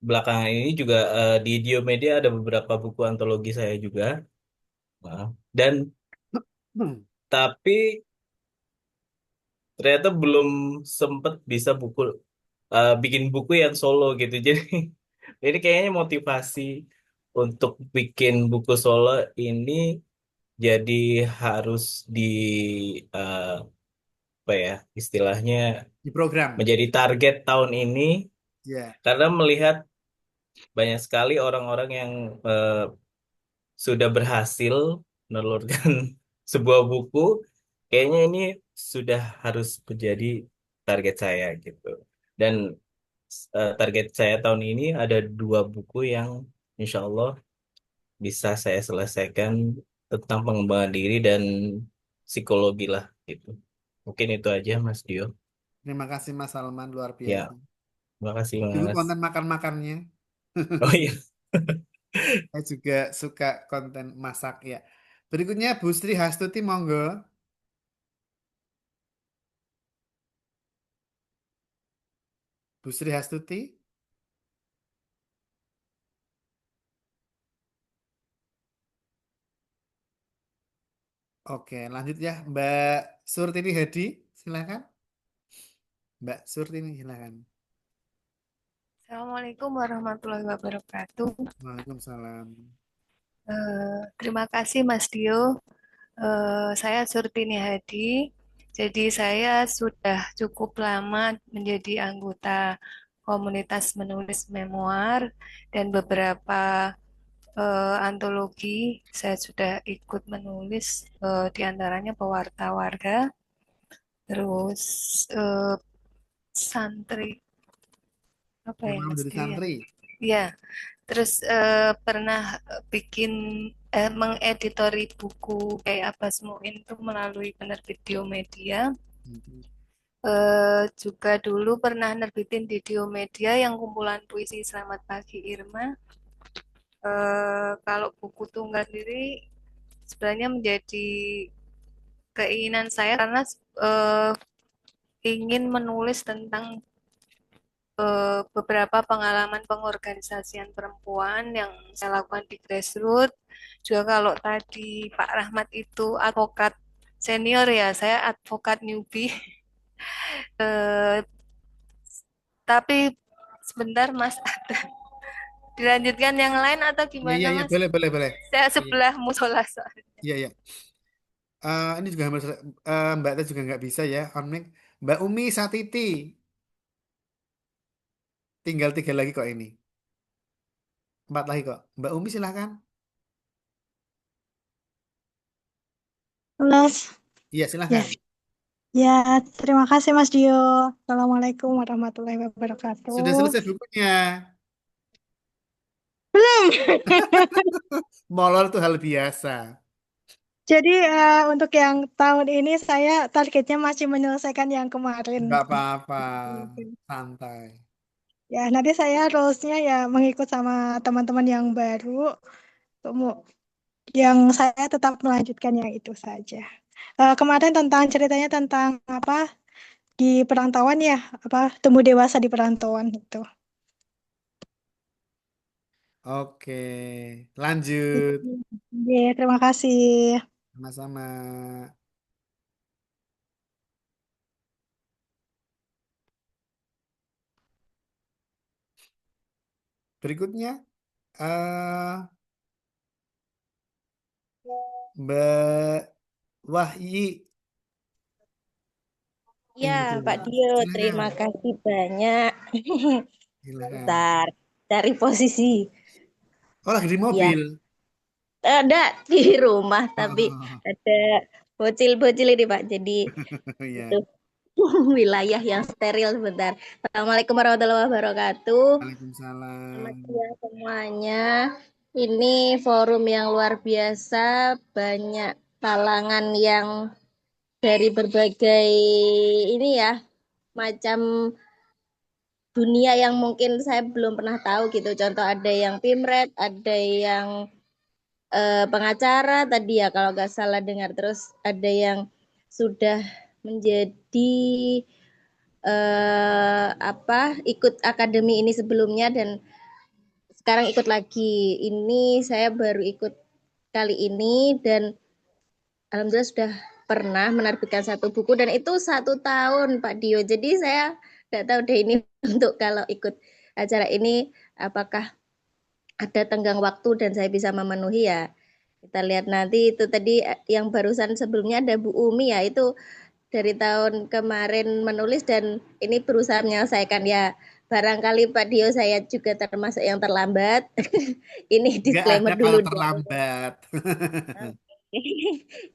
belakangan ini juga di Diomedia ada beberapa buku antologi saya juga. Nah, dan tapi ternyata belum sempet bisa bikin buku yang solo gitu. Jadi ini kayaknya motivasi untuk bikin buku solo ini jadi harus di eh, apa ya istilahnya,
Di program.
menjadi target tahun ini,
Ya.
karena melihat banyak sekali orang-orang yang sudah berhasil menelurkan sebuah buku. Kayaknya ini sudah harus menjadi target saya gitu. Dan target saya tahun ini ada 2 buku yang insya Allah bisa saya selesaikan tentang pengembangan diri dan psikologi lah gitu. Mungkin itu aja Mas Dio.
Terima kasih Mas Salman, luar
Ya,
biasa.
terima kasih
Dulu
Mas.
konten makan-makannya.
Oh iya.
Saya juga suka konten masak ya. Berikutnya Bu Sri Hastuti, monggo. Bu Sri Hastuti. Oke, lanjut ya. Mbak Surtini Hadi, silakan. Mbak Surtini, silakan.
Assalamualaikum warahmatullahi wabarakatuh.
Waalaikumsalam.
Terima kasih Mas Dio. Saya Surtini Hadi. Jadi saya sudah cukup lama menjadi anggota komunitas menulis memoir dan beberapa antologi saya sudah ikut menulis, di antaranya Pewarta Warga, terus eh, santri apa ya
Memang
Mas
menjadi
Dio ya?
santri.
Iya, terus pernah bikin mengeditori buku kayak Abbas Muin itu melalui penerbit Diomedia.
Mhm.
Juga dulu pernah nerbitin di Diomedia yang kumpulan puisi Selamat Pagi Irma. Kalau buku tunggal sendiri sebenarnya menjadi keinginan saya karena eh, ingin menulis tentang beberapa pengalaman pengorganisasian perempuan yang saya lakukan di grassroots. Juga kalau tadi Pak Rahmat itu advokat senior ya, saya advokat newbie. Eh, tapi sebentar Mas, dilanjutkan yang lain atau
Iya,
gimana
iya, iya,
Mas?
boleh, boleh, boleh.
Saya
Iya,
sebelah musola soalnya.
iya, iya. Ini juga hampir Mbak Teh juga nggak bisa ya, on mic. Mbak Umi Satiti, tinggal 3 lagi kok ini. 4 lagi kok. Mbak Umi silahkan.
Mas,
Iya,
ya,
silahkan.
ya, terima kasih Mas Dio. Assalamualaikum warahmatullahi
Sudah
wabarakatuh.
selesai bukunya.
Belum.
Molor itu hal biasa.
Jadi untuk yang tahun ini saya targetnya masih menyelesaikan yang kemarin.
Nggak apa-apa. Santai.
Ya, nanti saya rules-nya ya mengikut sama teman-teman yang baru. Yang saya tetap melanjutkan yang itu saja. Kemarin tentang ceritanya tentang apa di perantauan ya, apa tumbuh dewasa di perantauan itu.
Oke, lanjut.
Ya, terima kasih.
Sama-sama. Berikutnya, eh Mbak Wahyi.
Ya,
Itu.
Pak Dio, terima
Silakan.
kasih banyak.
Silakan.
Bentar, cari posisi.
Oh, lagi di
Ya,
mobil.
ada di rumah, tapi
Oh,
ada bocil-bocil ini, Pak. Jadi
iya.
itu wilayah yang steril sebentar. Assalamualaikum warahmatullahi wabarakatuh. Selamat
Waalaikumsalam.
siang semuanya. Ini forum yang luar biasa, banyak kalangan yang dari berbagai ini ya, macam dunia yang mungkin saya belum pernah tahu gitu. Contoh ada yang pimret, ada yang pengacara tadi ya kalau nggak salah dengar. Terus ada yang sudah menjadi apa ikut akademi ini sebelumnya dan sekarang ikut lagi. Ini saya baru ikut kali ini dan alhamdulillah sudah pernah menerbitkan satu buku dan itu 1 tahun Pak Dio. Jadi saya nggak tahu deh ini untuk kalau ikut acara ini apakah ada tenggang waktu dan saya bisa memenuhi ya. Kita lihat nanti itu tadi yang barusan sebelumnya ada Bu Umi ya itu dari tahun kemarin menulis dan ini berusaha menyelesaikan ya. Barangkali Pak Dio saya juga termasuk yang terlambat. Ini
Nggak ada
disclaimer dulu
kalau
deh.
terlambat.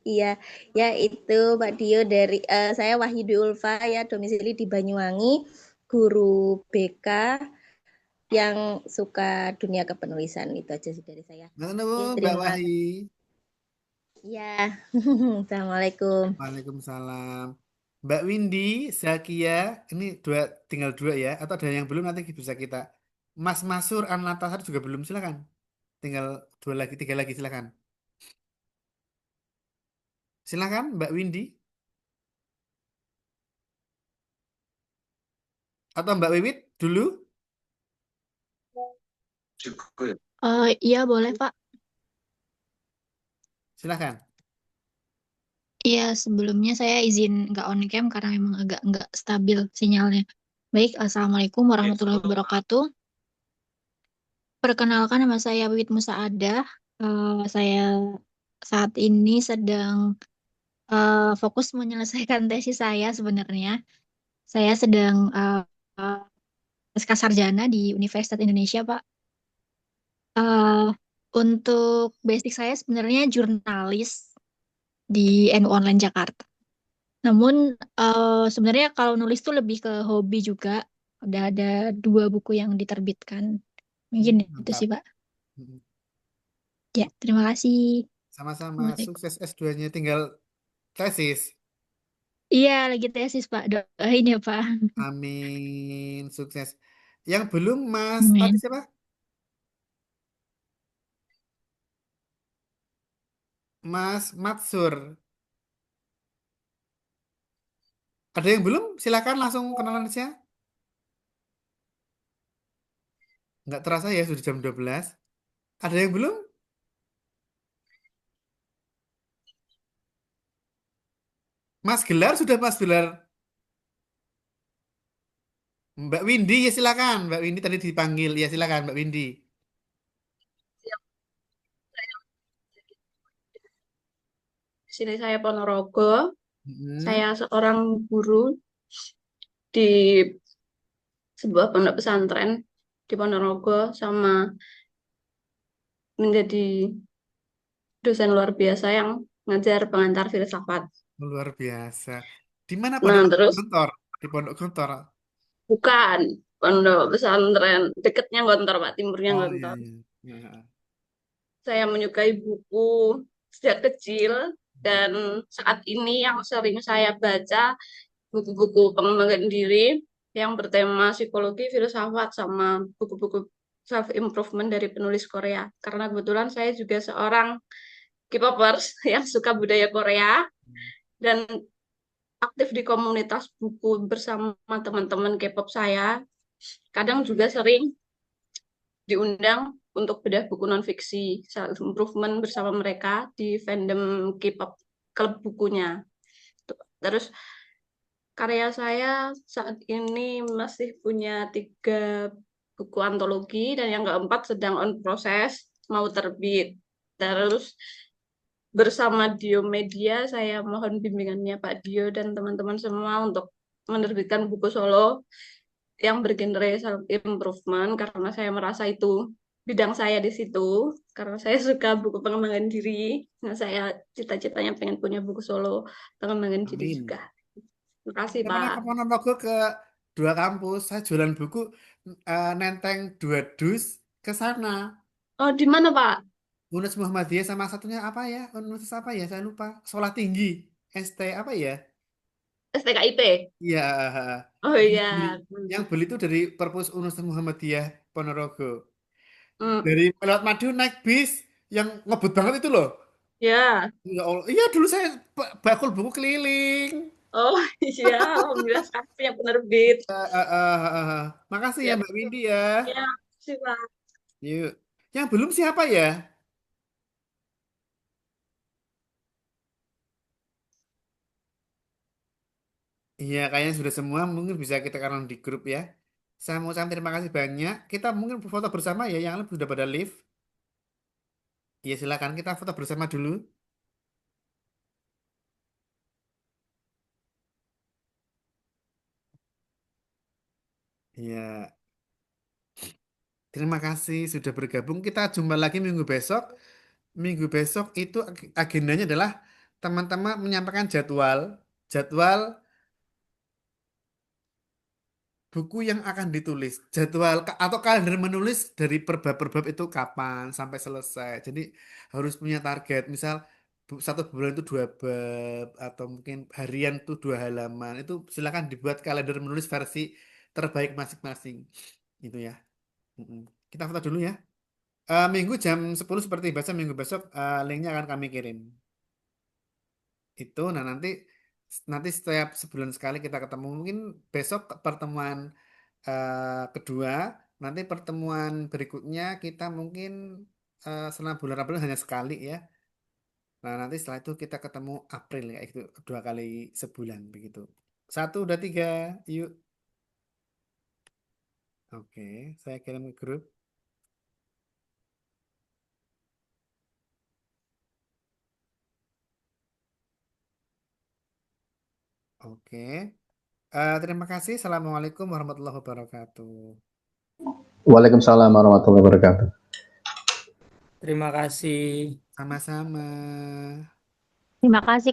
Iya, ya itu Pak Dio dari saya Wahyudi Ulfa ya domisili di Banyuwangi, guru BK yang suka dunia kepenulisan itu aja sih dari saya.
Halo,
Oke,
Mbak
terima kasih.
Wahyi.
Ya, Assalamualaikum.
Waalaikumsalam. Mbak Windy, Zakia, ini tinggal dua ya, atau ada yang belum nanti bisa kita. Mas Masur, Anlatasar juga belum, silakan. Tinggal 2 lagi, 3 lagi, silakan. Silakan, Mbak Windy atau Mbak Wiwit dulu,
Iya boleh Pak.
silakan.
Iya sebelumnya saya izin nggak on cam karena memang agak nggak stabil sinyalnya. Baik, Assalamualaikum warahmatullahi wabarakatuh. Perkenalkan nama saya Wiwit Musaadah. Saya saat ini sedang fokus menyelesaikan tesis saya sebenarnya. Saya sedang uh, pasca sarjana di Universitas Indonesia, Pak. Eh, untuk basic saya sebenarnya jurnalis di NU Online Jakarta. Namun sebenarnya kalau nulis tuh lebih ke hobi juga. Udah ada 2 buku yang diterbitkan. Mungkin itu
Mantap.
sih, Pak. Ya, terima kasih.
Sama-sama.
Assalamualaikum.
Sukses S2-nya. Tinggal tesis.
Iya, lagi tesis, Pak. Doain ya, Pak.
Amin. Sukses. Yang belum, Mas, tadi
Amin.
siapa? Mas Matsur. Ada yang belum? Silakan langsung kenalan aja. Nggak terasa ya, sudah jam 12. Ada yang belum? Mas Gelar sudah, Mas Gelar. Mbak Windy, ya silakan. Mbak Windy tadi dipanggil. Ya silakan, Mbak Windy.
Di sini saya Ponorogo.
Hmm.
Saya seorang guru di sebuah pondok pesantren di Ponorogo sama menjadi dosen luar biasa yang ngajar pengantar filsafat.
Luar biasa. Di mana
Nah,
Pondok
terus
Gontor? Di Pondok Gontor.
bukan pondok pesantren, deketnya Gontor, Pak, timurnya
Oh iya,
Gontor.
iya. Ya.
Saya menyukai buku sejak kecil dan saat ini yang sering saya baca buku-buku pengembangan diri yang bertema psikologi, filsafat, sama buku-buku self improvement dari penulis Korea. Karena kebetulan saya juga seorang K-popers yang suka budaya Korea dan aktif di komunitas buku bersama teman-teman K-pop saya. Kadang juga sering diundang untuk bedah buku non-fiksi self improvement bersama mereka di fandom K-pop klub bukunya. Terus karya saya saat ini masih punya 3 buku antologi dan yang keempat sedang on proses mau terbit. Terus bersama Dio Media saya mohon bimbingannya Pak Dio dan teman-teman semua untuk menerbitkan buku solo yang bergenre self improvement karena saya merasa itu bidang saya di situ karena saya suka buku pengembangan diri. Nah, saya cita-citanya pengen punya buku solo pengembangan diri
Amin.
juga. Terima kasih,
Saya pernah
Pak.
ke Ponorogo ke 2 kampus. Saya jualan buku, nenteng 2 dus ke sana.
Oh, di mana, Pak?
Unus Muhammadiyah sama satunya apa ya? Universitas apa ya? Saya lupa. Sekolah Tinggi. ST apa ya?
STKIP.
Iya.
Oh
Itu
iya.
yang beli itu dari Perpus Unus Muhammadiyah Ponorogo.
Hmm.
Dari lewat Madiun naik bis yang ngebut banget itu loh.
Ya.
Ya Allah. Iya dulu saya bakul buku keliling.
Oh iya, alhamdulillah sekarang punya penerbit.
Makasih ya
Siap.
Mbak Windy ya.
Ya, sih, Pak.
Yuk. Yang belum siapa ya? Iya, kayaknya sudah semua. Mungkin bisa kita karena di grup ya. Saya mau ucapkan terima kasih banyak. Kita mungkin foto bersama ya, yang lain sudah pada live. Ya silakan kita foto bersama dulu. Iya, terima kasih sudah bergabung. Kita jumpa lagi minggu besok. Minggu besok itu agendanya adalah teman-teman menyampaikan jadwal, jadwal buku yang akan ditulis, jadwal atau kalender menulis dari per bab itu kapan sampai selesai. Jadi harus punya target. Misal 1 bulan itu 2 bab atau mungkin harian tuh 2 halaman. Itu silakan dibuat kalender menulis versi terbaik masing-masing. Itu ya. Mm-mm. Kita foto dulu ya. Minggu jam 10 seperti biasa minggu besok, linknya akan kami kirim. Itu nah nanti nanti setiap sebulan sekali kita ketemu. Mungkin besok pertemuan kedua, nanti pertemuan berikutnya kita mungkin selama bulan April hanya sekali ya. Nah nanti setelah itu kita ketemu April ya itu 2 kali sebulan begitu. 1, 2, 3, yuk. Oke, saya kirim ke grup. Oke. Terima kasih. Assalamualaikum warahmatullahi wabarakatuh.
Waalaikumsalam warahmatullahi wabarakatuh.
Terima kasih.
Sama-sama.
Terima kasih.